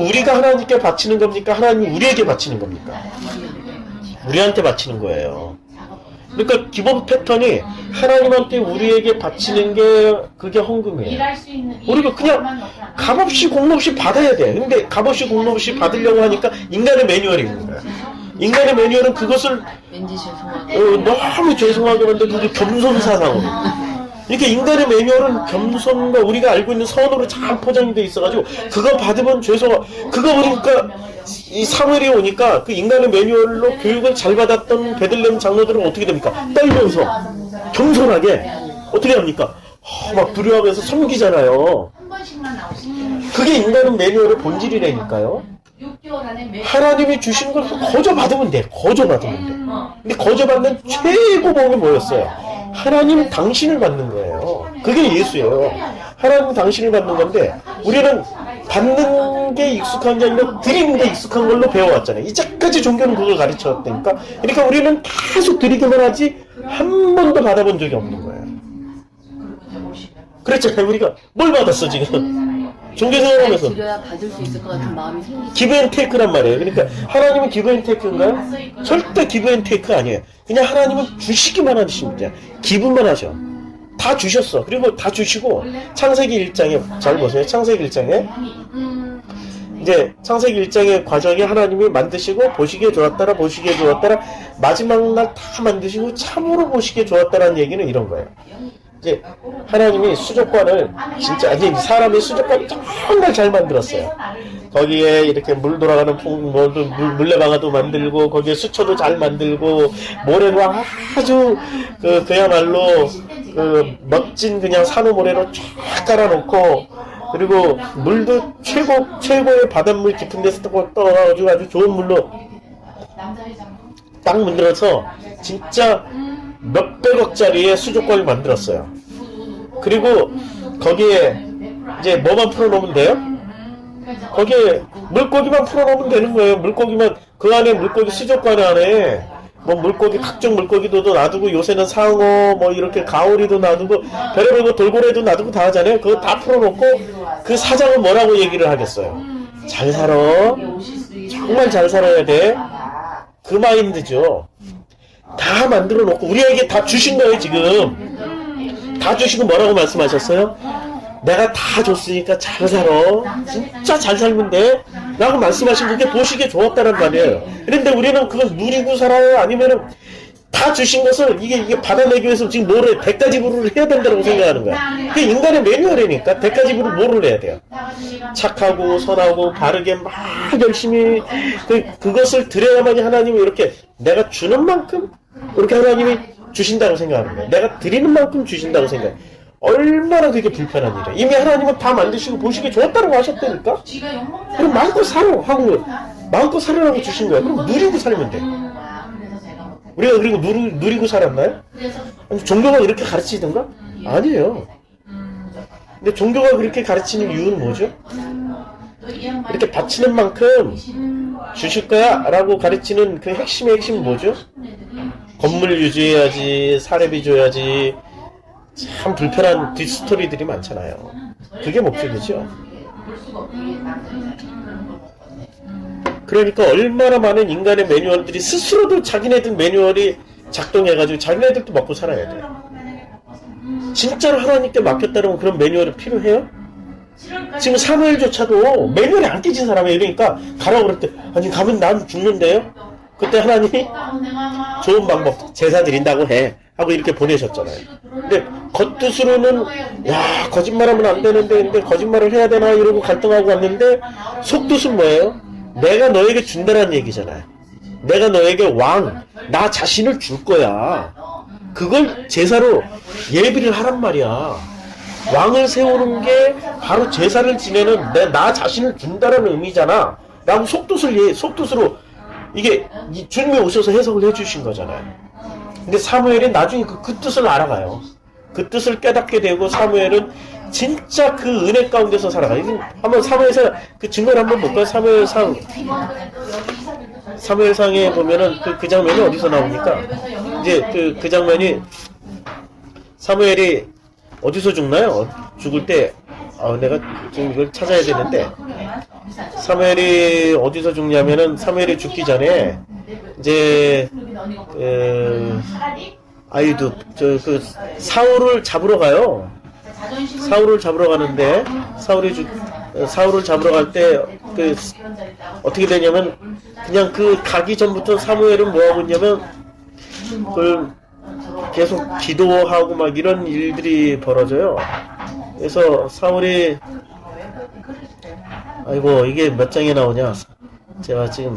우리가 하나님께 바치는 겁니까? 하나님이 우리에게 바치는 겁니까? 우리한테 바치는 거예요. 그러니까 기본 패턴이 하나님한테 우리에게 바치는 게 그게 헌금이에요. 우리가 그냥 값없이 공로없이 받아야 돼. 근데 값없이 공로없이 받으려고 하니까 인간의 매뉴얼이 있는 거야. 인간의 매뉴얼은 그것을 너무 죄송하게 만든 그게 겸손사상으로. 이렇게 인간의 매뉴얼은 겸손과 우리가 알고 있는 선으로 잘 포장이 돼 있어가지고 그거 받으면 그거 보니까 이 사무엘이 오니까 그 인간의 매뉴얼로 교육을 잘 받았던 베들레헴 장로들은 어떻게 됩니까? 떨면서 겸손하게 어떻게 합니까? 막 두려워하면서 섬기잖아요. 그게 인간의 매뉴얼의 본질이라니까요. 하나님이 주신 걸 거저 받으면 돼. 거저 받으면 돼. 근데 거저 받는 최고 복이 뭐였어요? 하나님 당신을 받는 거예요. 그게 예수예요. 하나님 당신을 받는 건데 우리는 받는 게 익숙한 게 아니라 드리는 게 익숙한 걸로 배워왔잖아요. 이제까지 종교는 그걸 가르쳐왔다니까. 그러니까 우리는 계속 드리기만 하지 한 번도 받아본 적이 없는 거예요. 그랬잖아요. 우리가 뭘 받았어 지금. 종교생활하면서 드려야 받을 수 있을 것 같은 마음이 생기죠. 기브 앤 테이크란 말이에요. 그러니까 하나님은 기브 앤 테이크인가요? 절대 기브 앤 테이크 아니에요. 그냥 하나님은 주시기만 하십니다. 기브만 하셔. 다 주셨어. 그리고 다 주시고 창세기 1장에 잘 보세요. 창세기 1장에 이제 창세기 1장의 과정이 하나님이 만드시고 보시기에 좋았더라 보시기에 좋았더라 마지막 날 다 만드시고 참으로 보시기에 좋았다라는 얘기는 이런 거예요. 이제 하나님이 수족관을 진짜 아니 사람이 수족관을 정말 잘 만들었어요. 거기에 이렇게 물 돌아가는 물레방아도 만들고 거기에 수초도 잘 만들고 모래로 아주 그야말로 멋진 그냥 산호 모래로 쫙 깔아놓고 그리고 물도 최고의 바닷물 깊은 데서 떠가지고 아주 좋은 물로 딱 만들어서 진짜 몇백억짜리의 수족관을 만들었어요. 그리고 거기에 이제 뭐만 풀어놓으면 돼요? 거기에 물고기만 풀어놓으면 되는 거예요. 물고기만 그 안에 물고기 수족관 안에 뭐 물고기 각종 물고기도 놔두고 요새는 상어 뭐 이렇게 가오리도 놔두고 별의별 거 돌고래도 놔두고 다 하잖아요. 그거 다 풀어놓고 그 사장은 뭐라고 얘기를 하겠어요? 잘 살아. 정말 잘 살아야 돼. 그 마인드죠. 다 만들어 놓고 우리에게 다 주신 거예요. 지금 다 주시고 뭐라고 말씀하셨어요? 내가 다 줬으니까 잘 살아. 진짜 잘 살면 돼. 라고 말씀하신 그게 보시기에 좋았다는 말이에요. 그런데 우리는 그걸 누리고 살아요? 아니면은 다 주신 것을 이게 받아내기 위해서 지금 뭐를 대가지불을 해야 된다고 생각하는 거야. 그게 인간의 매뉴얼이니까 대가지불을 뭐를 해야 돼요? 착하고 선하고 바르게 막 열심히 그것을 드려야만이 하나님이 이렇게 내가 주는 만큼 이렇게 하나님이 주신다고 생각하는 거예요. 내가 드리는 만큼 주신다고 생각해요. 얼마나 그게 불편한 일이에요. 이미 하나님은 다 만드시고 보시기에 좋았다고 하셨다니까? 그럼 마음껏 살아 하고 마음껏 살으라고 주신 거예요. 그럼 누리고 살면 돼. 우리가 그리고 누리고 살았나요? 아니, 종교가 그렇게 가르치던가? 아니에요. 근데 종교가 그렇게 가르치는 이유는 뭐죠? 이렇게 바치는 만큼 주실 거야 라고 가르치는 그 핵심의 핵심은 뭐죠? 건물 유지해야지, 사례비 줘야지. 참 불편한 뒷스토리들이 많잖아요. 그게 목적이죠. 그러니까 얼마나 많은 인간의 매뉴얼들이 스스로도 자기네들 매뉴얼이 작동해가지고 자기네들도 먹고 살아야 돼요. 진짜로 하나님께 맡겼다는 그런 매뉴얼이 필요해요? 지금 사무엘조차도 매뉴얼이 안 깨진 사람이에요. 그러니까 가라고 그럴 때 아니 가면 난 죽는데요? 그때 하나님이 좋은 방법 제사 드린다고 해 하고 이렇게 보내셨잖아요. 근데 겉뜻으로는 야 거짓말하면 안 되는데 근데 거짓말을 해야 되나 이러고 갈등하고 왔는데 속뜻은 뭐예요? 내가 너에게 준다라는 얘기잖아요. 내가 너에게 왕, 나 자신을 줄 거야. 그걸 제사로 예비를 하란 말이야. 왕을 세우는 게 바로 제사를 지내는 나 자신을 준다라는 의미잖아. 라고 속뜻으로 이게 주님이 오셔서 해석을 해주신 거잖아요. 근데 사무엘이 나중에 그 뜻을 알아가요. 그 뜻을 깨닫게 되고 사무엘은 진짜 그 은혜 가운데서 살아가요. 한번 사무엘상 그 증거를 한번 볼까요? 사무엘상에 보면은 그 장면이 어디서 나오니까 이제 그 장면이 사무엘이 어디서 죽나요? 죽을 때 내가 지금 이걸 찾아야 되는데 사무엘이 어디서 죽냐면은 사무엘이 죽기 전에 이제 아이도 그 사울을 잡으러 가요. 사울을 잡으러 가는데 사울을 잡으러 갈 때 그 어떻게 되냐면 그냥 그 가기 전부터 사무엘은 뭐 하고 있냐면 그 계속 기도하고 막 이런 일들이 벌어져요. 그래서 사울이 아이고 이게 몇 장에 나오냐? 제가 지금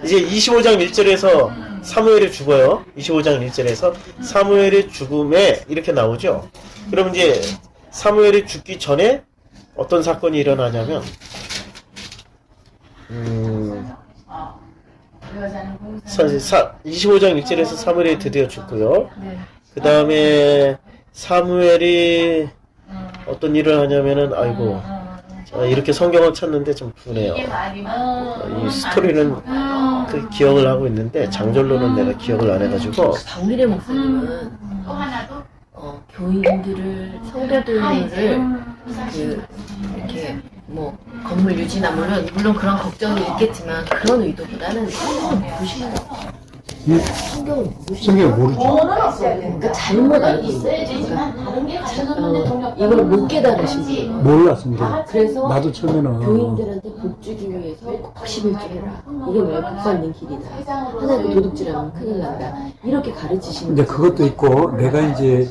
이제 25장 1절에서 사무엘이 죽어요. 25장 1절에서 사무엘의 죽음에 이렇게 나오죠. 그럼 이제 사무엘이 죽기 전에 어떤 사건이 일어나냐면 25장 1절에서 사무엘이 드디어 죽고요. 그 다음에 사무엘이 어떤 일을 하냐면은 아이고 이렇게 성경을 찾는데 좀 분해요. 이 스토리는 그 기억을 하고 있는데 장절로는 내가 기억을 안 해가지고. 박미래 목사님은 교인들을 성도들을 이렇게 뭐 건물 유지나무는 물론 그런 걱정이 있겠지만 그런 의도보다는 보시는 거. 성경을 모르시는 성경 모르죠. 그러니까 잘못 알고 있어요. 이걸 못 깨달으신 거예요. 몰라 성경. 그래서 나도 처음에는 교인들한테 복 주기 위해서 꼭 11조 해라. 이게 왜 복 받는 길이다. 하나님 도둑질하면 큰일 난다. 이렇게 가르치시는 근데 거예요. 그것도 있고 내가 이제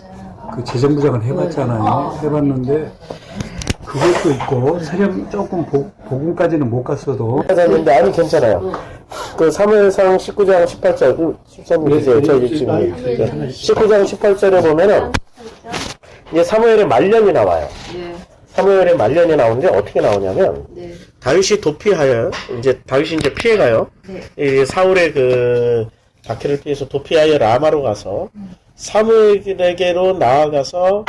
그 재정부장을 해봤잖아요. 해봤는데 그것도 있고 세령 조금 복음까지는 못 갔어도 했는데 아니 괜찮아요. 그 사무엘상 19장 18절 13절이세요. 저기 지금 19장 18절에 보면은 이제 사무엘의 말년이 나와요. 네. 사무엘의 말년이 나오는데 어떻게 나오냐면 네. 다윗이 도피하여 다윗이 이제 피해가요. 네. 이 사울의 그 박해를 피해서 도피하여 라마로 가서 사무엘에게로 나아가서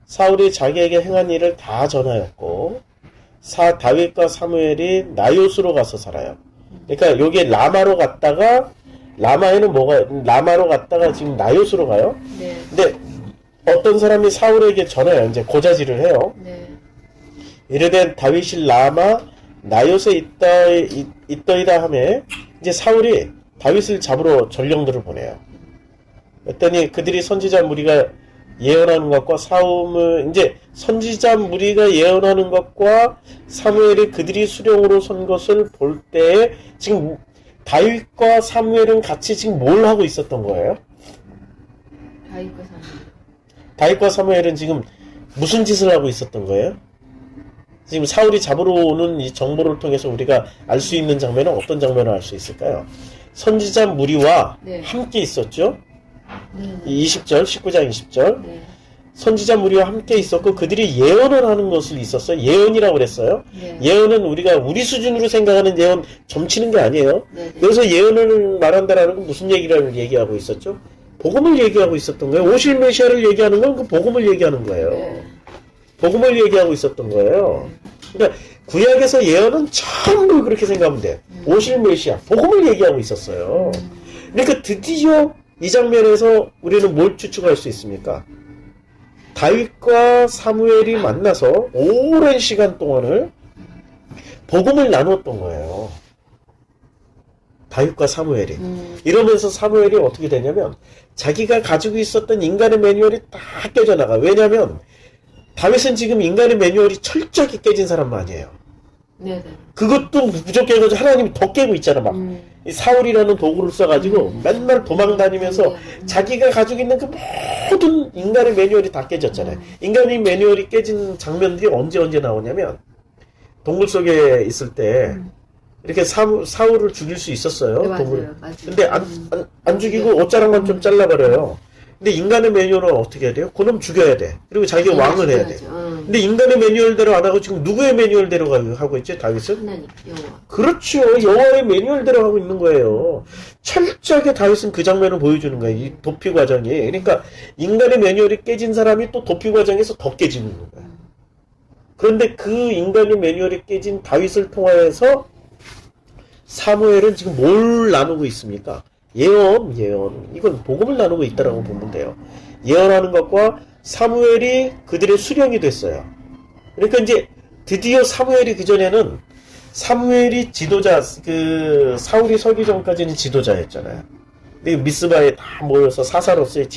사울이 자기에게 행한 일을 다 전하였고 다윗과 사무엘이 나요스로 가서 살아요. 그러니까 여기 라마로 갔다가 라마로 갔다가 지금 나요스로 가요. 네. 근데 어떤 사람이 사울에게 전해요. 이제 고자질을 해요. 네. 이르되 다윗이 라마 나요스에 있더이다 하매 이제 사울이 다윗을 잡으러 전령들을 보내요. 그랬더니 그들이 선지자 무리가 예언하는 것과 이제 선지자 무리가 예언하는 것과 사무엘이 그들이 수령으로 선 것을 볼 때에 지금 다윗과 사무엘은 같이 지금 뭘 하고 있었던 거예요? 다윗과 사무엘은 지금 무슨 짓을 하고 있었던 거예요? 지금 사울이 잡으러 오는 이 정보를 통해서 우리가 알 수 있는 장면은 어떤 장면을 알 수 있을까요? 선지자 무리와 네. 함께 있었죠? 네. 20절, 19장 20절. 네. 선지자 무리와 함께 있었고 그들이 예언을 하는 것을 있었어요. 예언이라고 그랬어요. 네. 예언은 우리 수준으로 생각하는 예언 점치는 게 아니에요. 네. 그래서 예언을 말한다라는 건 무슨 얘기를 얘기하고 있었죠? 복음을 얘기하고 있었던 거예요. 오실 메시아를 얘기하는 건 그 복음을 얘기하는 거예요. 네. 복음을 얘기하고 있었던 거예요. 그러니까 구약에서 예언은 전부 그렇게 생각하면 돼요. 오실 메시아, 복음을 얘기하고 있었어요. 그러니까 드디어 이 장면에서 우리는 뭘 추측할 수 있습니까? 다윗과 사무엘이 만나서 오랜 시간 동안을 복음을 나눴던 거예요. 다윗과 사무엘이. 이러면서 사무엘이 어떻게 되냐면 자기가 가지고 있었던 인간의 매뉴얼이 다 깨져나가. 왜냐하면 다윗은 지금 인간의 매뉴얼이 철저하게 깨진 사람만 아니에요. 네네. 그것도 부족해가지고 하나님이 더 깨고 있잖아. 막 이 사울이라는 도구를 써가지고 맨날 도망다니면서 자기가 가지고 있는 그 모든 인간의 매뉴얼이 다 깨졌잖아요. 인간의 매뉴얼이 깨진 장면들이 언제 나오냐면 동굴 속에 있을 때 이렇게 사울을 죽일 수 있었어요. 네, 동굴. 맞아요. 근데 안 죽이고 옷자락만 좀 잘라버려요. 근데 인간의 매뉴얼은 어떻게 해야 돼요? 그놈 죽여야 돼. 그리고 자기가 왕을 해야 돼. 근데 인간의 매뉴얼대로 안 하고 지금 누구의 매뉴얼대로 하고 있지? 다윗은? 하나님, 여호와. 그렇죠. 여호와의 매뉴얼대로 하고 있는 거예요. 철저하게 다윗은 그 장면을 보여주는 거예요. 이 도피 과정이. 그러니까 인간의 매뉴얼이 깨진 사람이 또 도피 과정에서 더 깨지는 거예요. 그런데 그 인간의 매뉴얼이 깨진 다윗을 통하여서 사무엘은 지금 뭘 나누고 있습니까? 예언. 이건 복음을 나누고 있다라고 보면 돼요. 예언하는 것과 사무엘이 그들의 수령이 됐어요. 그러니까 이제 드디어 사무엘이 그전에는 사무엘이 지도자, 사울이 서기 전까지는 지도자였잖아요. 근데 미스바에 다 모여서 사사로서의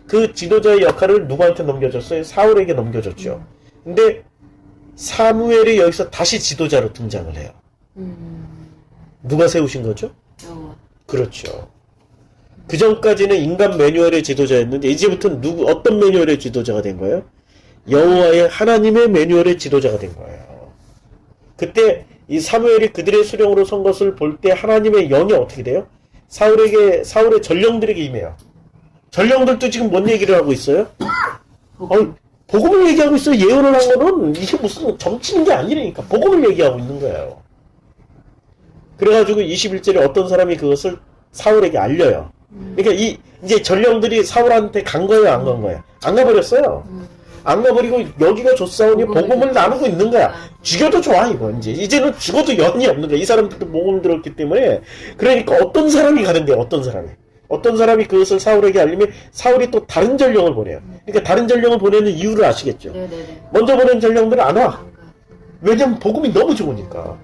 그 지도자의 역할을 누구한테 넘겨줬어요? 사울에게 넘겨줬죠. 근데 사무엘이 여기서 다시 지도자로 등장을 해요. 누가 세우신 거죠? 여호와. 그렇죠. 그 전까지는 인간 매뉴얼의 지도자였는데 이제부터는 어떤 매뉴얼의 지도자가 된 거예요? 여호와의 하나님의 매뉴얼의 지도자가 된 거예요. 그때 이 사무엘이 그들의 수령으로 선 것을 볼 때 하나님의 영이 어떻게 돼요? 사울의 전령들에게 임해요. 전령들도 지금 뭔 얘기를 하고 있어요? 복음을 얘기하고 있어요. 예언을 한 거는 이게 무슨 점치는 게 아니라니까. 복음을 얘기하고 있는 거예요. 그래가지고 21절에 어떤 사람이 그것을 사울에게 알려요. 그러니까 이제 전령들이 사울한테 간 거예요, 안 간 거예요? 안 가버렸어요. 안 가버리고 여기가 좋사오니 복음을 나누고 있는 거야. 죽여도 좋아, 이거. 이제는 죽어도 연이 없는 거야. 이 사람들도 복음 들었기 때문에. 그러니까 어떤 사람이 가는데, 어떤 사람이 그것을 사울에게 알리면 사울이 또 다른 전령을 보내요. 그러니까 다른 전령을 보내는 이유를 아시겠죠? 네네네. 먼저 보낸 전령들은 안 와. 왜냐면 복음이 너무 좋으니까.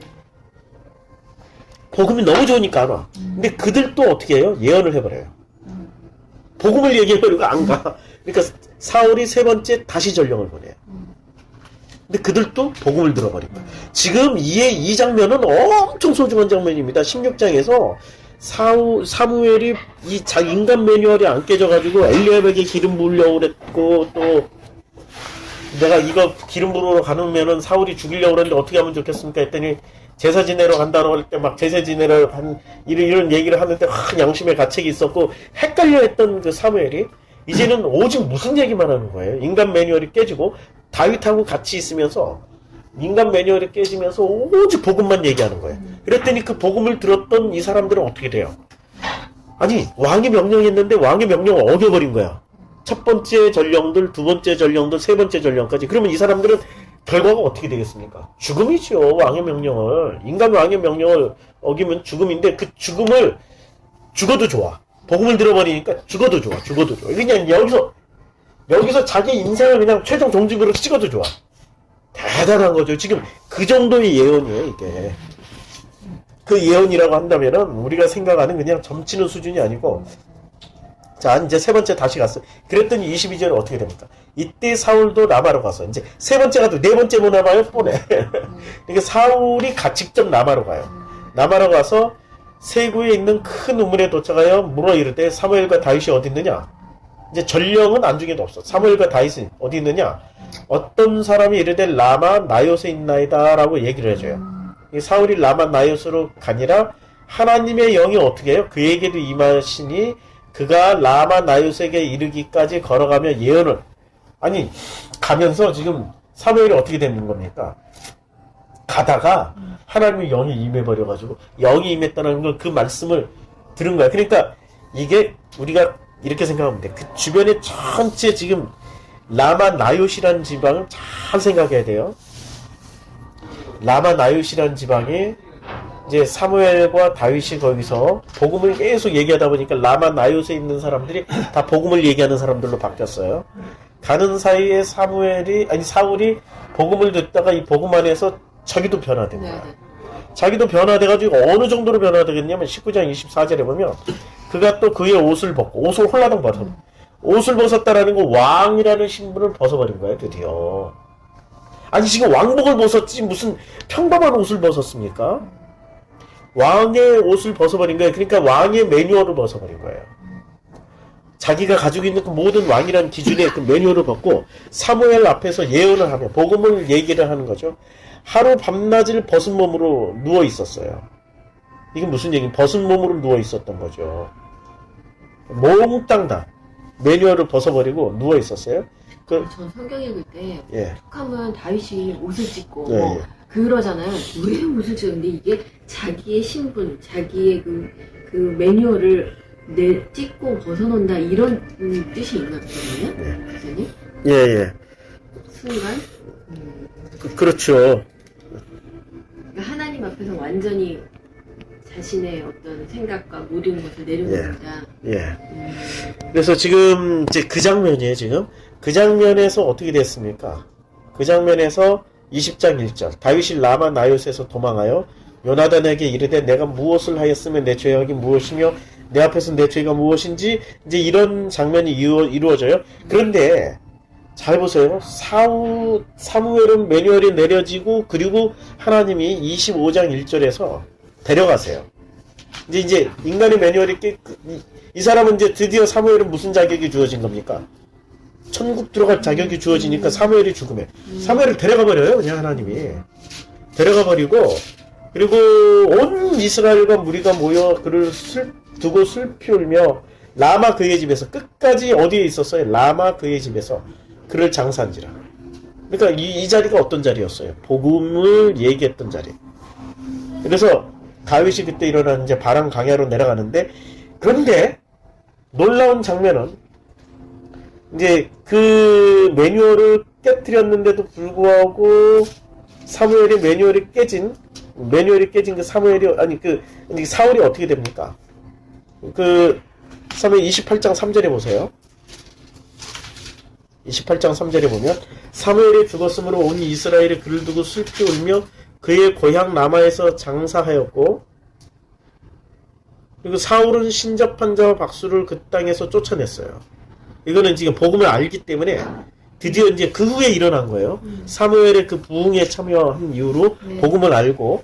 복음이 너무 좋으니까 안 와. 근데 그들도 어떻게 해요? 예언을 해버려요. 복음을 얘기해버리고 안 가. 그러니까 사울이 세 번째 다시 전령을 보내요. 근데 그들도 복음을 들어버리고. 지금 이 장면은 엄청 소중한 장면입니다. 16장에서 사무엘이 인간 매뉴얼이 안 깨져가지고 엘리압에게 기름 부으려고 그랬고, 또 내가 이거 기름 부으러 가는면은 사울이 죽이려고 그랬는데 어떻게 하면 좋겠습니까? 했더니 제사 지내러 간다고 할 때 막 제사 지내러 이런 얘기를 하는데 양심의 가책이 있었고 헷갈려 했던 그 사무엘이 이제는 오직 무슨 얘기만 하는 거예요. 인간 매뉴얼이 깨지고 다윗하고 같이 있으면서 인간 매뉴얼이 깨지면서 오직 복음만 얘기하는 거예요. 그랬더니 그 복음을 들었던 이 사람들은 어떻게 돼요? 아니 왕이 명령했는데 왕의 명령을 어겨버린 거야. 첫 번째 전령들, 두 번째 전령들, 세 번째 전령까지. 그러면 이 사람들은 결과가 어떻게 되겠습니까? 죽음이죠. 왕의 명령을. 인간 왕의 명령을 어기면 죽음인데 그 죽음을 죽어도 좋아. 복음을 들어버리니까 죽어도 좋아. 죽어도 좋아. 그냥 여기서 자기 인생을 그냥 최종 종직으로 찍어도 좋아. 대단한 거죠. 지금 그 정도의 예언이에요, 이게. 그 예언이라고 한다면은 우리가 생각하는 그냥 점치는 수준이 아니고, 자, 이제 세 번째 다시 갔어. 그랬더니 22절에 어떻게 됩니까? 이때 사울도 라마로 가서, 이제 세 번째 가도 네 번째 뭐 남아요? 뻔해. 그러니까 사울이 직접 라마로 가요. 라마로 가서 세구에 있는 큰 우물에 도착하여 물어 이르되 사무엘과 다윗이 어디 있느냐? 이제 전령은 안중에도 없어. 사무엘과 다윗이 어디 있느냐? 어떤 사람이 이르되 라마 나요스에 있나이다 라고 얘기를 해줘요. 이 사울이 라마 나요스로 가니라 하나님의 영이 어떻게 해요? 그에게도 임하시니 그가 라마 나요스에게 이르기까지 걸어가며 예언을, 아니 가면서 지금 사무엘이 어떻게 되는 겁니까? 가다가 하나님의 영이 임해버려가지고 영이 임했다는 걸 그 말씀을 들은 거야. 그러니까 이게 우리가 이렇게 생각하면 돼. 그 주변에 전체 지금 라마 나요시라는 지방을 잘 생각해야 돼요. 라마 나요시라는 지방이 이제 사무엘과 다윗이 거기서 복음을 계속 얘기하다 보니까 라마 나요스에 있는 사람들이 다 복음을 얘기하는 사람들로 바뀌었어요. 가는 사이에 사울이 복음을 듣다가 이 복음 안에서 자기도 변화된 거야. 자기도 변화돼가지고 어느 정도로 변화되겠냐면 19장 24절에 보면 그가 또 그의 옷을 벗고, 옷을 홀라당 벗어. 옷을 벗었다라는 건 왕이라는 신분을 벗어버린 거예요, 드디어. 아니 지금 왕복을 벗었지 무슨 평범한 옷을 벗었습니까? 왕의 옷을 벗어버린 거예요. 그러니까 왕의 매뉴얼을 벗어버린 거예요. 자기가 가지고 있는 그 모든 왕이라는 기준의 그 매뉴얼을 벗고 사무엘 앞에서 예언을 하며 복음을 얘기를 하는 거죠. 하루 밤낮을 벗은 몸으로 누워 있었어요. 이게 무슨 얘기냐? 벗은 몸으로 누워 있었던 거죠. 몽땅 다 매뉴얼을 벗어버리고 누워 있었어요. 전 성경 읽을 때 툭하면 다윗이 옷을 찢고 그러잖아요. 왜 옷을 찢는데 이게 자기의 신분, 자기의 그 매뉴얼을 찢고 벗어놓는다 이런 뜻이 있나 보거든요. 교수님? 예. 순간? 그렇죠. 그러니까 하나님 앞에서 완전히 자신의 어떤 생각과 모든 것을 내려놓는다. 그래서 지금 이제 그 장면이에요. 지금 그 장면에서 어떻게 됐습니까? 그 장면에서 20장 1절 다윗이 라마 나요스에서 도망하여 요나단에게 이르되 내가 무엇을 하였으면 내 죄악이 무엇이며 내 앞에서 내 죄가 무엇인지 이제 이런 장면이 이루어져요. 그런데 잘 보세요. 사무엘은 매뉴얼이 내려지고 그리고 하나님이 25장 1절에서 데려가세요. 이제 인간의 매뉴얼이 이 사람은 이제 드디어 사무엘은 무슨 자격이 주어진 겁니까? 천국 들어갈 자격이 주어지니까 사무엘이 죽으면 사무엘을 데려가 버려요. 그냥 하나님이 데려가 버리고 그리고 온 이스라엘과 무리가 모여 그를 두고 슬피 울며 라마 그의 집에서 끝까지 어디에 있었어요? 라마 그의 집에서 그를 장사한지라. 그러니까 이 자리가 어떤 자리였어요? 복음을 얘기했던 자리. 그래서 다윗이 그때 일어나는 이제 바람 강야로 내려가는데 그런데 놀라운 장면은 이제 그 매뉴얼을 깨뜨렸는데도 불구하고 사무엘의 매뉴얼이 깨진 그 사울이 어떻게 됩니까? 그 사무엘 28장 3절에 보세요. 28장 3절에 보면 사무엘이 죽었으므로 온 이스라엘이 그를 두고 슬피 울며 그의 고향 라마에서 장사하였고 그리고 사울은 신접한 자와 박수를 그 땅에서 쫓아냈어요. 이거는 지금 복음을 알기 때문에 드디어 이제 그 후에 일어난 거예요. 사무엘의 그 부흥에 참여한 이후로 네. 복음을 알고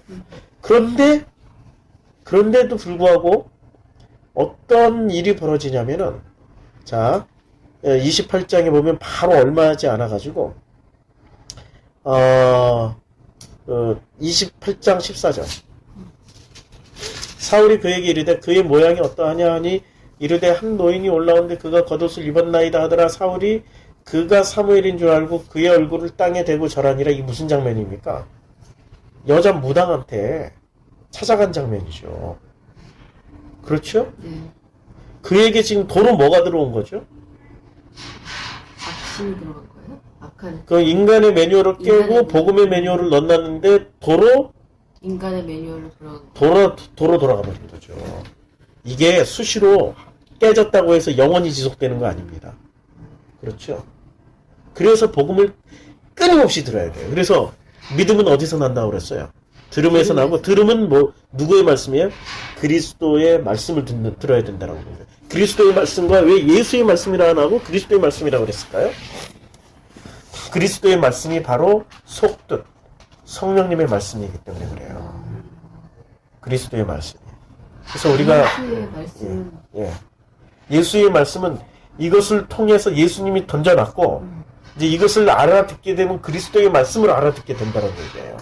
그런데도 불구하고 어떤 일이 벌어지냐면은 자 28장에 보면 바로 얼마 하지 않아 가지고 28장 14절 사울이 그에게 이르되 그의 모양이 어떠하냐 하니 이르되 한 노인이 올라오는데 그가 겉옷을 입었나이다 하더라. 사울이 그가 사무엘인 줄 알고 그의 얼굴을 땅에 대고 절하니라. 이 무슨 장면입니까? 여자 무당한테 찾아간 장면이죠. 그렇죠? 네. 그에게 지금 도로 뭐가 들어온 거죠? 악신이 들어간 거예요? 악한. 그 인간의 매뉴얼을 깨고 인간의 복음의 매뉴얼을 넣어놨는데 도로 인간의 매뉴얼로 들어간 거. 도로 돌아가 버린 거죠. 이게 수시로 깨졌다고 해서 영원히 지속되는 거 아닙니다. 그렇죠? 그래서 복음을 끊임없이 들어야 돼요. 그래서 믿음은 어디서 난다고 그랬어요? 들음에서 나고, 들음은 뭐 누구의 말씀이에요? 그리스도의 말씀을 들어야 된다라고 그래요. 그리스도의 말씀과 왜 예수의 말씀이라 안 하고 그리스도의 말씀이라고 그랬을까요? 그리스도의 말씀이 바로 속뜻, 성령님의 말씀이기 때문에 그래요. 그리스도의 말씀이. 그래서 우리가 예수의 말씀. 예수의 말씀은 이것을 통해서 예수님이 던져놨고 이제 이것을 알아듣게 되면 그리스도의 말씀을 알아듣게 된다는 얘기예요.